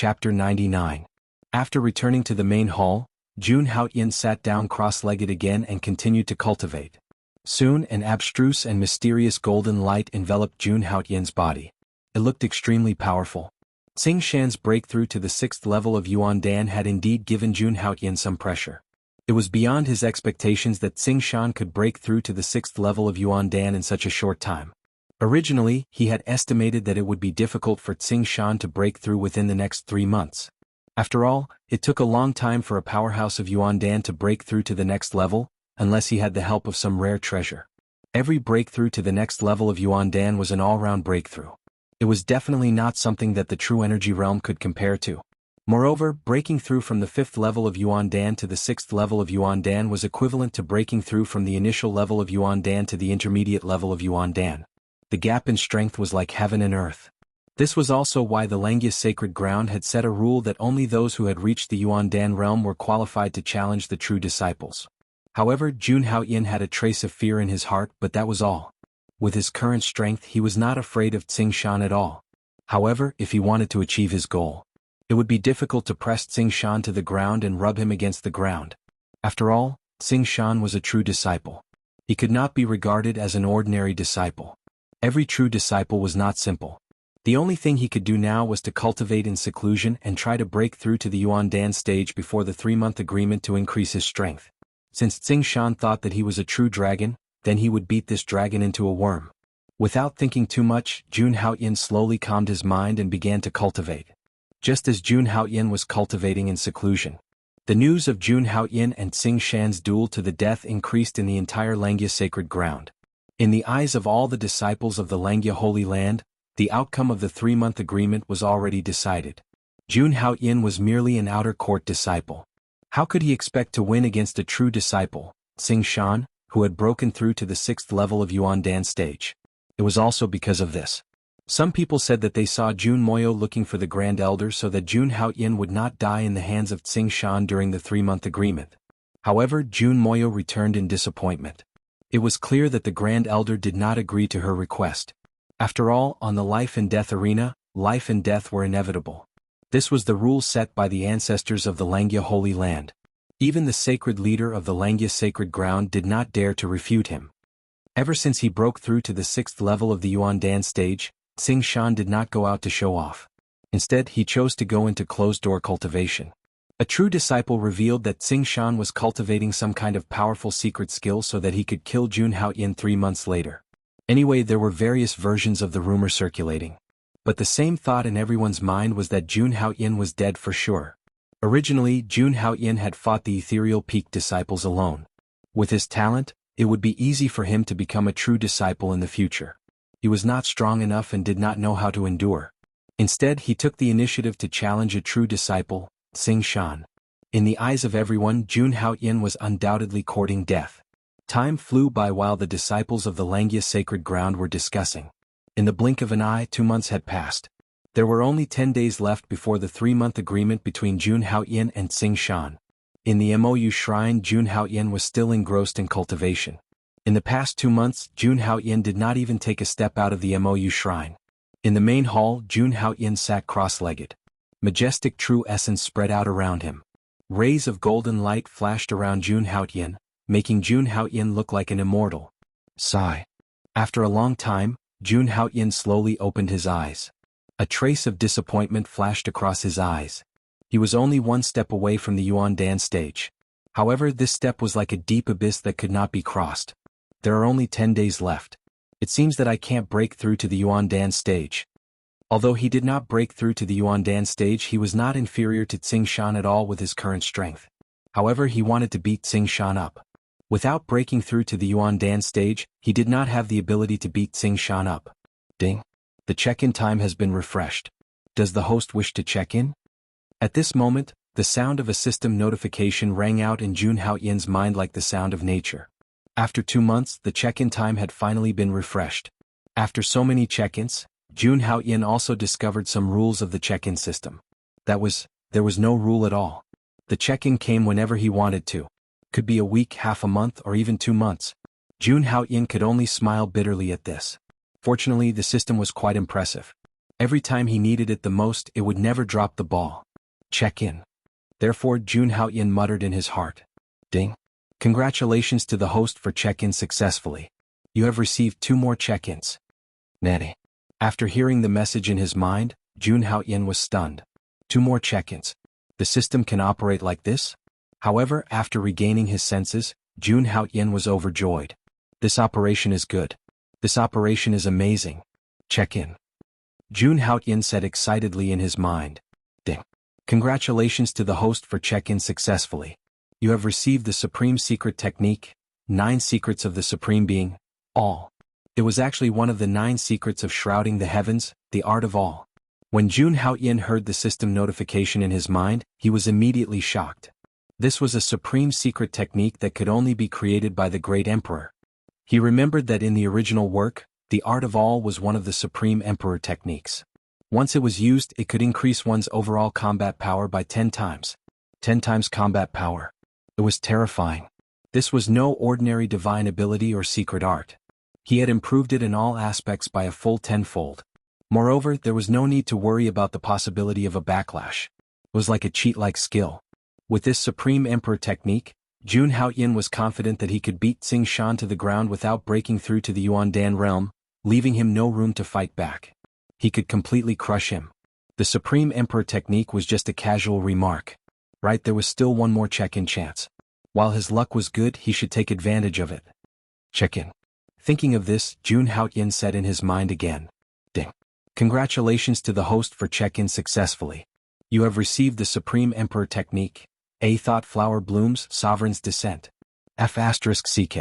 Chapter 99. After returning to the main hall, Jun Haoyin sat down cross-legged again and continued to cultivate. Soon an abstruse and mysterious golden light enveloped Jun Haoyin's body. It looked extremely powerful. Xing Shan's breakthrough to the 6th level of Yuan Dan had indeed given Jun Haoyin some pressure. It was beyond his expectations that Xing Shan could break through to the 6th level of Yuan Dan in such a short time. Originally, he had estimated that it would be difficult for Xing Shan to break through within the next 3 months. After all, it took a long time for a powerhouse of Yuan Dan to break through to the next level, unless he had the help of some rare treasure. Every breakthrough to the next level of Yuan Dan was an all-round breakthrough. It was definitely not something that the true energy realm could compare to. Moreover, breaking through from the 5th level of Yuan Dan to the 6th level of Yuan Dan was equivalent to breaking through from the initial level of Yuan Dan to the intermediate level of Yuan Dan. The gap in strength was like heaven and earth. This was also why the Langya sacred ground had set a rule that only those who had reached the Yuan Dan realm were qualified to challenge the true disciples. However, Jun Haoyin had a trace of fear in his heart, but that was all. With his current strength, he was not afraid of Xing Shan at all. However, if he wanted to achieve his goal, it would be difficult to press Xing Shan to the ground and rub him against the ground. After all, Xing Shan was a true disciple. He could not be regarded as an ordinary disciple. Every true disciple was not simple. The only thing he could do now was to cultivate in seclusion and try to break through to the Yuan Dan stage before the 3-month agreement to increase his strength. Since Xing Shan thought that he was a true dragon, then he would beat this dragon into a worm. Without thinking too much, Jun Haoyin slowly calmed his mind and began to cultivate. Just as Jun Haoyin was cultivating in seclusion, the news of Jun Haoyin and Xing Shan's duel to the death increased in the entire Langya sacred ground. In the eyes of all the disciples of the Langya Holy Land, the outcome of the 3-month agreement was already decided. Jun Haoyin was merely an outer court disciple. How could he expect to win against a true disciple, Xing Shan, who had broken through to the 6th level of Yuan Dan stage? It was also because of this. Some people said that they saw Jun Moyo looking for the Grand Elder so that Jun Haoyin would not die in the hands of Xing Shan during the 3-month agreement. However, Jun Moyo returned in disappointment. It was clear that the Grand Elder did not agree to her request. After all, on the life and death arena, life and death were inevitable. This was the rule set by the ancestors of the Langya Holy Land. Even the sacred leader of the Langya sacred ground did not dare to refute him. Ever since he broke through to the 6th level of the Yuan Dan stage, Xing Shan did not go out to show off. Instead, he chose to go into closed-door cultivation. A true disciple revealed that Xing Shan was cultivating some kind of powerful secret skill so that he could kill Jun Haoyin 3 months later. Anyway, there were various versions of the rumor circulating. But the same thought in everyone's mind was that Jun Haoyin was dead for sure. Originally, Jun Haoyin had fought the ethereal peak disciples alone. With his talent, it would be easy for him to become a true disciple in the future. He was not strong enough and did not know how to endure. Instead, he took the initiative to challenge a true disciple, Xing Shan. In the eyes of everyone, Jun Haoyin was undoubtedly courting death. Time flew by while the disciples of the Langya sacred ground were discussing. In the blink of an eye, 2 months had passed. There were only 10 days left before the 3-month agreement between Jun Haoyin and Xing Shan. In the MOU shrine, Jun Haoyin was still engrossed in cultivation. In the past 2 months, Jun Haoyin did not even take a step out of the MOU shrine. In the main hall, Jun Haoyin sat cross-legged. Majestic true essence spread out around him. Rays of golden light flashed around Jun Haoyin, making Jun Haoyin look like an immortal. Sigh. After a long time, Jun Haoyin slowly opened his eyes. A trace of disappointment flashed across his eyes. He was only 1 step away from the Yuan Dan stage. However, this step was like a deep abyss that could not be crossed. There are only 10 days left. It seems that I can't break through to the Yuan Dan stage. Although he did not break through to the Yuan Dan stage, he was not inferior to Xing Shan at all with his current strength. However, he wanted to beat Xing Shan up. Without breaking through to the Yuan Dan stage, he did not have the ability to beat Xing Shan up. Ding. The check-in time has been refreshed. Does the host wish to check in? At this moment, the sound of a system notification rang out in Jun Haoyin's mind like the sound of nature. After 2 months, the check-in time had finally been refreshed. After so many check-ins, Jun Haoyin also discovered some rules of the check-in system. There was no rule at all. The check-in came whenever he wanted to. Could be a week, half a month, or even 2 months. Jun Haoyin could only smile bitterly at this. Fortunately, the system was quite impressive. Every time he needed it the most, it would never drop the ball. Check in. Therefore, Jun Haoyin muttered in his heart. Ding. Congratulations to the host for check-in successfully. You have received 2 more check-ins. Nene. After hearing the message in his mind, Jun Haoyin was stunned. 2 more check-ins. The system can operate like this? However, after regaining his senses, Jun Haoyin was overjoyed. This operation is good. This operation is amazing. Check-in. Jun Haoyin said excitedly in his mind. Ding. Congratulations to the host for check-in successfully. You have received the Supreme Secret Technique, 9 Secrets of the Supreme Being, All. It was actually one of the 9 secrets of shrouding the heavens, the art of all. When Jun Haoyin heard the system notification in his mind, he was immediately shocked. This was a supreme secret technique that could only be created by the great emperor. He remembered that in the original work, the art of all was one of the supreme emperor techniques. Once it was used, it could increase one's overall combat power by 10 times. 10 times combat power. It was terrifying. This was no ordinary divine ability or secret art. He had improved it in all aspects by a full 10-fold. Moreover, there was no need to worry about the possibility of a backlash. It was like a cheat-like skill. With this supreme emperor technique, Jun Haoyin was confident that he could beat Xing Shan to the ground without breaking through to the Yuandan realm, leaving him no room to fight back. He could completely crush him. The supreme emperor technique was just a casual remark. Right, there was still 1 more check-in chance. While his luck was good, he should take advantage of it. Check-in. Thinking of this, Jun Haoyin said in his mind again. Ding. Congratulations to the host for check-in successfully. You have received the Supreme Emperor Technique, A Thought Flower Blooms, Sovereign's Descent. F***CK.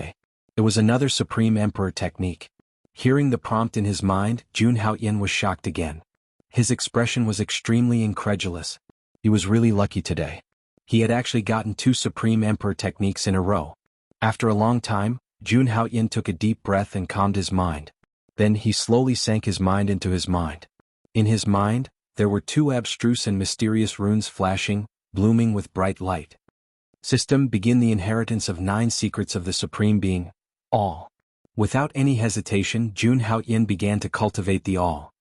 It was another Supreme Emperor Technique. Hearing the prompt in his mind, Jun Haoyin was shocked again. His expression was extremely incredulous. He was really lucky today. He had actually gotten 2 Supreme Emperor techniques in a row. After a long time, Jun Haoyin took a deep breath and calmed his mind. Then he slowly sank his mind into his mind. In his mind, there were 2 abstruse and mysterious runes flashing, blooming with bright light. System, begin the inheritance of 9 secrets of the Supreme Being, All. Without any hesitation, Jun Haoyin began to cultivate the All.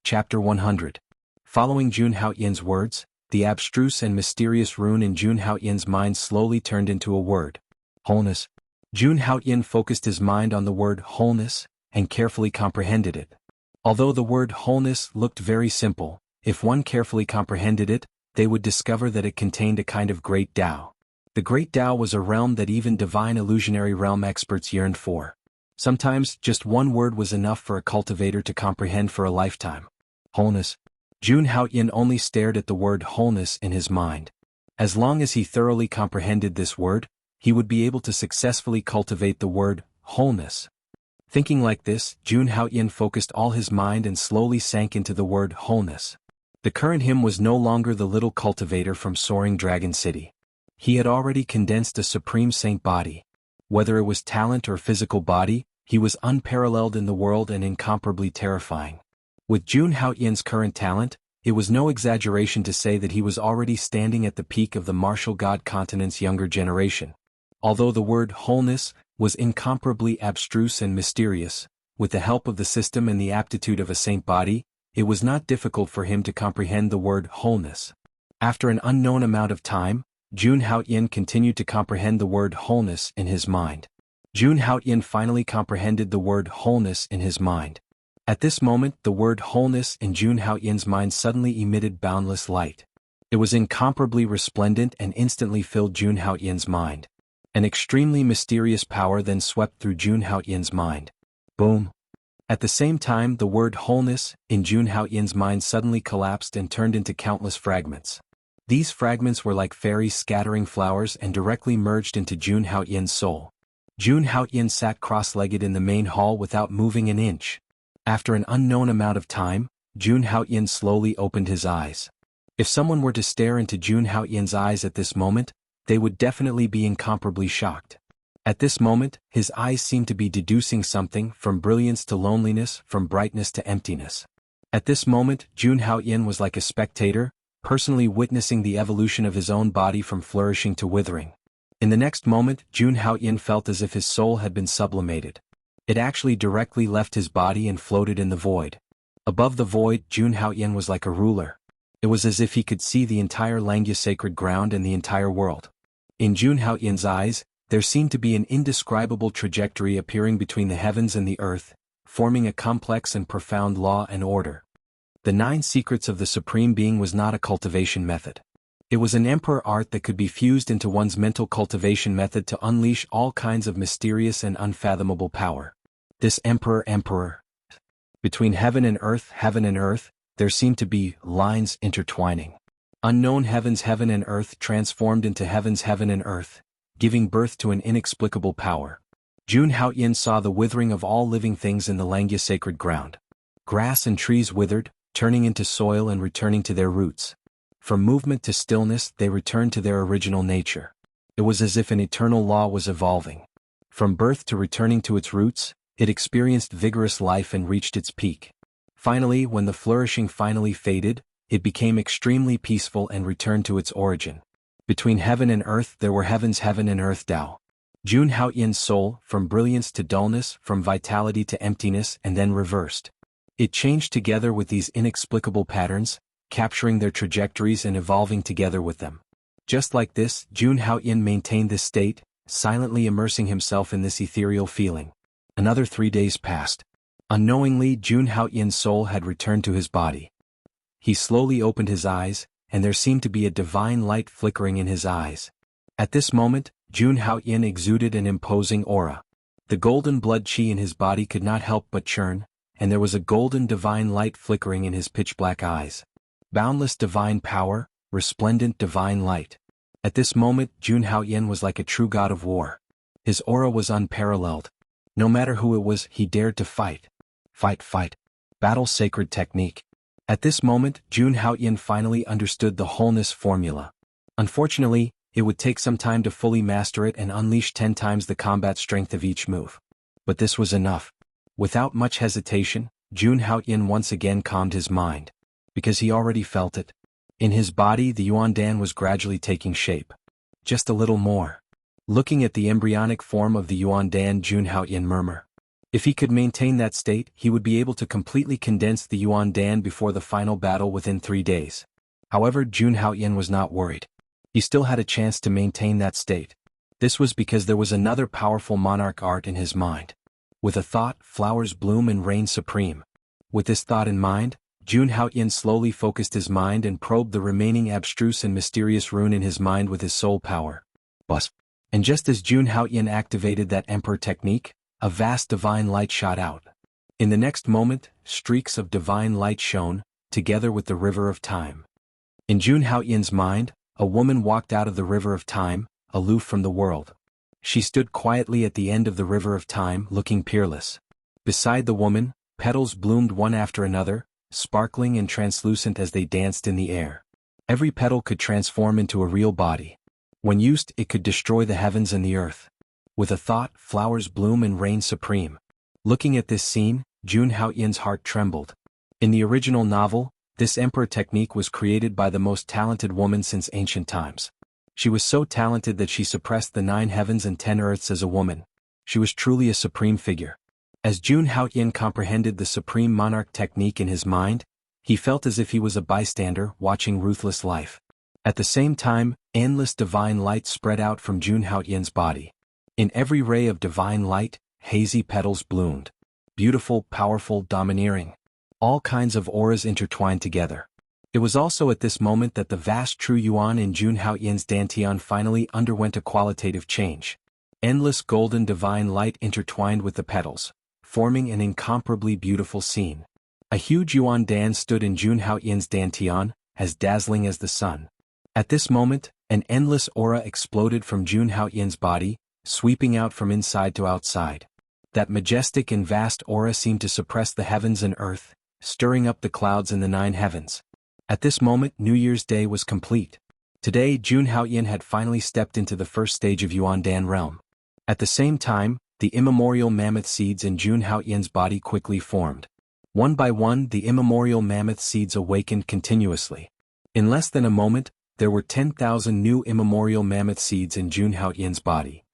Chapter 100. Following Jun Haoyin's words, the abstruse and mysterious rune in Jun Haoyin's mind slowly turned into a word. Wholeness. Jun Haoyin focused his mind on the word wholeness, and carefully comprehended it. Although the word wholeness looked very simple, if one carefully comprehended it, they would discover that it contained a kind of great Tao. The great Tao was a realm that even divine illusionary realm experts yearned for. Sometimes, just 1 word was enough for a cultivator to comprehend for a lifetime. Wholeness. Jun Haoyin only stared at the word wholeness in his mind. As long as he thoroughly comprehended this word, he would be able to successfully cultivate the word wholeness. Thinking like this, Jun Haoyin focused all his mind and slowly sank into the word wholeness. The current him was no longer the little cultivator from Soaring Dragon City. He had already condensed a supreme saint body. Whether it was talent or physical body, he was unparalleled in the world and incomparably terrifying. With Jun Haoyin's current talent, it was no exaggeration to say that he was already standing at the peak of the martial god continent's younger generation. Although the word wholeness was incomparably abstruse and mysterious, with the help of the system and the aptitude of a saint body, it was not difficult for him to comprehend the word wholeness. After an unknown amount of time, Jun Haoyin continued to comprehend the word wholeness in his mind. Jun Haoyin finally comprehended the word wholeness in his mind. At this moment, the word wholeness in Jun Haoyin's mind suddenly emitted boundless light. It was incomparably resplendent and instantly filled Jun Haoyin's mind. An extremely mysterious power then swept through Jun Haoyin's mind. Boom. At the same time, the word wholeness in Jun Haoyin's mind suddenly collapsed and turned into countless fragments. These fragments were like fairies scattering flowers and directly merged into Jun Haoyin's soul. Jun Haoyin sat cross-legged in the main hall without moving an inch. After an unknown amount of time, Jun Haoyin slowly opened his eyes. If someone were to stare into Jun Haoyin's eyes at this moment, they would definitely be incomparably shocked. At this moment, his eyes seemed to be deducing something from brilliance to loneliness, from brightness to emptiness. At this moment, Jun Haoyin was like a spectator, personally witnessing the evolution of his own body from flourishing to withering. In the next moment, Jun Haoyin felt as if his soul had been sublimated. It actually directly left his body and floated in the void. Above the void, Jun Haoyan was like a ruler. It was as if he could see the entire Langya sacred ground and the entire world. In Jun Haoyan's eyes, there seemed to be an indescribable trajectory appearing between the heavens and the earth, forming a complex and profound law and order. The 9 secrets of the Supreme Being was not a cultivation method. It was an emperor art that could be fused into one's mental cultivation method to unleash all kinds of mysterious and unfathomable power. This emperor. Between heaven and earth, there seemed to be lines intertwining. Unknown heavens, heaven and earth transformed into heavens, heaven and earth, giving birth to an inexplicable power. Jun Haoyan saw the withering of all living things in the Langya sacred ground. Grass and trees withered, turning into soil and returning to their roots. From movement to stillness, they returned to their original nature. It was as if an eternal law was evolving. From birth to returning to its roots, it experienced vigorous life and reached its peak. Finally, when the flourishing finally faded, it became extremely peaceful and returned to its origin. Between heaven and earth there were heavens, heaven and earth Tao. Jun Haoyan's soul, from brilliance to dullness, from vitality to emptiness, and then reversed. It changed together with these inexplicable patterns, capturing their trajectories and evolving together with them. Just like this, Jun Haoyan maintained this state, silently immersing himself in this ethereal feeling. Another 3 days passed. Unknowingly, Jun Haoyan's soul had returned to his body. He slowly opened his eyes, and there seemed to be a divine light flickering in his eyes. At this moment, Jun Haoyan exuded an imposing aura. The golden blood qi in his body could not help but churn, and there was a golden divine light flickering in his pitch-black eyes. Boundless divine power, resplendent divine light. At this moment, Jun Haoyan was like a true god of war. His aura was unparalleled. No matter who it was, he dared to fight. Fight. Battle sacred technique. At this moment, Jun Haoyan finally understood the wholeness formula. Unfortunately, it would take some time to fully master it and unleash 10 times the combat strength of each move. But this was enough. Without much hesitation, Jun Haoyan once again calmed his mind. Because he already felt it. In his body, the Yuan Dan was gradually taking shape. Just a little more. Looking at the embryonic form of the Yuan Dan, Jun Haoyan murmured. If he could maintain that state, he would be able to completely condense the Yuan Dan before the final battle within 3 days. However, Jun Haoyan was not worried. He still had a chance to maintain that state. This was because there was another powerful monarch art in his mind. With a thought, flowers bloom and reign supreme. With this thought in mind, Jun Haoyan slowly focused his mind and probed the remaining abstruse and mysterious rune in his mind with his soul power. And just as Jun Haoyan activated that emperor technique, a vast divine light shot out. In the next moment, streaks of divine light shone, together with the river of time. In Jun Haoyan's mind, a woman walked out of the river of time, aloof from the world. She stood quietly at the end of the river of time, looking peerless. Beside the woman, petals bloomed one after another, sparkling and translucent as they danced in the air. Every petal could transform into a real body. When used, it could destroy the heavens and the earth. With a thought, flowers bloom and reign supreme. Looking at this scene, Jun Haoyan's heart trembled. In the original novel, this emperor technique was created by the most talented woman since ancient times. She was so talented that she suppressed the 9 heavens and 10 earths as a woman. She was truly a supreme figure. As Jun Haoyan comprehended the supreme monarch technique in his mind, he felt as if he was a bystander watching ruthless life. At the same time, endless divine light spread out from Jun Haoyan's body. In every ray of divine light, hazy petals bloomed. Beautiful, powerful, domineering. All kinds of auras intertwined together. It was also at this moment that the vast true Yuan in Jun Haoyan's Dantian finally underwent a qualitative change. Endless golden divine light intertwined with the petals, forming an incomparably beautiful scene. A huge Yuan Dan stood in Jun Haoyan's Dantian, as dazzling as the sun. At this moment, an endless aura exploded from Jun Haoyan's body, sweeping out from inside to outside. That majestic and vast aura seemed to suppress the heavens and earth, stirring up the clouds in the 9 heavens. At this moment, New Year's Day was complete. Today, Jun Haoyan had finally stepped into the first stage of Yuan Dan realm. At the same time, the immemorial mammoth seeds in Jun Haoyan's body quickly formed. One by one, the immemorial mammoth seeds awakened continuously. In less than a moment, there were 10,000 new immemorial mammoth seeds in Jun Haoyan's body.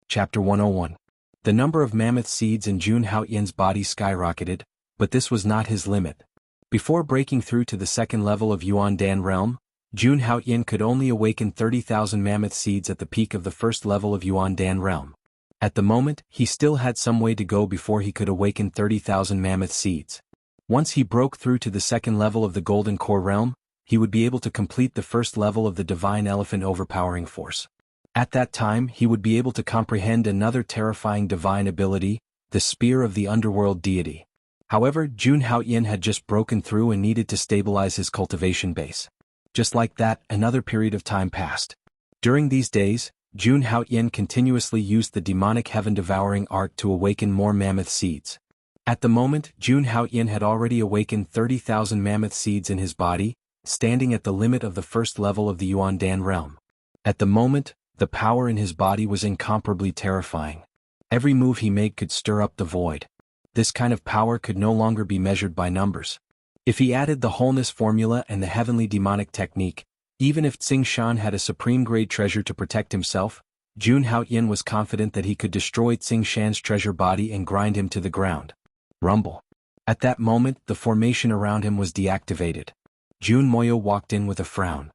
Chapter 101. The number of mammoth seeds in Jun Haoyan's body skyrocketed, But this was not his limit. Before breaking through to the second level of Yuan Dan realm, Jun Haoyin could only awaken 30,000 mammoth seeds at the peak of the first level of Yuan Dan realm. At the moment, he still had some way to go before he could awaken 30,000 mammoth seeds. Once he broke through to the second level of the Golden Core realm, he would be able to complete the first level of the Divine Elephant Overpowering Force. At that time, he would be able to comprehend another terrifying divine ability, the Spear of the Underworld Deity. However, Jun Haoyin had just broken through and needed to stabilize his cultivation base. Just like that, another period of time passed. During these days, Jun Haoyin continuously used the demonic heaven-devouring art to awaken more mammoth seeds. At the moment, Jun Haoyin had already awakened 30,000 mammoth seeds in his body, standing at the limit of the first level of the Yuan Dan realm. At the moment, the power in his body was incomparably terrifying. Every move he made could stir up the void. This kind of power could no longer be measured by numbers. If he added the wholeness formula and the heavenly demonic technique, even if Tsing Shan had a supreme-grade treasure to protect himself, Jun Haoyin was confident that he could destroy Tsing Shan's treasure body and grind him to the ground. Rumble. At that moment, the formation around him was deactivated. Jun Moyo walked in with a frown.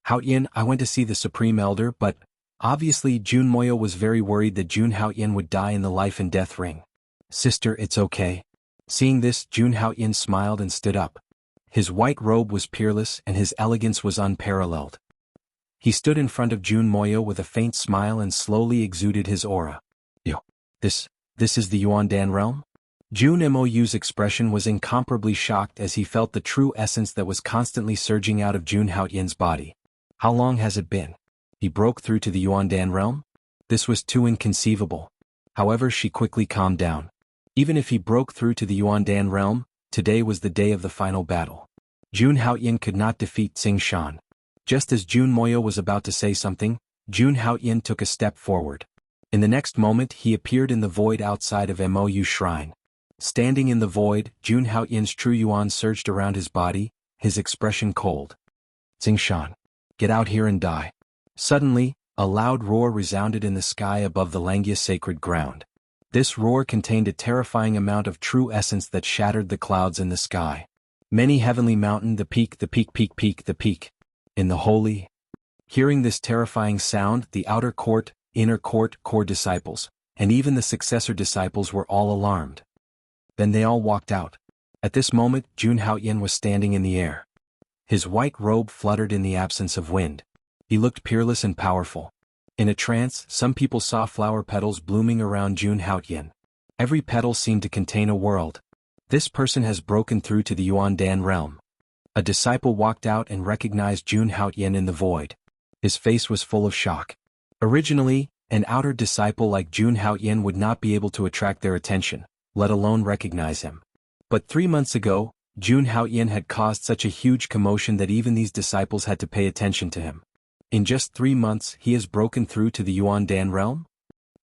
Haoyin, I went to see the Supreme Elder, but obviously Jun Moyo was very worried that Jun Haoyin would die in the life and death ring. Sister, it's okay. Seeing this, Jun Haoyin smiled and stood up. His white robe was peerless and his elegance was unparalleled. He stood in front of Jun Moyo with a faint smile and slowly exuded his aura. Yo. This is the Yuan Dan realm? Jun Moyo's expression was incomparably shocked as he felt the true essence that was constantly surging out of Jun Haoyin's body. How long has it been? He broke through to the Yuan Dan realm? This was too inconceivable. However, she quickly calmed down. Even if he broke through to the Yuan Dan realm, today was the day of the final battle. Jun Haoyin could not defeat Tsing Shan. Just as Jun Moyo was about to say something, Jun Haoyin took a step forward. In the next moment, he appeared in the void outside of Mou Shrine. Standing in the void, Jun Haoyin's true yuan surged around his body, his expression cold. Tsing Shan, get out here and die. Suddenly, a loud roar resounded in the sky above the Langya sacred ground. This roar contained a terrifying amount of true essence that shattered the clouds in the sky. Many heavenly mountain, the peak, in the holy. Hearing this terrifying sound, the outer court, inner court, core disciples, and even the successor disciples were all alarmed. Then they all walked out. At this moment, Jun Haoyin was standing in the air. His white robe fluttered in the absence of wind. He looked peerless and powerful. In a trance, some people saw flower petals blooming around Jun Haoyin. Every petal seemed to contain a world. This person has broken through to the Yuan Dan realm. A disciple walked out and recognized Jun Haoyin in the void. His face was full of shock. Originally, an outer disciple like Jun Haoyin would not be able to attract their attention, let alone recognize him. But 3 months ago, Jun Haoyin had caused such a huge commotion that even these disciples had to pay attention to him. In just 3 months, he has broken through to the Yuan Dan realm?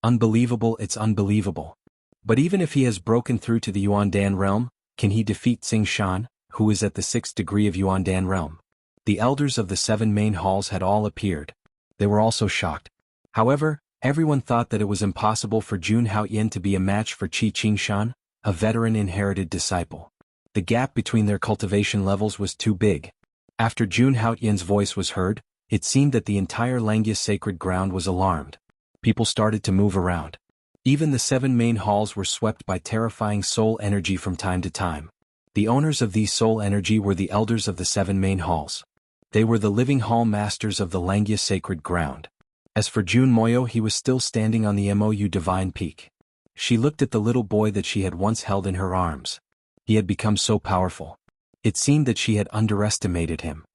Unbelievable, it's unbelievable. But even if he has broken through to the Yuan Dan realm, can he defeat Tsing Shan, who is at the 6th degree of Yuan Dan realm? The elders of the 7 main halls had all appeared. They were also shocked. However, everyone thought that it was impossible for Jun Haoyin to be a match for Qi Qingshan, a veteran inherited disciple. The gap between their cultivation levels was too big. After Jun Haoyin's voice was heard, it seemed that the entire Langya sacred ground was alarmed. People started to move around. Even the 7 main halls were swept by terrifying soul energy from time to time. The owners of these soul energy were the elders of the 7 main halls. They were the living hall masters of the Langya sacred ground. As for Jun Moyo, he was still standing on the Mou divine peak. She looked at the little boy that she had once held in her arms. He had become so powerful. It seemed that she had underestimated him.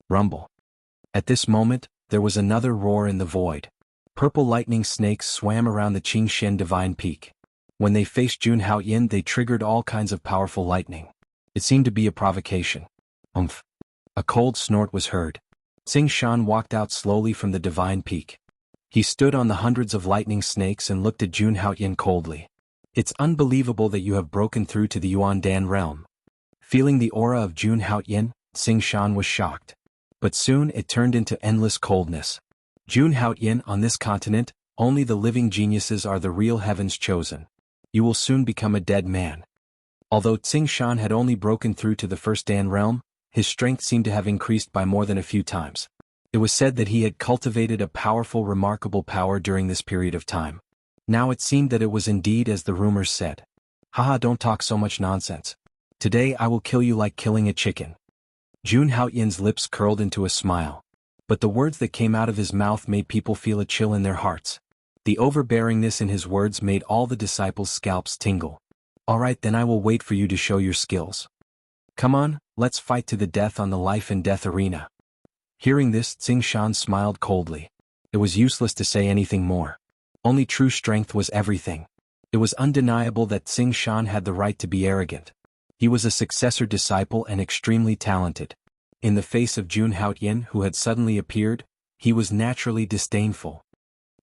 Rumble. At this moment, there was another roar in the void. Purple lightning snakes swam around the Qingshen divine peak. When they faced Jun Haoyin, they triggered all kinds of powerful lightning. It seemed to be a provocation. Umph. A cold snort was heard. Tsing Shan walked out slowly from the divine peak. He stood on the hundreds of lightning snakes and looked at Jun Haoyin coldly. It's unbelievable that you have broken through to the Yuan Dan realm. Feeling the aura of Jun Haoyin, Tsing Shan was shocked. But soon it turned into endless coldness. Jun Haoyin, on this continent, only the living geniuses are the real heaven's chosen. You will soon become a dead man. Although Tsing Shan had only broken through to the first Dan realm, his strength seemed to have increased by more than a few times. It was said that he had cultivated a powerful, remarkable power during this period of time. Now it seemed that it was indeed as the rumors said. Haha, don't talk so much nonsense. Today I will kill you like killing a chicken. Jun Haoyin's lips curled into a smile. But the words that came out of his mouth made people feel a chill in their hearts. The overbearingness in his words made all the disciples' scalps tingle. Alright, then I will wait for you to show your skills. Come on, let's fight to the death on the life and death arena. Hearing this, Tsing Shan smiled coldly. It was useless to say anything more. Only true strength was everything. It was undeniable that Tsing Shan had the right to be arrogant. He was a successor disciple and extremely talented. In the face of Jun Haoyin, who had suddenly appeared, he was naturally disdainful.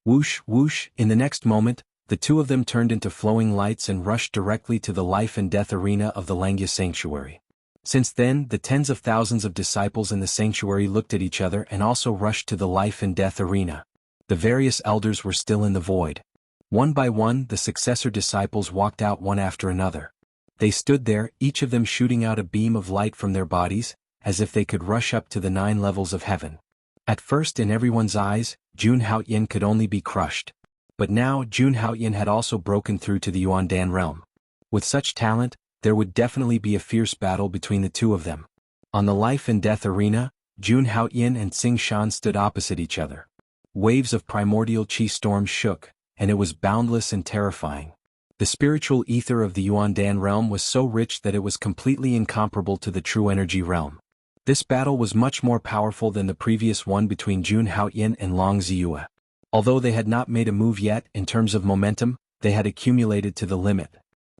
Whoosh, whoosh, in the next moment, the two of them turned into flowing lights and rushed directly to the life and death arena of the Langya sanctuary. Since then, the tens of thousands of disciples in the sanctuary looked at each other and also rushed to the life and death arena. The various elders were still in the void. One by one, the successor disciples walked out one after another. They stood there, each of them shooting out a beam of light from their bodies, as if they could rush up to the 9 levels of heaven. At first, in everyone's eyes, Jun Haoyin could only be crushed. But now Jun Haoyin had also broken through to the Yuandan realm. With such talent, there would definitely be a fierce battle between the two of them. On the life and death arena, Jun Haoyin and Tsing Shan stood opposite each other. Waves of primordial chi storms shook, and it was boundless and terrifying. The spiritual ether of the Yuandan realm was so rich that it was completely incomparable to the true energy realm. This battle was much more powerful than the previous one between Jun Haoyin and Long Ziyue. Although they had not made a move yet, in terms of momentum, they had accumulated to the limit.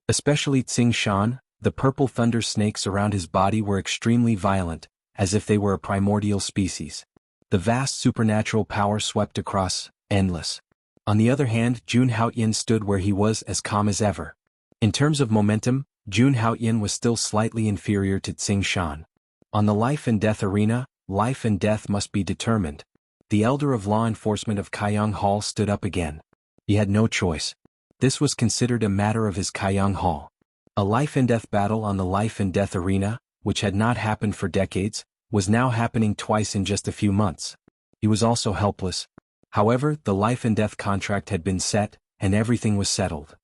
Especially Tsing Shan, the purple thunder snakes around his body were extremely violent, as if they were a primordial species. The vast supernatural power swept across, endless. On the other hand, Jun Haoyin stood where he was as calm as ever. In terms of momentum, Jun Haoyin was still slightly inferior to Tsing Shan. On the life and death arena, life and death must be determined. The elder of law enforcement of Kaiyang Hall stood up again. He had no choice. This was considered a matter of his Kaiyang Hall. A life and death battle on the life and death arena, which had not happened for decades, was now happening twice in just a few months. He was also helpless. However, the life and death contract had been set, and everything was settled.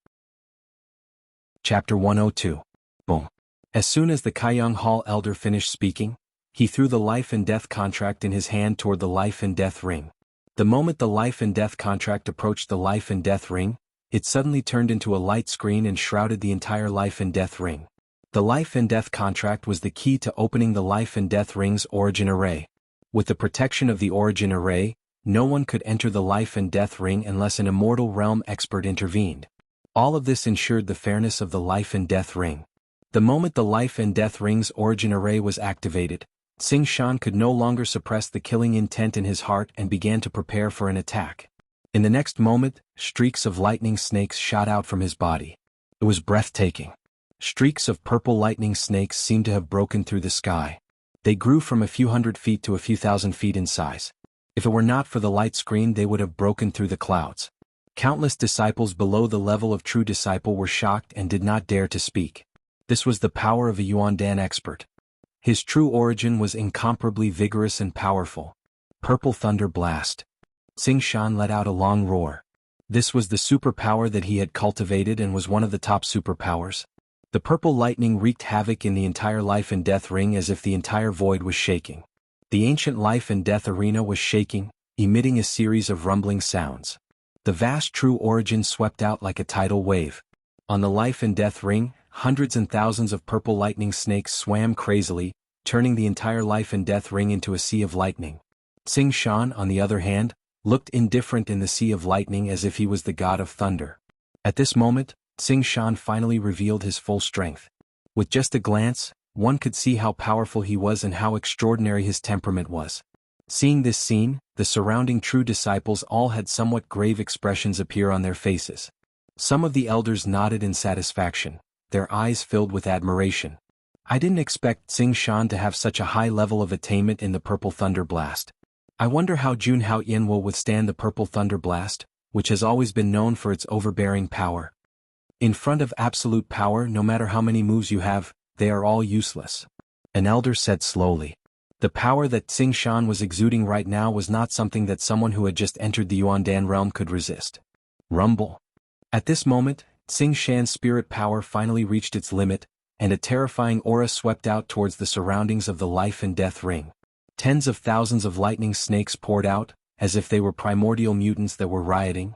Chapter 102. Boom. As soon as the Kaiyang Hall elder finished speaking, he threw the life and death contract in his hand toward the life and death ring. The moment the life and death contract approached the life and death ring, it suddenly turned into a light screen and shrouded the entire life and death ring. The life and death contract was the key to opening the life and death ring's origin array. With the protection of the origin array, no one could enter the life and death ring unless an immortal realm expert intervened. All of this ensured the fairness of the life and death ring. The moment the life and death ring's origin array was activated, Tsing Shan could no longer suppress the killing intent in his heart and began to prepare for an attack. In the next moment, streaks of lightning snakes shot out from his body. It was breathtaking. Streaks of purple lightning snakes seemed to have broken through the sky. They grew from a few hundred feet to a few thousand feet in size. If it were not for the light screen, they would have broken through the clouds. Countless disciples below the level of true disciple were shocked and did not dare to speak. This was the power of a Yuandan expert. His true origin was incomparably vigorous and powerful. Purple thunder blast. Tsing Shan let out a long roar. This was the superpower that he had cultivated and was one of the top superpowers. The purple lightning wreaked havoc in the entire life and death ring as if the entire void was shaking. The ancient life and death arena was shaking, emitting a series of rumbling sounds. The vast true origin swept out like a tidal wave. On the life and death ring, hundreds and thousands of purple lightning snakes swam crazily, turning the entire life and death ring into a sea of lightning. Tsing Shan, on the other hand, looked indifferent in the sea of lightning as if he was the god of thunder. At this moment, Tsing Shan finally revealed his full strength. With just a glance, one could see how powerful he was and how extraordinary his temperament was. Seeing this scene, the surrounding true disciples all had somewhat grave expressions appear on their faces. Some of the elders nodded in satisfaction, their eyes filled with admiration. I didn't expect Tsing Shan to have such a high level of attainment in the Purple Thunder Blast. I wonder how Jun Haoyin will withstand the Purple Thunder Blast, which has always been known for its overbearing power. In front of absolute power, no matter how many moves you have, they are all useless. An elder said slowly. The power that Xing Shan was exuding right now was not something that someone who had just entered the Yuandan realm could resist. Rumble. At this moment, Xing Shan's spirit power finally reached its limit, and a terrifying aura swept out towards the surroundings of the life and death ring. Tens of thousands of lightning snakes poured out, as if they were primordial mutants that were rioting.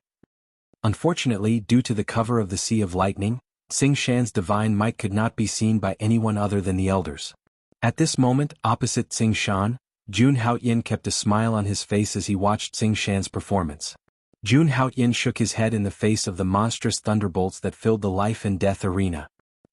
Unfortunately, due to the cover of the Sea of Lightning, Xing Shan's divine might could not be seen by anyone other than the elders. At this moment, opposite Xing Shan, Jun Haoyin kept a smile on his face as he watched Xing Shan's performance. Jun Haoyin shook his head in the face of the monstrous thunderbolts that filled the life and death arena.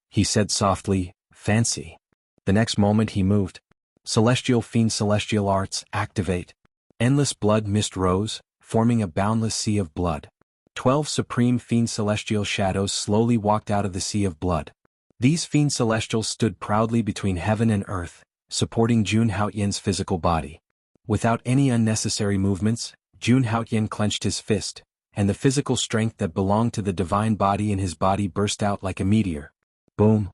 He said softly, "Fancy." The next moment he moved. Celestial Fiend Celestial Arts, activate. Endless blood mist rose, forming a boundless sea of blood. 12 supreme Fiend Celestial shadows slowly walked out of the sea of blood. These Fiend Celestials stood proudly between heaven and earth, supporting Jun Haoyin's physical body. Without any unnecessary movements, Jun Haoyin clenched his fist, and the physical strength that belonged to the divine body in his body burst out like a meteor. Boom.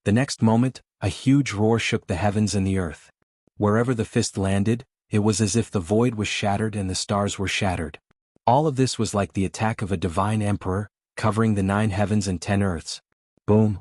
The next moment, a huge roar shook the heavens and the earth. Wherever the fist landed, it was as if the void was shattered and the stars were shattered. All of this was like the attack of a divine emperor, covering the 9 heavens and 10 earths. Boom.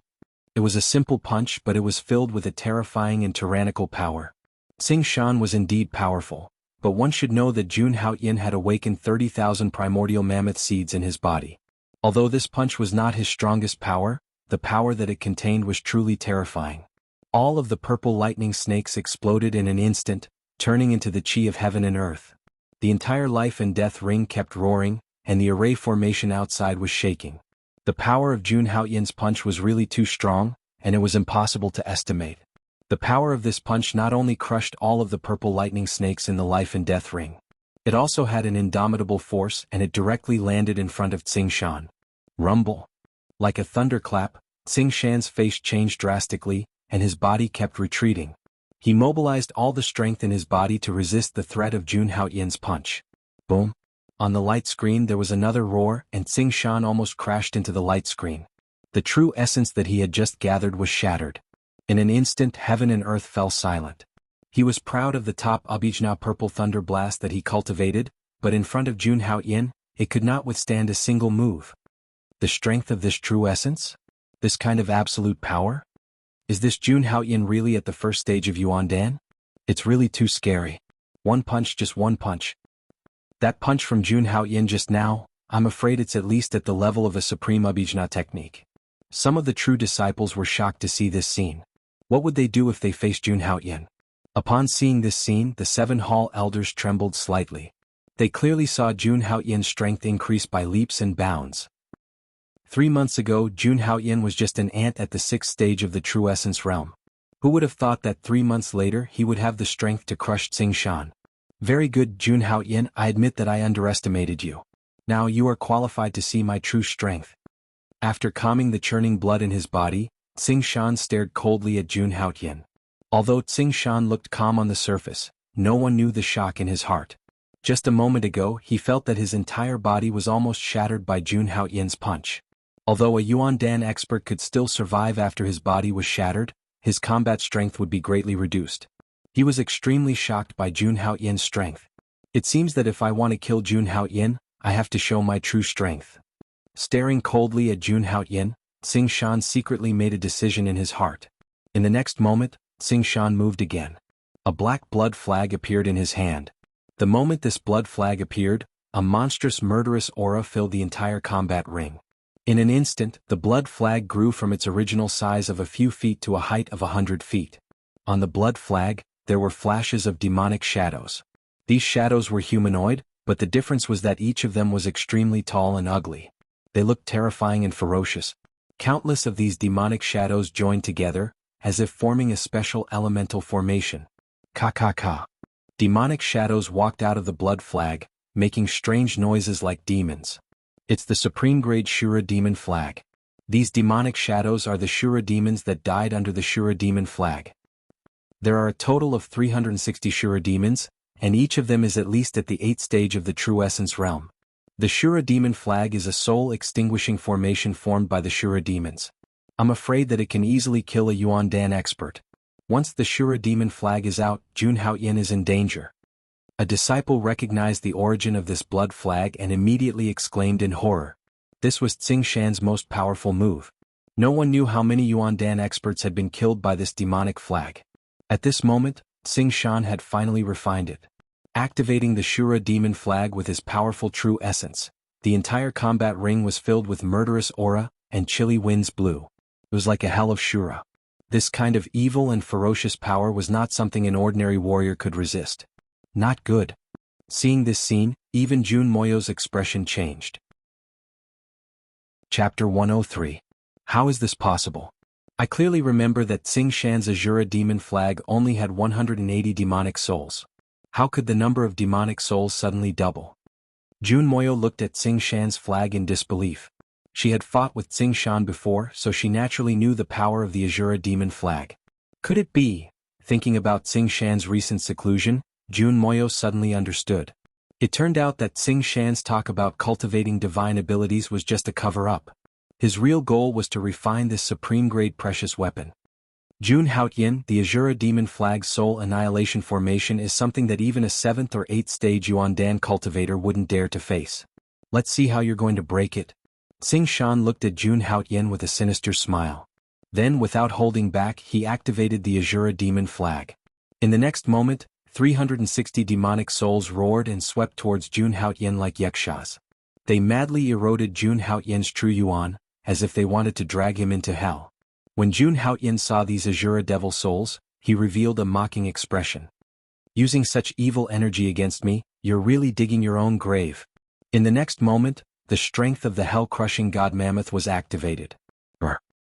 It was a simple punch, but it was filled with a terrifying and tyrannical power. Xing Shan was indeed powerful, but one should know that Jun Haoyin had awakened 30,000 primordial mammoth seeds in his body. Although this punch was not his strongest power, the power that it contained was truly terrifying. All of the purple lightning snakes exploded in an instant, turning into the chi of heaven and earth. The entire life and death ring kept roaring, and the array formation outside was shaking. The power of Jun Haoyin's punch was really too strong, and it was impossible to estimate. The power of this punch not only crushed all of the purple lightning snakes in the life and death ring. It also had an indomitable force, and it directly landed in front of Xing Shan. Rumble. Like a thunderclap, Xing Shan's face changed drastically, and his body kept retreating. He mobilized all the strength in his body to resist the threat of Jun Haoyin's punch. Boom. On the light screen there was another roar, and Xing Shan almost crashed into the light screen. The true essence that he had just gathered was shattered. In an instant heaven and earth fell silent. He was proud of the top Abijna purple thunder blast that he cultivated, but in front of Jun Haoyin, it could not withstand a single move. The strength of this true essence? This kind of absolute power? Is this Jun Haoyin really at the first stage of Yuandan? It's really too scary. One punch, just one punch. That punch from Jun Haoyin just now, I'm afraid it's at least at the level of a supreme Abijna technique. Some of the true disciples were shocked to see this scene. What would they do if they faced Jun Haoyin? Upon seeing this scene, the 7 hall elders trembled slightly. They clearly saw Jun Haoyin's strength increase by leaps and bounds. 3 months ago, Jun Haoyin was just an ant at the 6th stage of the True Essence realm. Who would have thought that 3 months later he would have the strength to crush Xing Shan? Very good, Jun Haoyin, I admit that I underestimated you. Now you are qualified to see my true strength. After calming the churning blood in his body, Xing Shan stared coldly at Jun Haoyin. Although Xing Shan looked calm on the surface, no one knew the shock in his heart. Just a moment ago he felt that his entire body was almost shattered by Jun Haoyin's punch. Although a Yuandan expert could still survive after his body was shattered, his combat strength would be greatly reduced. He was extremely shocked by Jun Haoyin's strength. It seems that if I want to kill Jun Haoyin, I have to show my true strength. Staring coldly at Jun Haoyin, Xing Shan secretly made a decision in his heart. In the next moment, Xing Shan moved again. A black blood flag appeared in his hand. The moment this blood flag appeared, a monstrous murderous aura filled the entire combat ring. In an instant, the blood flag grew from its original size of a few feet to a height of 100 feet. On the blood flag, there were flashes of demonic shadows. These shadows were humanoid, but the difference was that each of them was extremely tall and ugly. They looked terrifying and ferocious. Countless of these demonic shadows joined together, as if forming a special elemental formation. Ka. Demonic shadows walked out of the blood flag, making strange noises like demons. It's the supreme grade Shura demon flag. These demonic shadows are the Shura demons that died under the Shura demon flag. There are a total of 360 Shura demons, and each of them is at least at the 8th stage of the True Essence realm. The Shura demon flag is a soul-extinguishing formation formed by the Shura demons. I'm afraid that it can easily kill a Yuan Dan expert. Once the Shura demon flag is out, Jun Haoyin is in danger. A disciple recognized the origin of this blood flag and immediately exclaimed in horror. This was Tsing Shan's most powerful move. No one knew how many Yuan Dan experts had been killed by this demonic flag. At this moment, Tsing Shan had finally refined it. Activating the Shura demon flag with his powerful true essence, the entire combat ring was filled with murderous aura, and chilly winds blew. It was like a hell of Shura. This kind of evil and ferocious power was not something an ordinary warrior could resist. Not good. Seeing this scene, even Jun Moyo's expression changed. Chapter 103. How is this possible? I clearly remember that Tsing Shan's Azura demon flag only had 180 demonic souls. How could the number of demonic souls suddenly double? Jun Moyo looked at Tsing Shan's flag in disbelief. She had fought with Tsing Shan before, so she naturally knew the power of the Azura demon flag. Could it be? Thinking about Tsing Shan's recent seclusion, Jun Moyo suddenly understood. It turned out that Tsing Shan's talk about cultivating divine abilities was just a cover-up. His real goal was to refine this supreme-grade precious weapon. Jun Haoyin, the Azura demon flag's soul annihilation formation, is something that even a 7th or 8th stage Yuan Dan cultivator wouldn't dare to face. Let's see how you're going to break it. Tsing Shan looked at Jun Haoyin with a sinister smile. Then, without holding back, he activated the Azura demon flag. In the next moment, 360 demonic souls roared and swept towards Jun Haoyin like yakshas. They madly eroded Jun Haoyin's true yuan, as if they wanted to drag him into hell. When Jun Haoyin saw these Azura devil souls, he revealed a mocking expression. Using such evil energy against me, you're really digging your own grave. In the next moment, the strength of the hell-crushing god mammoth was activated.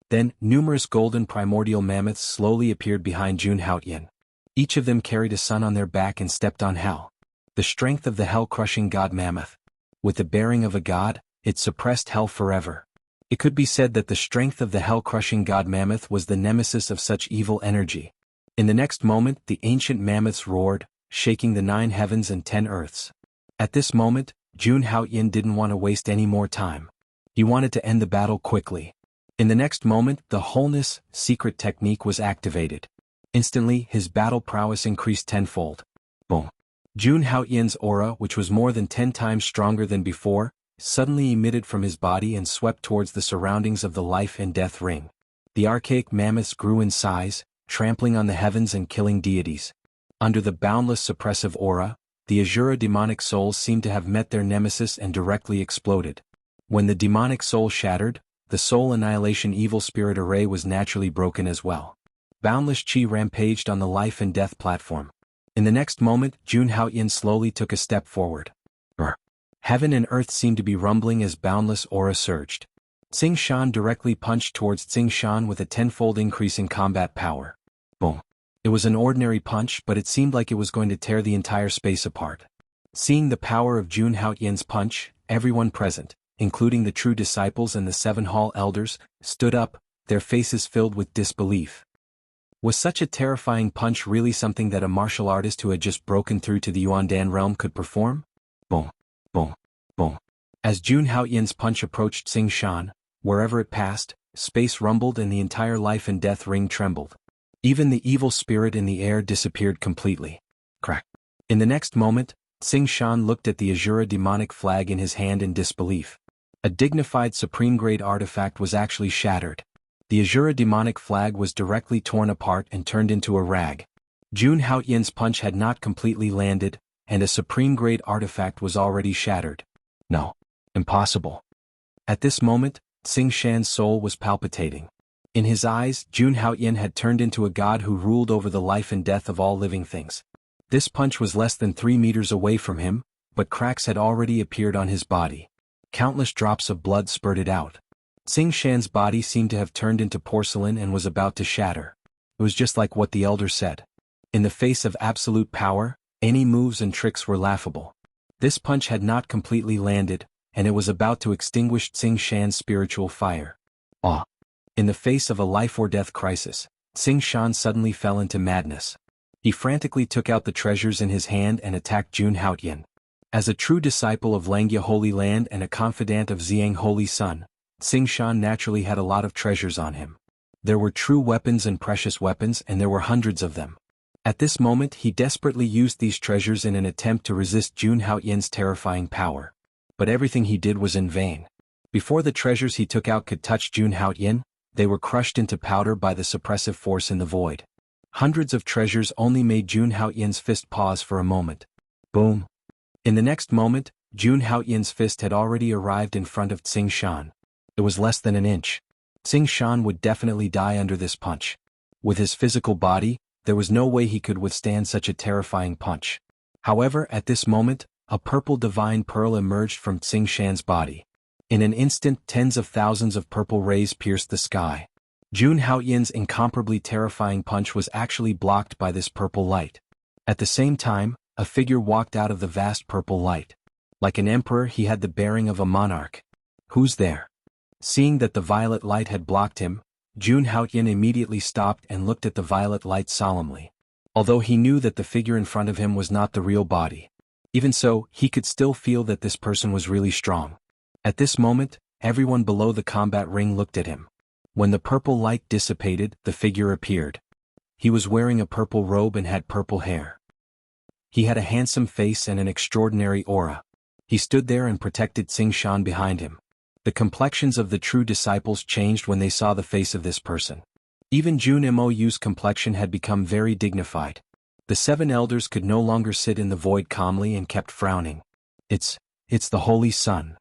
Then, numerous golden primordial mammoths slowly appeared behind Jun Haoyin. Each of them carried a sun on their back and stepped on hell. The strength of the hell-crushing god mammoth. With the bearing of a god, it suppressed hell forever. It could be said that the strength of the hell-crushing god mammoth was the nemesis of such evil energy. In the next moment, the ancient mammoths roared, shaking the 9 heavens and 10 earths. At this moment, Jun Haoyin didn't want to waste any more time. He wanted to end the battle quickly. In the next moment, the wholeness secret technique was activated. Instantly, his battle prowess increased tenfold. Boom. Jun Haoyin's aura, which was more than 10 times stronger than before, suddenly emitted from his body and swept towards the surroundings of the life and death ring. The archaic mammoths grew in size, trampling on the heavens and killing deities. Under the boundless suppressive aura, the Azura demonic souls seemed to have met their nemesis and directly exploded. When the demonic soul shattered, the soul annihilation evil spirit array was naturally broken as well. Boundless chi rampaged on the life and death platform. In the next moment, Jun Haoyin slowly took a step forward. Heaven and earth seemed to be rumbling as boundless aura surged. Tsing Shan directly punched towards Tsing Shan with a 10-fold increase in combat power. Boom. It was an ordinary punch, but it seemed like it was going to tear the entire space apart. Seeing the power of Jun Haoyin's punch, everyone present, including the true disciples and the 7 hall elders, stood up, their faces filled with disbelief. Was such a terrifying punch really something that a martial artist who had just broken through to the Yuan Dan realm could perform? Boom. Boom. Boom. As Jun Haoyin's punch approached Tsing Shan, wherever it passed, space rumbled and the entire life and death ring trembled. Even the evil spirit in the air disappeared completely. Crack. In the next moment, Tsing Shan looked at the Azura demonic flag in his hand in disbelief. A dignified supreme-grade artifact was actually shattered. The Azura demonic flag was directly torn apart and turned into a rag. Jun Haoyin's punch had not completely landed, and a supreme-grade artifact was already shattered. No. Impossible. At this moment, Tsing Shan's soul was palpitating. In his eyes, Jun Haoyin had turned into a god who ruled over the life and death of all living things. This punch was less than 3 meters away from him, but cracks had already appeared on his body. Countless drops of blood spurted out. Tsing Shan's body seemed to have turned into porcelain and was about to shatter. It was just like what the elder said. In the face of absolute power, any moves and tricks were laughable. This punch had not completely landed, and it was about to extinguish Tsing Shan's spiritual fire. In the face of a life-or-death crisis, Tsing Shan suddenly fell into madness. He frantically took out the treasures in his hand and attacked Jun Haoyin. As a true disciple of Langya Holy Land and a confidant of Xiang Holy Sun, Xingshan naturally had a lot of treasures on him. There were true weapons and precious weapons, and there were hundreds of them. At this moment he desperately used these treasures in an attempt to resist Jun Haoyin's terrifying power. But everything he did was in vain. Before the treasures he took out could touch Jun Haoyin, they were crushed into powder by the suppressive force in the void. Hundreds of treasures only made Jun Haoyin's fist pause for a moment. Boom! In the next moment, Jun Haoyin's fist had already arrived in front of Xingshan. It was less than an inch. Xingshan would definitely die under this punch. With his physical body, there was no way he could withstand such a terrifying punch. However, at this moment, a purple divine pearl emerged from Xingshan's body. In an instant, tens of thousands of purple rays pierced the sky. Jun Haoyin's incomparably terrifying punch was actually blocked by this purple light. At the same time, a figure walked out of the vast purple light. Like an emperor, he had the bearing of a monarch. Who's there? Seeing that the violet light had blocked him, Jun Haoyin immediately stopped and looked at the violet light solemnly. Although he knew that the figure in front of him was not the real body. Even so, he could still feel that this person was really strong. At this moment, everyone below the combat ring looked at him. When the purple light dissipated, the figure appeared. He was wearing a purple robe and had purple hair. He had a handsome face and an extraordinary aura. He stood there and protected Xingshan behind him. The complexions of the true disciples changed when they saw the face of this person. Even Jun Mo's complexion had become very dignified. The 7 elders could no longer sit in the void calmly and kept frowning. It's the Holy Sun.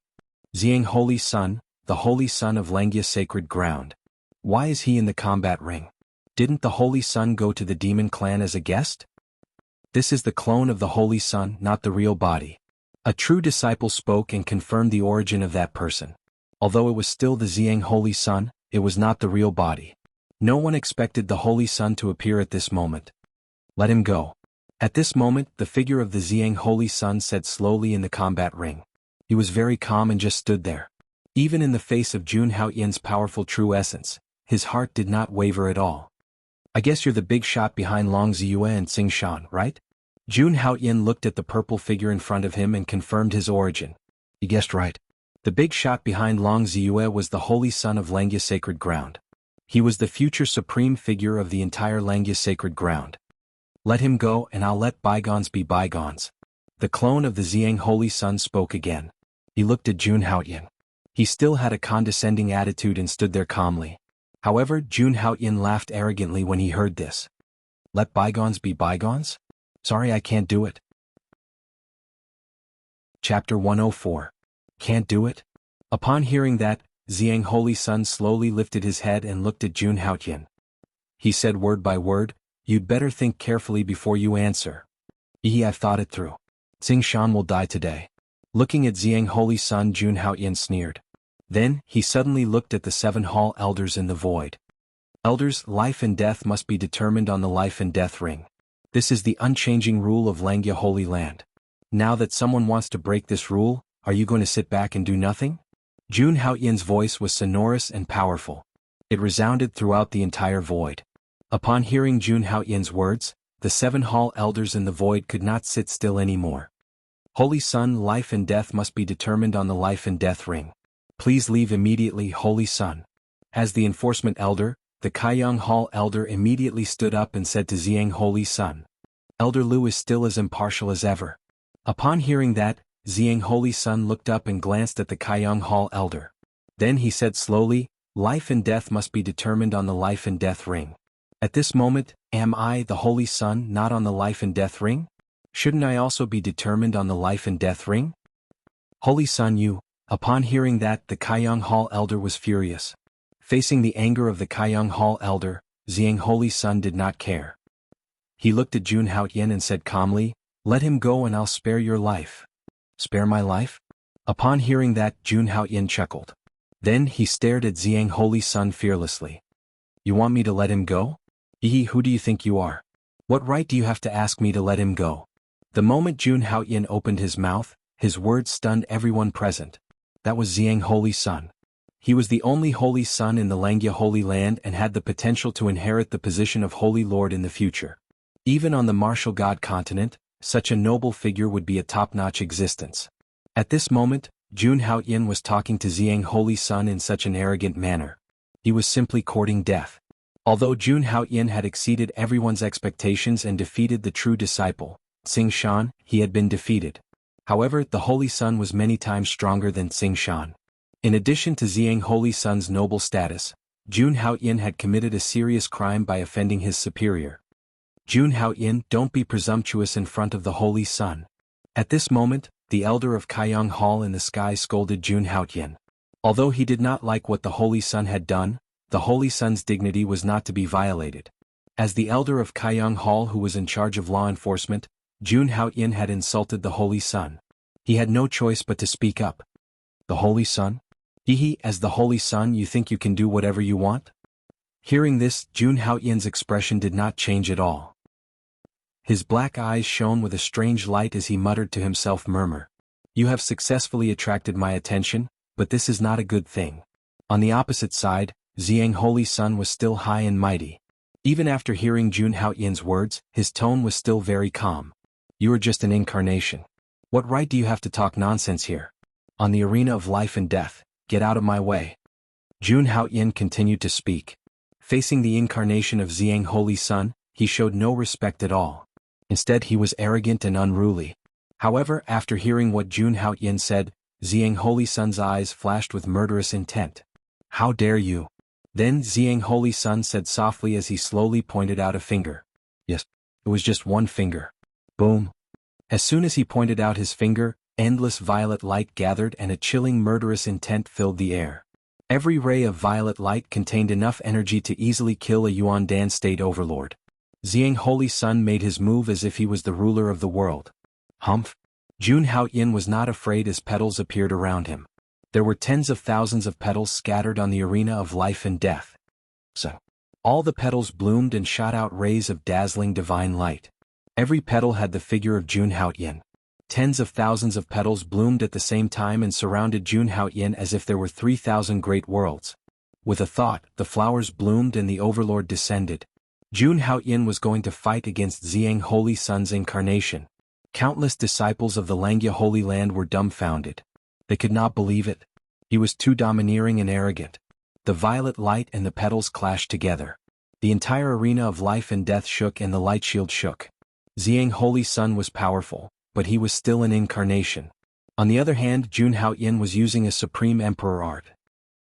Xiang Holy Sun, the Holy Sun of Langya Sacred Ground. Why is he in the combat ring? Didn't the Holy Sun go to the demon clan as a guest? This is the clone of the Holy Sun, not the real body. A true disciple spoke and confirmed the origin of that person. Although it was still the Xiang Holy Sun, it was not the real body. No one expected the Holy Sun to appear at this moment. Let him go. At this moment, the figure of the Xiang Holy Sun said slowly in the combat ring. He was very calm and just stood there. Even in the face of Jun Haoyin's powerful true essence, his heart did not waver at all. I guess you're the big shot behind Long Ziyue and Xingshan, right? Jun Haoyin looked at the purple figure in front of him and confirmed his origin. You guessed right. The big shot behind Long Ziyue was the Holy Sun of Langya Sacred Ground. He was the future supreme figure of the entire Langya Sacred Ground. Let him go and I'll let bygones be bygones. The clone of the Xiang Holy Sun spoke again. He looked at Jun Haoyin. He still had a condescending attitude and stood there calmly. However, Jun Haoyin laughed arrogantly when he heard this. Let bygones be bygones? Sorry, I can't do it. Chapter 104. Can't do it? Upon hearing that, Xiang Holy Sun slowly lifted his head and looked at Jun Haoyin. He said word by word, "You'd better think carefully before you answer." I've thought it through. Xingshan will die today. Looking at Xiang Holy Sun, Jun Haoyin sneered. Then, he suddenly looked at the 7 hall elders in the void. Elders, life and death must be determined on the life and death ring. This is the unchanging rule of Langya Holy Land. Now that someone wants to break this rule, are you going to sit back and do nothing? Jun Haoyin's voice was sonorous and powerful. It resounded throughout the entire void. Upon hearing Jun Haoyin's words, the 7 hall elders in the void could not sit still anymore. Holy Sun, life and death must be determined on the life and death ring. Please leave immediately, Holy Sun. As the enforcement elder, the Kaiyang Hall elder immediately stood up and said to Xiang Holy Sun. Elder Lu is still as impartial as ever. Upon hearing that, Xiang Holy Sun looked up and glanced at the Kaiyang Hall elder. Then he said slowly, life and death must be determined on the life and death ring. At this moment, am I, the Holy Sun, not on the life and death ring? Shouldn't I also be determined on the life and death ring? Holy Sun, you. Upon hearing that, the Kaiyang Hall elder was furious. Facing the anger of the Kaiyang Hall elder, Xiang Holy Sun did not care. He looked at Jun Haoyin and said calmly, let him go and I'll spare your life. Spare my life? Upon hearing that, Jun Haoyin chuckled. Then he stared at Xiang Holy Sun fearlessly. You want me to let him go? Who do you think you are? What right do you have to ask me to let him go? The moment Jun Haoyin opened his mouth, his words stunned everyone present. That was Xiang Holy Sun. He was the only Holy Sun in the Langya Holy Land and had the potential to inherit the position of Holy Lord in the future. Even on the martial god continent, such a noble figure would be a top-notch existence. At this moment, Jun Haoyan was talking to Ziyang Holy Sun in such an arrogant manner. He was simply courting death. Although Jun Haoyan had exceeded everyone's expectations and defeated the true disciple, Xing Shan, he had been defeated. However, the Holy Sun was many times stronger than Xing Shan. In addition to Ziyang Holy Sun's noble status, Jun Haoyan had committed a serious crime by offending his superior. Jun Haoyan, don't be presumptuous in front of the Holy Sun. At this moment, the elder of Kaiyang Hall in the sky scolded Jun Haoyan. Although he did not like what the Holy Sun had done, the Holy Sun's dignity was not to be violated. As the elder of Kaiyang Hall who was in charge of law enforcement, Jun Haoyan had insulted the Holy Sun. He had no choice but to speak up. The Holy Sun? As the Holy Sun you think you can do whatever you want? Hearing this, Jun Haoyan's expression did not change at all. His black eyes shone with a strange light as he muttered to himself, murmur. You have successfully attracted my attention, but this is not a good thing. On the opposite side, Ziyang Holy Sun was still high and mighty. Even after hearing Jun Haoyan's words, his tone was still very calm. You are just an incarnation. What right do you have to talk nonsense here? On the arena of life and death, get out of my way. Jun Haoyan continued to speak. Facing the incarnation of Ziyang Holy Sun, he showed no respect at all. Instead he was arrogant and unruly. However, after hearing what Jun Haoyan said, Ziyang Holy Sun's eyes flashed with murderous intent. How dare you? Then Ziyang Holy Sun said softly as he slowly pointed out a finger. Yes, it was just one finger. Boom. As soon as he pointed out his finger, endless violet light gathered and a chilling murderous intent filled the air. Every ray of violet light contained enough energy to easily kill a Yuan Dan state overlord. Ziyang Holy Sun made his move as if he was the ruler of the world. Humph! Jun Haoyan was not afraid as petals appeared around him. There were tens of thousands of petals scattered on the arena of life and death. So, all the petals bloomed and shot out rays of dazzling divine light. Every petal had the figure of Jun Haoyan. Tens of thousands of petals bloomed at the same time and surrounded Jun Haoyan as if there were 3,000 great worlds. With a thought, the flowers bloomed and the Overlord descended. Jun Haoyan was going to fight against Ziyang Holy Sun's incarnation. Countless disciples of the Langya Holy Land were dumbfounded. They could not believe it. He was too domineering and arrogant. The violet light and the petals clashed together. The entire arena of life and death shook and the light shield shook. Ziyang Holy Sun was powerful, but he was still an incarnation. On the other hand, Jun Haoyan was using a supreme emperor art.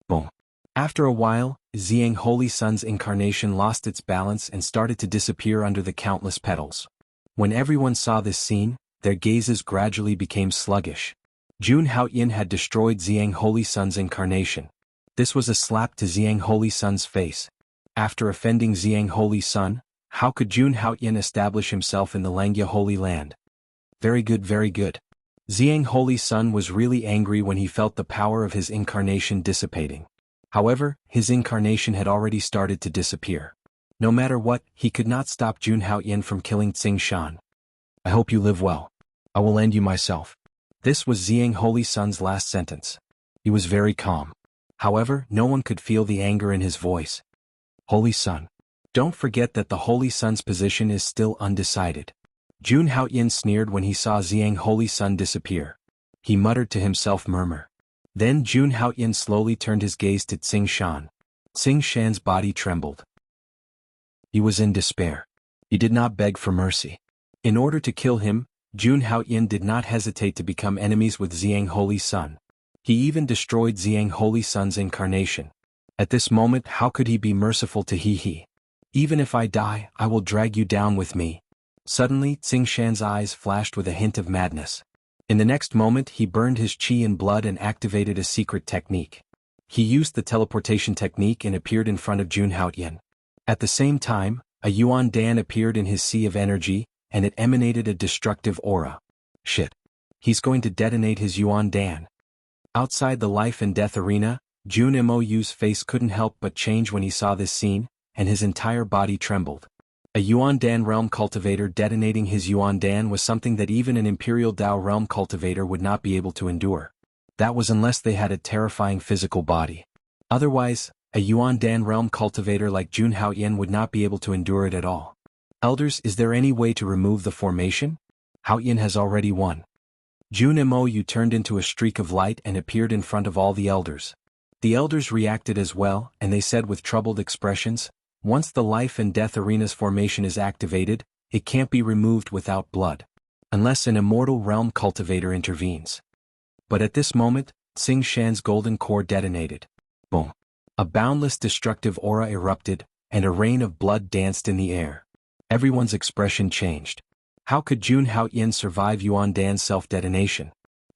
Boom. After a while, Ziyang Holy Sun's incarnation lost its balance and started to disappear under the countless petals. When everyone saw this scene, their gazes gradually became sluggish. Jun Haoyan had destroyed Ziyang Holy Sun's incarnation. This was a slap to Ziyang Holy Sun's face. After offending Ziyang Holy Sun, how could Jun Haoyan establish himself in the Langya Holy Land? Very good, very good. Ziyang Holy Sun was really angry when he felt the power of his incarnation dissipating. However, his incarnation had already started to disappear. No matter what, he could not stop Jun Haoyan from killing Xing Shan. I hope you live well. I will end you myself. This was Ziyang Holy Sun's last sentence. He was very calm. However, no one could feel the anger in his voice. Holy Sun. Don't forget that the Holy Sun's position is still undecided. Jun Haoyan sneered when he saw Ziyang Holy Sun disappear. He muttered to himself, murmur. Then Jun Haoyan slowly turned his gaze to Xing Shan. Xing Shan's body trembled. He was in despair. He did not beg for mercy. In order to kill him, Jun Haoyan did not hesitate to become enemies with Ziyang Holy Sun. He even destroyed Ziyang Holy Sun's incarnation. At this moment, how could he be merciful to He? Even if I die, I will drag you down with me. Suddenly, Xing Shan's eyes flashed with a hint of madness. In the next moment, he burned his qi in blood and activated a secret technique. He used the teleportation technique and appeared in front of Jun Haoyan. At the same time, a Yuan Dan appeared in his sea of energy, and it emanated a destructive aura. Shit. He's going to detonate his Yuan Dan. Outside the life and death arena, Jun Mou's face couldn't help but change when he saw this scene, and his entire body trembled. A Yuan Dan realm cultivator detonating his Yuan Dan was something that even an Imperial Dao realm cultivator would not be able to endure. That was unless they had a terrifying physical body. Otherwise, a Yuan Dan realm cultivator like Jun Haoyan would not be able to endure it at all. Elders, is there any way to remove the formation? Haoyan has already won. Jun Mo turned into a streak of light and appeared in front of all the elders. The elders reacted as well, and they said with troubled expressions, once the life and death arena's formation is activated, it can't be removed without blood. Unless an immortal realm cultivator intervenes. But at this moment, Xing Shan's golden core detonated. Boom. A boundless destructive aura erupted, and a rain of blood danced in the air. Everyone's expression changed. How could Jun Haoyan survive Yuan Dan's self-detonation?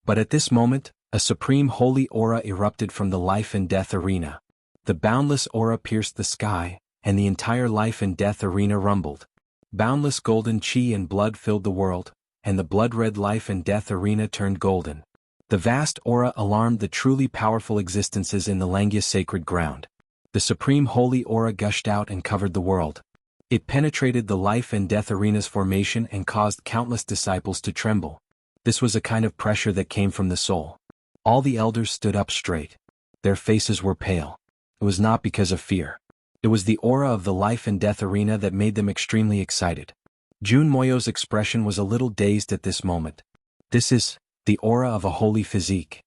But at this moment, a supreme holy aura erupted from the life and death arena. The boundless aura pierced the sky, and the entire life and death arena rumbled. Boundless golden chi and blood filled the world, and the blood-red life and death arena turned golden. The vast aura alarmed the truly powerful existences in the Langya sacred ground. The supreme holy aura gushed out and covered the world. It penetrated the life and death arena's formation and caused countless disciples to tremble. This was a kind of pressure that came from the soul. All the elders stood up straight. Their faces were pale. It was not because of fear. It was the aura of the life and death arena that made them extremely excited. Jun Moyo's expression was a little dazed at this moment. This is the aura of a holy physique.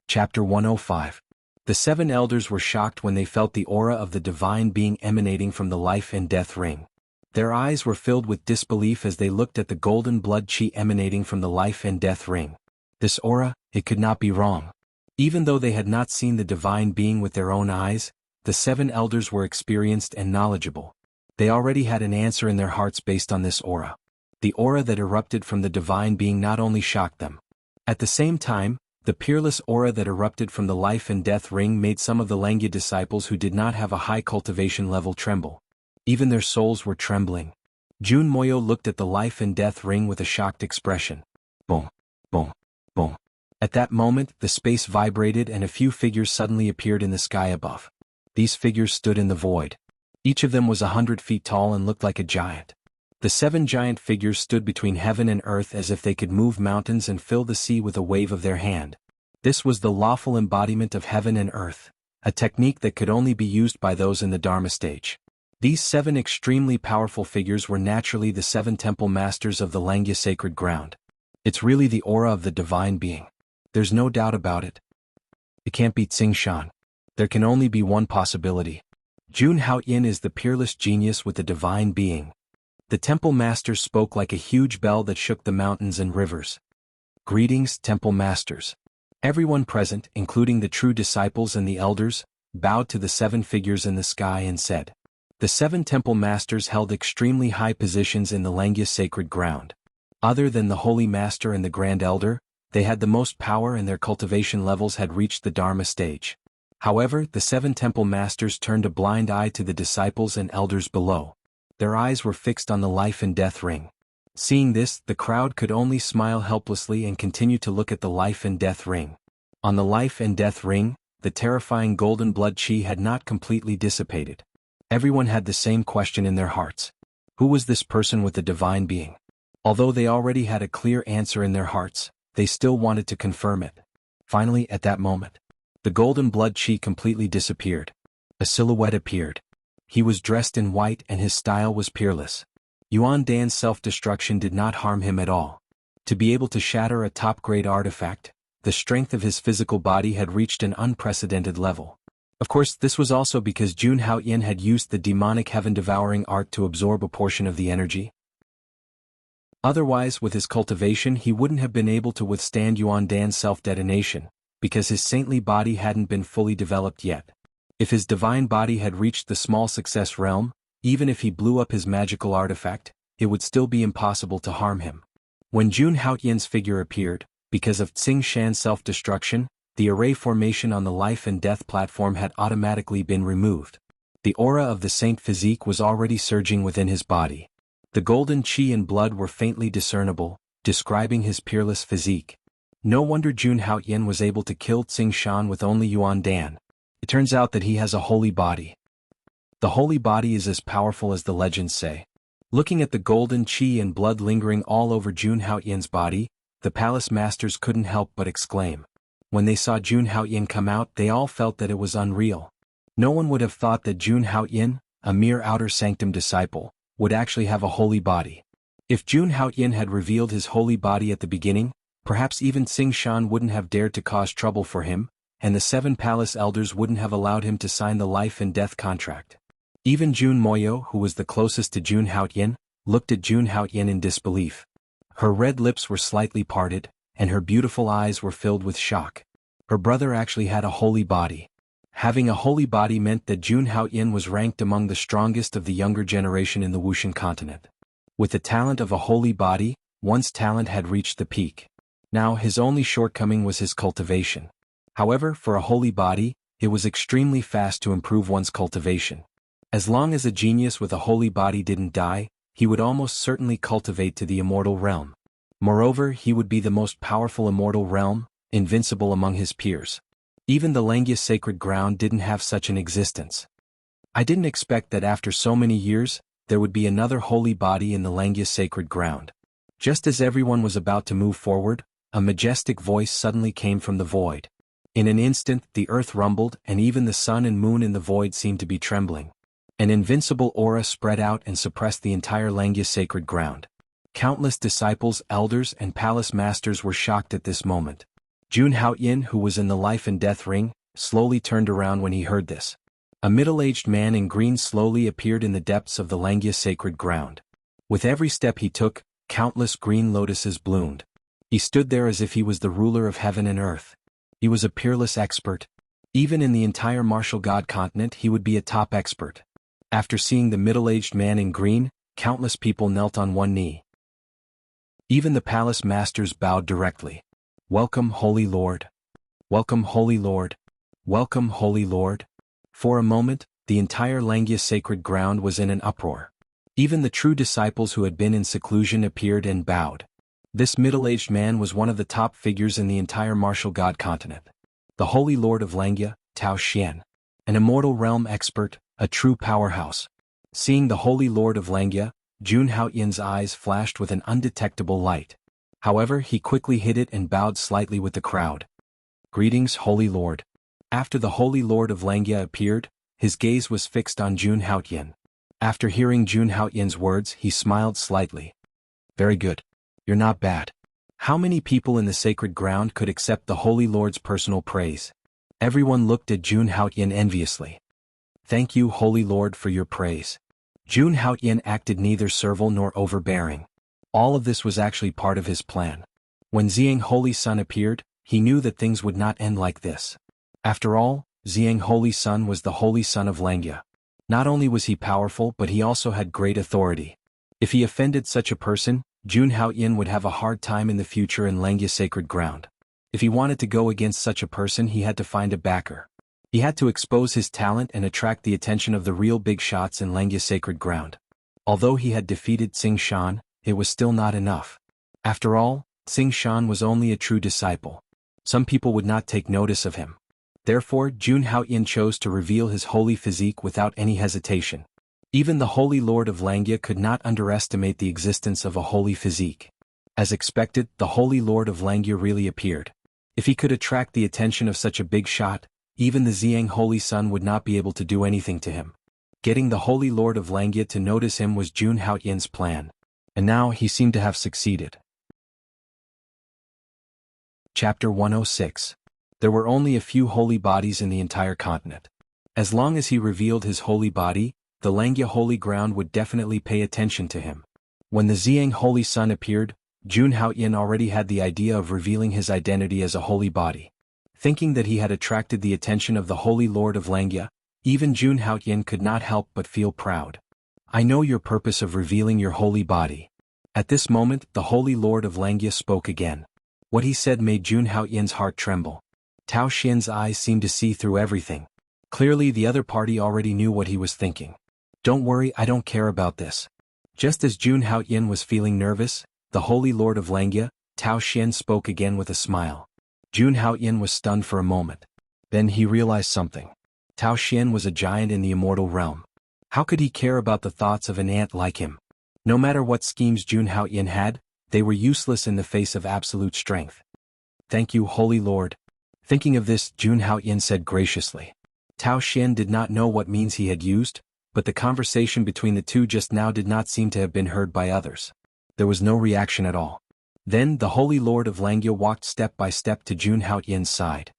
Chapter 105. The 7 elders were shocked when they felt the aura of the divine being emanating from the life and death ring. Their eyes were filled with disbelief as they looked at the golden blood chi emanating from the life and death ring. This aura, it could not be wrong. Even though they had not seen the divine being with their own eyes, the 7 elders were experienced and knowledgeable. They already had an answer in their hearts based on this aura. The aura that erupted from the divine being not only shocked them. At the same time, the peerless aura that erupted from the life and death ring made some of the Langya disciples who did not have a high cultivation level tremble. Even their souls were trembling. Jun Moyo looked at the life and death ring with a shocked expression. Boom, boom, boom. At that moment, the space vibrated and a few figures suddenly appeared in the sky above. These figures stood in the void. Each of them was 100 feet tall and looked like a giant. The 7 giant figures stood between heaven and earth as if they could move mountains and fill the sea with a wave of their hand. This was the lawful embodiment of heaven and earth, a technique that could only be used by those in the Dharma stage. These 7 extremely powerful figures were naturally the 7 temple masters of the Langya sacred ground. It's really the aura of the divine being. There's no doubt about it. It can't beat Xing Shan. There can only be one possibility. Jun Haoyan is the peerless genius with the divine being. The temple masters spoke like a huge bell that shook the mountains and rivers. Greetings, temple masters. Everyone present, including the true disciples and the elders, bowed to the 7 figures in the sky and said. The 7 temple masters held extremely high positions in the Langya sacred ground. Other than the holy master and the grand elder, they had the most power and their cultivation levels had reached the Dharma stage. However, the 7 temple masters turned a blind eye to the disciples and elders below. Their eyes were fixed on the life and death ring. Seeing this, the crowd could only smile helplessly and continue to look at the life and death ring. On the life and death ring, the terrifying golden blood chi had not completely dissipated. Everyone had the same question in their hearts. Who was this person with the divine being? Although they already had a clear answer in their hearts, they still wanted to confirm it. Finally, at that moment, the golden blood chi completely disappeared. A silhouette appeared. He was dressed in white and his style was peerless. Yuan Dan's self-destruction did not harm him at all. To be able to shatter a top-grade artifact, the strength of his physical body had reached an unprecedented level. Of course, this was also because Jun Haoyan had used the demonic heaven-devouring art to absorb a portion of the energy. Otherwise, with his cultivation he wouldn't have been able to withstand Yuan Dan's self-detonation, because his saintly body hadn't been fully developed yet. If his divine body had reached the small success realm, even if he blew up his magical artifact, it would still be impossible to harm him. When Jun Haoyan's figure appeared, because of Xing Shan's self-destruction, the array formation on the life and death platform had automatically been removed. The aura of the saint physique was already surging within his body. The golden chi and blood were faintly discernible, describing his peerless physique. No wonder Jun Haoyan was able to kill Xing Shan with only Yuan Dan. It turns out that he has a holy body. The holy body is as powerful as the legends say. Looking at the golden chi and blood lingering all over Jun Haoyan's body, the palace masters couldn't help but exclaim. When they saw Jun Haoyan come out, they all felt that it was unreal. No one would have thought that Jun Haoyan, a mere outer sanctum disciple, would actually have a holy body. If Jun Haoyin had revealed his holy body at the beginning, perhaps even Xing Shan wouldn't have dared to cause trouble for him, and the 7 palace elders wouldn't have allowed him to sign the life and death contract. Even Jun Moyo, who was the closest to Jun Haoyin, looked at Jun Haoyin in disbelief. Her red lips were slightly parted, and her beautiful eyes were filled with shock. Her brother actually had a holy body. Having a holy body meant that Jun Haoyin was ranked among the strongest of the younger generation in the Wuxian continent. With the talent of a holy body, one's talent had reached the peak. Now his only shortcoming was his cultivation. However, for a holy body, it was extremely fast to improve one's cultivation. As long as a genius with a holy body didn't die, he would almost certainly cultivate to the immortal realm. Moreover, he would be the most powerful immortal realm, invincible among his peers. Even the Langya sacred ground didn't have such an existence. I didn't expect that after so many years, there would be another holy body in the Langya sacred ground. Just as everyone was about to move forward, a majestic voice suddenly came from the void. In an instant, the earth rumbled and even the sun and moon in the void seemed to be trembling. An invincible aura spread out and suppressed the entire Langya sacred ground. Countless disciples, elders, and palace masters were shocked at this moment. Jun Haoyin, who was in the life and death ring, slowly turned around when he heard this. A middle-aged man in green slowly appeared in the depths of the Langya sacred ground. With every step he took, countless green lotuses bloomed. He stood there as if he was the ruler of heaven and earth. He was a peerless expert. Even in the entire martial god continent he would be a top expert. After seeing the middle-aged man in green, countless people knelt on one knee. Even the palace masters bowed directly. "Welcome, Holy Lord. Welcome, Holy Lord. Welcome, Holy Lord." For a moment, the entire Langya sacred ground was in an uproar. Even the true disciples who had been in seclusion appeared and bowed. This middle-aged man was one of the top figures in the entire martial god continent. The Holy Lord of Langya, Tao Xian. An immortal realm expert, a true powerhouse. Seeing the Holy Lord of Langya, Jun Haoyin's eyes flashed with an undetectable light. However, he quickly hid it and bowed slightly with the crowd. "Greetings, Holy Lord." After the Holy Lord of Langya appeared, his gaze was fixed on Jun Haoyin. After hearing Jun Haoyin's words, he smiled slightly. "Very good. You're not bad." How many people in the sacred ground could accept the Holy Lord's personal praise? Everyone looked at Jun Haoyin enviously. "Thank you, Holy Lord, for your praise." Jun Haoyin acted neither servile nor overbearing. All of this was actually part of his plan. When Xiang Holy Sun appeared, he knew that things would not end like this. After all, Xiang Holy Sun was the Holy Sun of Langya. Not only was he powerful but he also had great authority. If he offended such a person, Jun Haoyin would have a hard time in the future in Langya sacred ground. If he wanted to go against such a person he had to find a backer. He had to expose his talent and attract the attention of the real big shots in Langya sacred ground. Although he had defeated Xing Shan, it was still not enough. After all, Xing Shan was only a true disciple. Some people would not take notice of him. Therefore, Jun Haoyin chose to reveal his holy physique without any hesitation. Even the Holy Lord of Langya could not underestimate the existence of a holy physique. As expected, the Holy Lord of Langya really appeared. If he could attract the attention of such a big shot, even the Xiang Holy Sun would not be able to do anything to him. Getting the Holy Lord of Langya to notice him was Jun Haoyin's plan. And now he seemed to have succeeded. Chapter 106. There were only a few holy bodies in the entire continent. As long as he revealed his holy body, the Langya holy ground would definitely pay attention to him. When the Xiang Holy Sun appeared, Jun Haoyin already had the idea of revealing his identity as a holy body. Thinking that he had attracted the attention of the Holy Lord of Langya, even Jun Haoyin could not help but feel proud. "I know your purpose of revealing your holy body." At this moment, the Holy Lord of Langya spoke again. What he said made Jun Haoyin's heart tremble. Tao Xian's eyes seemed to see through everything. Clearly the other party already knew what he was thinking. "Don't worry, I don't care about this." Just as Jun Haoyin was feeling nervous, the Holy Lord of Langya, Tao Xian, spoke again with a smile. Jun Haoyin was stunned for a moment. Then he realized something. Tao Xian was a giant in the immortal realm. How could he care about the thoughts of an ant like him? No matter what schemes Jun Haoyin had, they were useless in the face of absolute strength. "Thank you, Holy Lord." Thinking of this, Jun Haoyin said graciously. Tao Xian did not know what means he had used, but the conversation between the two just now did not seem to have been heard by others. There was no reaction at all. Then the Holy Lord of Langya walked step by step to Jun Haoyin's side.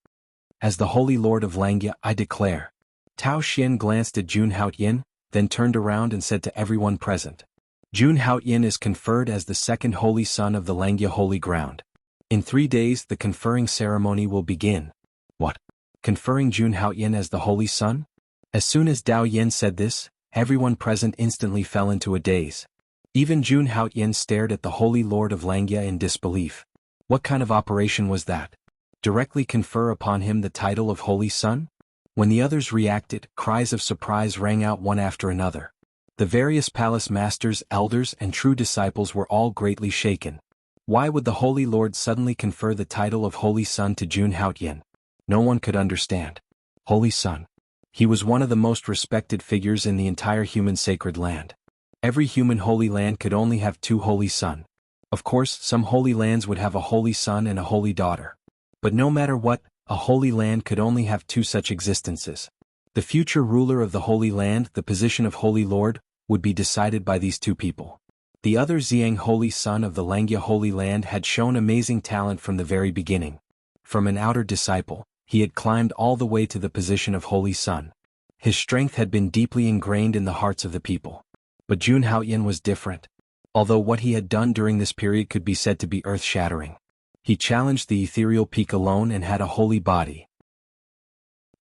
As the Holy Lord of Langya, I declare. Tao Xian glanced at Jun Haoyin, then turned around and said to everyone present. Jun Haoyin is conferred as the second Holy Son of the Langya Holy Ground. In 3 days the conferring ceremony will begin. What? Conferring Jun Haoyin as the Holy Son? As soon as Dao Yin said this, everyone present instantly fell into a daze. Even Jun Haoyin stared at the Holy Lord of Langya in disbelief. What kind of operation was that? Directly confer upon him the title of Holy Son? When the others reacted, cries of surprise rang out one after another. The various palace masters, elders, and true disciples were all greatly shaken. Why would the Holy Lord suddenly confer the title of Holy Son to Jun Haoyin? No one could understand. Holy Son. He was one of the most respected figures in the entire human sacred land. Every human holy land could only have 2 holy son. Of course, some holy lands would have a holy son and a holy daughter. But no matter what, a holy land could only have 2 such existences. The future ruler of the Holy Land, the position of Holy Lord, would be decided by these 2 people. The other Xiang Holy Son of the Langya Holy Land had shown amazing talent from the very beginning. From an outer disciple, he had climbed all the way to the position of Holy Son. His strength had been deeply ingrained in the hearts of the people. But Jun Haoyin was different. Although what he had done during this period could be said to be earth-shattering. He challenged the ethereal peak alone and had a holy body.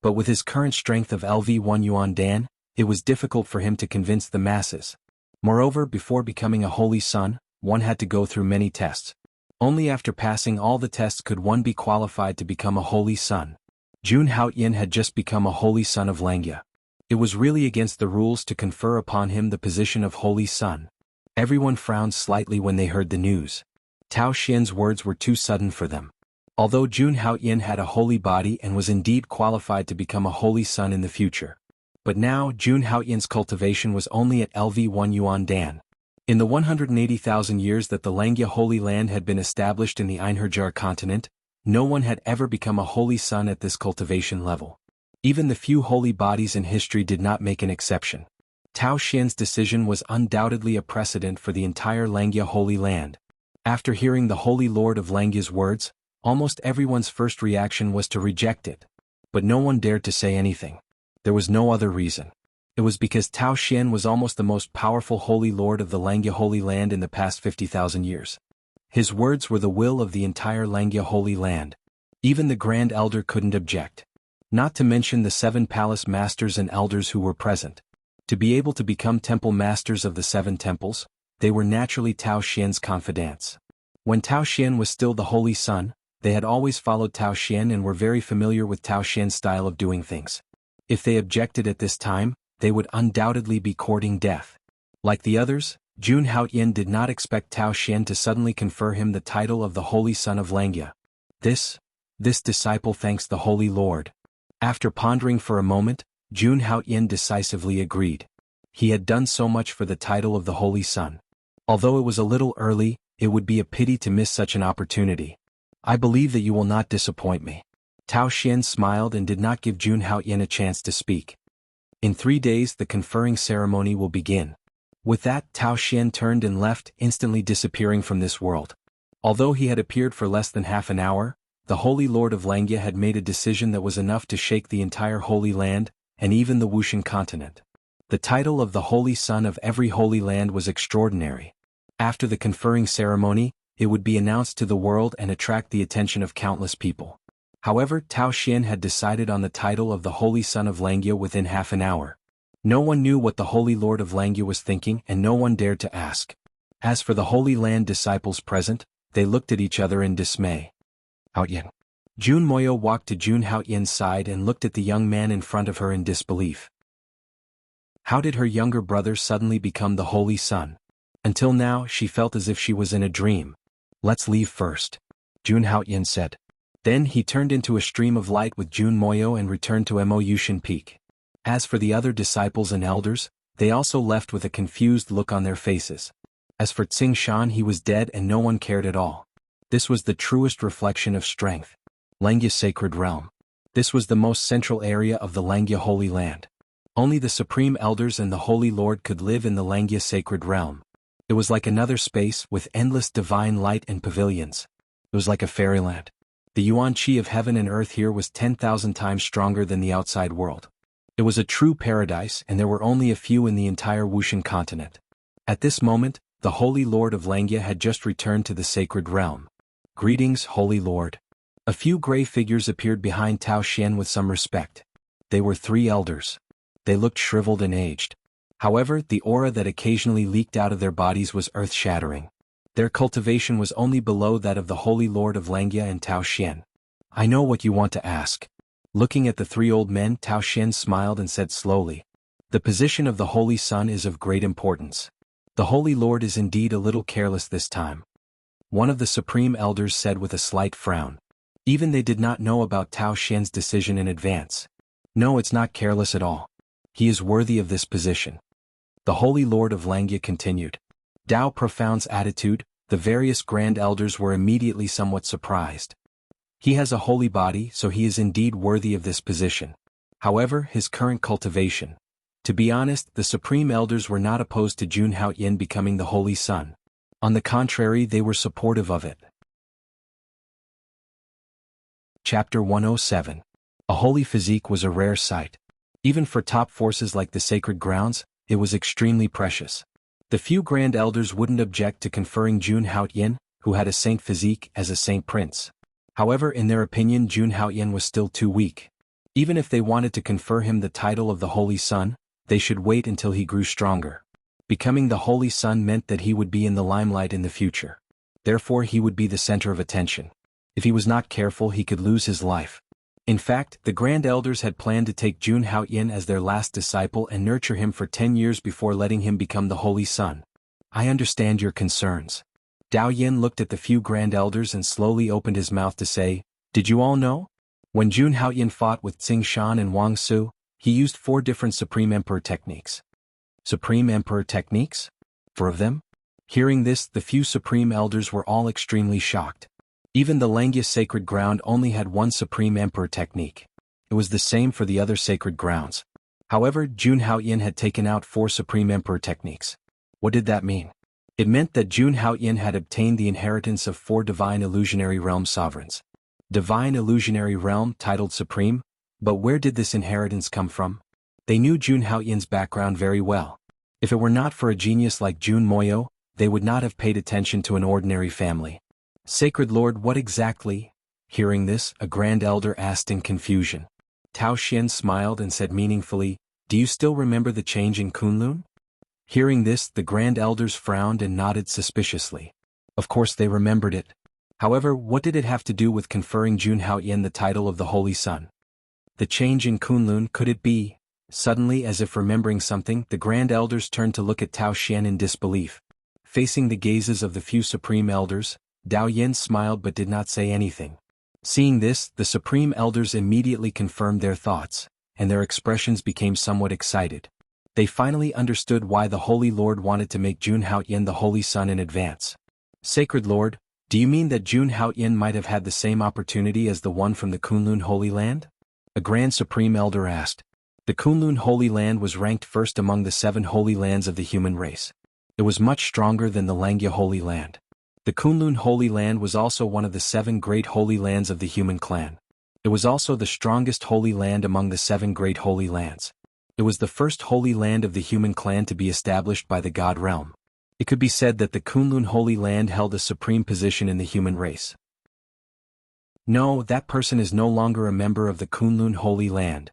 But with his current strength of LV1 Yuan Dan, it was difficult for him to convince the masses. Moreover, before becoming a holy son, one had to go through many tests. Only after passing all the tests could one be qualified to become a holy son. Jun Haoyin had just become a holy son of Langya. It was really against the rules to confer upon him the position of holy son. Everyone frowned slightly when they heard the news. Tao Xian's words were too sudden for them. Although Jun Haoyin had a holy body and was indeed qualified to become a holy son in the future. But now Jun Haoyin's cultivation was only at LV1 Yuan Dan. In the 180,000 years that the Langya Holy Land had been established in the Einherjar continent, no one had ever become a holy son at this cultivation level. Even the few holy bodies in history did not make an exception. Tao Xian's decision was undoubtedly a precedent for the entire Langya Holy Land. After hearing the Holy Lord of Langya's words, almost everyone's first reaction was to reject it. But no one dared to say anything. There was no other reason. It was because Tao Xian was almost the most powerful Holy Lord of the Langya Holy Land in the past 50,000 years. His words were the will of the entire Langya Holy Land. Even the Grand Elder couldn't object. Not to mention the 7 palace masters and elders who were present. To be able to become temple masters of the 7 temples, they were naturally Tao Xian's confidants. When Tao Xian was still the Holy Son, they had always followed Tao Xian and were very familiar with Tao Xian's style of doing things. If they objected at this time, they would undoubtedly be courting death. Like the others, Jun Haoyin did not expect Tao Xian to suddenly confer him the title of the Holy Son of Langya. This disciple thanks the Holy Lord. After pondering for a moment, Jun Haoyin decisively agreed. He had done so much for the title of the Holy Son. Although it was a little early, it would be a pity to miss such an opportunity. I believe that you will not disappoint me. Tao Xian smiled and did not give Jun Haoyin a chance to speak. In 3 days the conferring ceremony will begin. With that, Tao Xian turned and left, instantly disappearing from this world. Although he had appeared for less than half an hour, the Holy Lord of Langya had made a decision that was enough to shake the entire Holy Land, and even the Wuxian continent. The title of the Holy Son of every Holy Land was extraordinary. After the conferring ceremony, it would be announced to the world and attract the attention of countless people. However, Tao Xian had decided on the title of the Holy Son of Langya within half an hour. No one knew what the Holy Lord of Langya was thinking and no one dared to ask. As for the Holy Land disciples present, they looked at each other in dismay. Haoyin. Jun Moyo walked to Jun Haoyin's side and looked at the young man in front of her in disbelief. How did her younger brother suddenly become the Holy Son? Until now, she felt as if she was in a dream. Let's leave first, Jun Haoyin said. Then he turned into a stream of light with Jun Moyo and returned to Mo Yushin Peak. As for the other disciples and elders, they also left with a confused look on their faces. As for Tsing Shan, he was dead and no one cared at all. This was the truest reflection of strength. Langya Sacred Realm. This was the most central area of the Langya Holy Land. Only the Supreme Elders and the Holy Lord could live in the Langya Sacred Realm. It was like another space with endless divine light and pavilions. It was like a fairyland. The yuan qi of heaven and earth here was 10,000 times stronger than the outside world. It was a true paradise, and there were only a few in the entire Wuxian continent. At this moment, the Holy Lord of Langya had just returned to the sacred realm. "Greetings, Holy Lord." A few gray figures appeared behind Tao Xian with some respect. They were 3 elders. They looked shriveled and aged. However, the aura that occasionally leaked out of their bodies was earth-shattering. Their cultivation was only below that of the Holy Lord of Langya and Tao Xian. "I know what you want to ask." Looking at the 3 old men, Tao Xian smiled and said slowly, "The position of the Holy Sun is of great importance. The Holy Lord is indeed a little careless this time." One of the supreme elders said with a slight frown. Even they did not know about Tao Xian's decision in advance. "No, it's not careless at all. He is worthy of this position." The Holy Lord of Langya continued. Dao Profound's attitude, the various grand elders were immediately somewhat surprised. He has a holy body, so he is indeed worthy of this position. However, his current cultivation. To be honest, the supreme elders were not opposed to Jun Haoyin becoming the Holy Sun. On the contrary, they were supportive of it. Chapter 107. A holy physique was a rare sight. Even for top forces like the sacred grounds, it was extremely precious. The few grand elders wouldn't object to conferring Jun Haoyin, who had a saint physique, as a saint prince. However, in their opinion, Jun Haoyin was still too weak. Even if they wanted to confer him the title of the Holy Sun, they should wait until he grew stronger. Becoming the Holy Sun meant that he would be in the limelight in the future. Therefore, he would be the center of attention. If he was not careful, he could lose his life. In fact, the grand elders had planned to take Jun Haoyin as their last disciple and nurture him for 10 years before letting him become the Holy Sun. "I understand your concerns." Dao Yin looked at the few grand elders and slowly opened his mouth to say, "Did you all know? When Jun Haoyin fought with Tsing Shan and Wang Su, he used 4 different Supreme Emperor techniques." Supreme Emperor techniques? 4 of them? Hearing this, the few Supreme Elders were all extremely shocked. Even the Langya sacred ground only had 1 Supreme Emperor technique. It was the same for the other sacred grounds. However, Jun Haoyin had taken out 4 Supreme Emperor techniques. What did that mean? It meant that Jun Haoyin had obtained the inheritance of 4 divine illusionary realm sovereigns. Divine illusionary realm titled Supreme? But where did this inheritance come from? They knew Jun Haoyin's background very well. If it were not for a genius like Jun Moyo, they would not have paid attention to an ordinary family. "Sacred Lord, what exactly?" Hearing this, a grand elder asked in confusion. Tao Xian smiled and said meaningfully, "Do you still remember the change in Kunlun?" Hearing this, the grand elders frowned and nodded suspiciously. Of course they remembered it. However, what did it have to do with conferring Jun Haoyin the title of the Holy Sun? The change in Kunlun, could it be? Suddenly, as if remembering something, the grand elders turned to look at Tao Xian in disbelief. Facing the gazes of the few supreme elders, Dao Yin smiled but did not say anything. Seeing this, the supreme elders immediately confirmed their thoughts, and their expressions became somewhat excited. They finally understood why the Holy Lord wanted to make Jun Haoyin the Holy Sun in advance. "Sacred Lord, do you mean that Jun Haoyin might have had the same opportunity as the one from the Kunlun Holy Land?" A Grand Supreme Elder asked. The Kunlun Holy Land was ranked first among the 7 holy lands of the human race. It was much stronger than the Langya Holy Land. The Kunlun Holy Land was also one of the 7 great holy lands of the human clan. It was also the strongest holy land among the 7 great holy lands. It was the first holy land of the human clan to be established by the God realm. It could be said that the Kunlun Holy Land held a supreme position in the human race. "No, that person is no longer a member of the Kunlun Holy Land."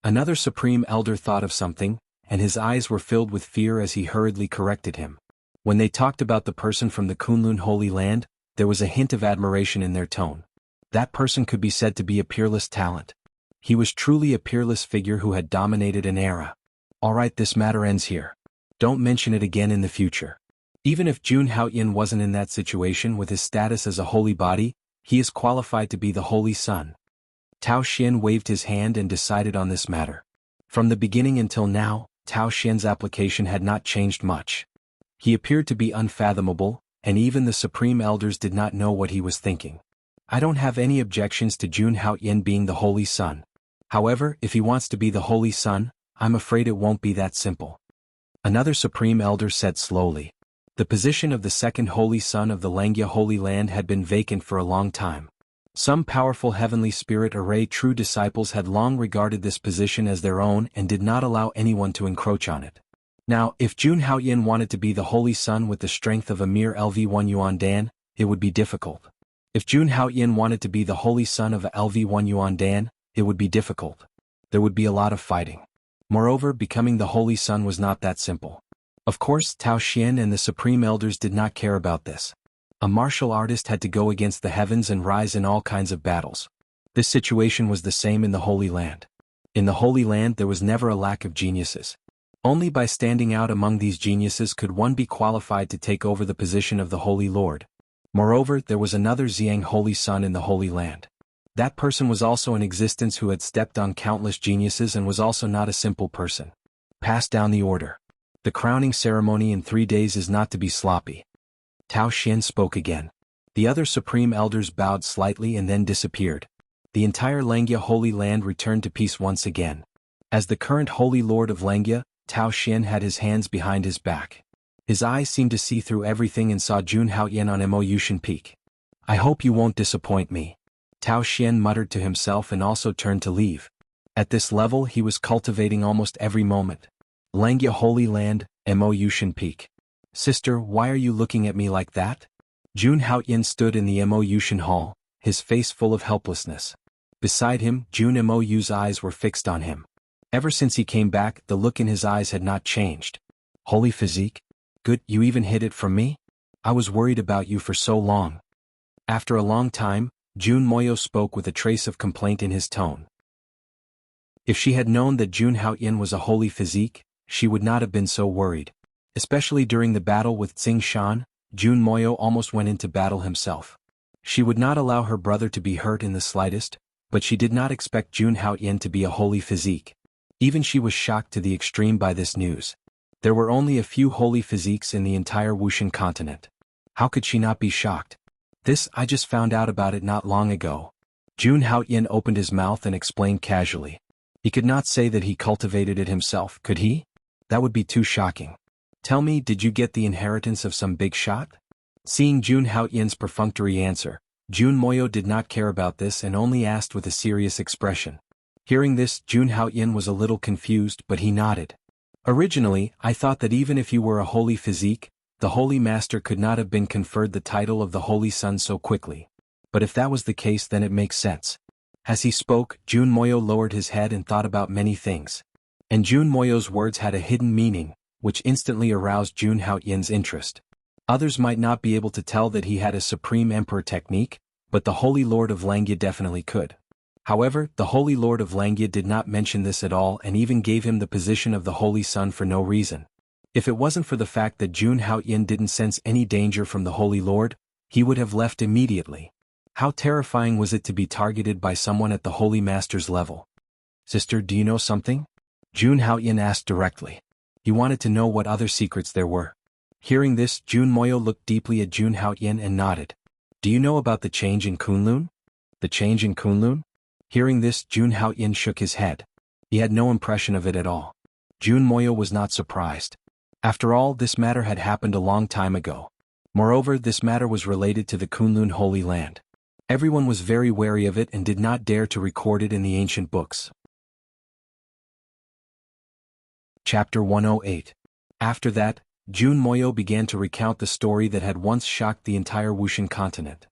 Another supreme elder thought of something, and his eyes were filled with fear as he hurriedly corrected him. When they talked about the person from the Kunlun Holy Land, there was a hint of admiration in their tone. That person could be said to be a peerless talent. He was truly a peerless figure who had dominated an era. Alright, this matter ends here. Don't mention it again in the future. Even if Jun Haoyin wasn't in that situation with his status as a holy body, he is qualified to be the Holy Sun. Tao Xian waved his hand and decided on this matter. From the beginning until now, Tao Xian's application had not changed much. He appeared to be unfathomable, and even the Supreme Elders did not know what he was thinking. I don't have any objections to Jun Haoyin being the Holy Sun. However, if he wants to be the Holy Sun, I'm afraid it won't be that simple. Another Supreme Elder said slowly. The position of the second holy son of the Langya Holy Land had been vacant for a long time. Some powerful heavenly spirit array true disciples had long regarded this position as their own and did not allow anyone to encroach on it. Now, if Jun Haoyin wanted to be the holy son with the strength of a mere LV1 Yuan Dan, it would be difficult. If Jun Haoyin wanted to be the holy son of a LV1 Yuan Dan, it would be difficult. There would be a lot of fighting. Moreover, becoming the holy son was not that simple. Of course, Tao Xian and the supreme elders did not care about this. A martial artist had to go against the heavens and rise in all kinds of battles. This situation was the same in the Holy Land. In the Holy Land there was never a lack of geniuses. Only by standing out among these geniuses could one be qualified to take over the position of the Holy Lord. Moreover, there was another Xiang Holy Son in the Holy Land. That person was also in existence who had stepped on countless geniuses and was also not a simple person. Pass down the order. The crowning ceremony in 3 days is not to be sloppy. Tao Xian spoke again. The other supreme elders bowed slightly and then disappeared. The entire Langya Holy Land returned to peace once again. As the current Holy Lord of Langya, Tao Xian had his hands behind his back. His eyes seemed to see through everything and saw Jun Haoyin on Mo Yushan Peak. I hope you won't disappoint me. Tao Xian muttered to himself and also turned to leave. At this level he was cultivating almost every moment. Langya Holy Land, Mo Yushan Peak. Sister, why are you looking at me like that? Jun Haoyin stood in the Mo Yushan Hall, his face full of helplessness. Beside him, Jun Mo Yu's eyes were fixed on him. Ever since he came back, the look in his eyes had not changed. Holy physique? Good, you even hid it from me? I was worried about you for so long. After a long time, Jun Moyo spoke with a trace of complaint in his tone. If she had known that Jun Haoyin was a holy physique, she would not have been so worried. Especially during the battle with Tsing Shan, Jun Moyo almost went into battle himself. She would not allow her brother to be hurt in the slightest, but she did not expect Jun Haoyin to be a holy physique. Even she was shocked to the extreme by this news. There were only a few holy physiques in the entire Wuxian continent. How could she not be shocked? I just found out about it not long ago. Jun Haoyin opened his mouth and explained casually. He could not say that he cultivated it himself, could he? That would be too shocking. Tell me, did you get the inheritance of some big shot? Seeing Jun Haoyin's perfunctory answer, Jun Moyo did not care about this and only asked with a serious expression. Hearing this, Jun Haoyin was a little confused, but he nodded. Originally, I thought that even if you were a holy physique, the Holy Master could not have been conferred the title of the Holy Son so quickly. But if that was the case, then it makes sense. As he spoke, Jun Moyo lowered his head and thought about many things. And Jun Moyo's words had a hidden meaning, which instantly aroused Jun Haoyin's interest. Others might not be able to tell that he had a supreme emperor technique, but the Holy Lord of Langya definitely could. However, the Holy Lord of Langya did not mention this at all and even gave him the position of the Holy Son for no reason. If it wasn't for the fact that Jun Haoyin didn't sense any danger from the Holy Lord, he would have left immediately. How terrifying was it to be targeted by someone at the Holy Master's level? Sister, do you know something? Jun Haoyin asked directly. He wanted to know what other secrets there were. Hearing this, Jun Moyo looked deeply at Jun Haoyin and nodded. Do you know about the change in Kunlun? The change in Kunlun? Hearing this, Jun Haoyin shook his head. He had no impression of it at all. Jun Moyo was not surprised. After all, this matter had happened a long time ago. Moreover, this matter was related to the Kunlun Holy Land. Everyone was very wary of it and did not dare to record it in the ancient books. Chapter 108. After that, Jun Moyo began to recount the story that had once shocked the entire Wuxian continent.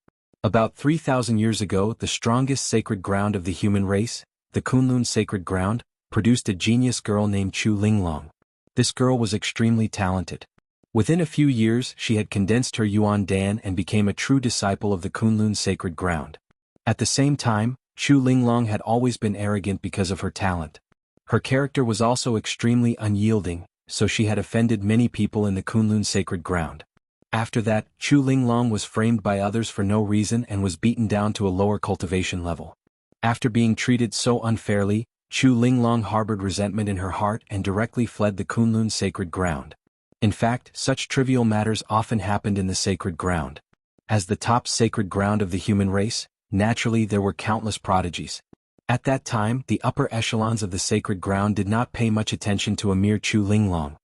About 3,000 years ago, the strongest sacred ground of the human race, the Kunlun Sacred Ground, produced a genius girl named Chu Linglong. This girl was extremely talented. Within a few years, she had condensed her Yuan Dan and became a true disciple of the Kunlun Sacred Ground. At the same time, Chu Linglong had always been arrogant because of her talent. Her character was also extremely unyielding, so she had offended many people in the Kunlun Sacred Ground. After that, Chu Linglong was framed by others for no reason and was beaten down to a lower cultivation level. After being treated so unfairly, Chu Linglong harbored resentment in her heart and directly fled the Kunlun Sacred Ground. In fact, such trivial matters often happened in the Sacred Ground. As the top sacred ground of the human race, naturally there were countless prodigies. At that time, the upper echelons of the sacred ground did not pay much attention to a mere Chu Linglong.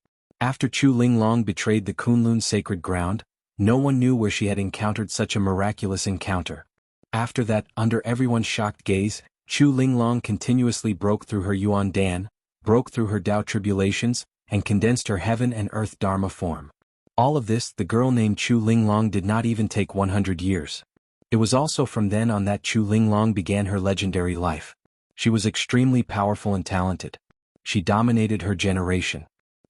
After Chu Linglong betrayed the Kunlun sacred ground, no one knew where she had encountered such a miraculous encounter. After that, under everyone's shocked gaze, Chu Linglong continuously broke through her Yuan Dan, broke through her Tao tribulations, and condensed her heaven and earth Dharma form. All of this, the girl named Chu Linglong, did not even take 100 years. It was also from then on that Chu Linglong began her legendary life. She was extremely powerful and talented. She dominated her generation.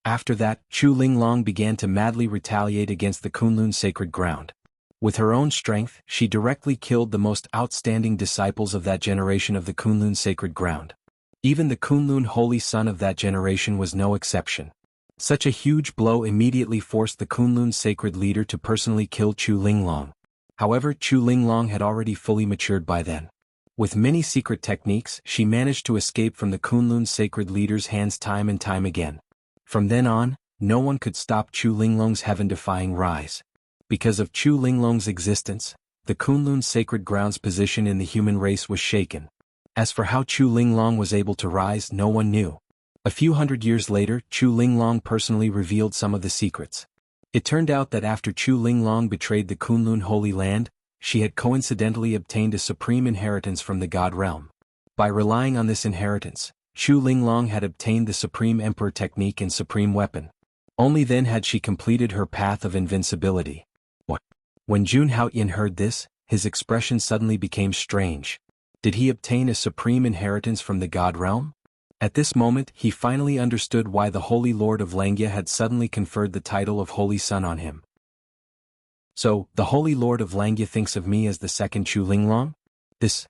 After that, Chu Linglong began to madly retaliate against the Kunlun sacred ground. With her own strength, she directly killed the most outstanding disciples of that generation of the Kunlun sacred ground. Even the Kunlun holy son of that generation was no exception. Such a huge blow immediately forced the Kunlun sacred leader to personally kill Chu Linglong. However, Chu Linglong had already fully matured by then. With many secret techniques, she managed to escape from the Kunlun sacred leader's hands time and time again. From then on, no one could stop Chu Linglong's heaven-defying rise. Because of Chu Linglong's existence, the Kunlun sacred ground's position in the human race was shaken. As for how Chu Linglong was able to rise, no one knew. A few hundred years later, Chu Linglong personally revealed some of the secrets. It turned out that after Chu Linglong betrayed the Kunlun Holy Land, she had coincidentally obtained a supreme inheritance from the God realm. By relying on this inheritance, Chu Linglong had obtained the Supreme Emperor technique and Supreme Weapon. Only then had she completed her path of invincibility. When Jun Haoyan heard this, his expression suddenly became strange. Did he obtain a supreme inheritance from the God realm? At this moment, he finally understood why the Holy Lord of Langya had suddenly conferred the title of Holy Son on him. So, the Holy Lord of Langya thinks of me as the second Chu Linglong? This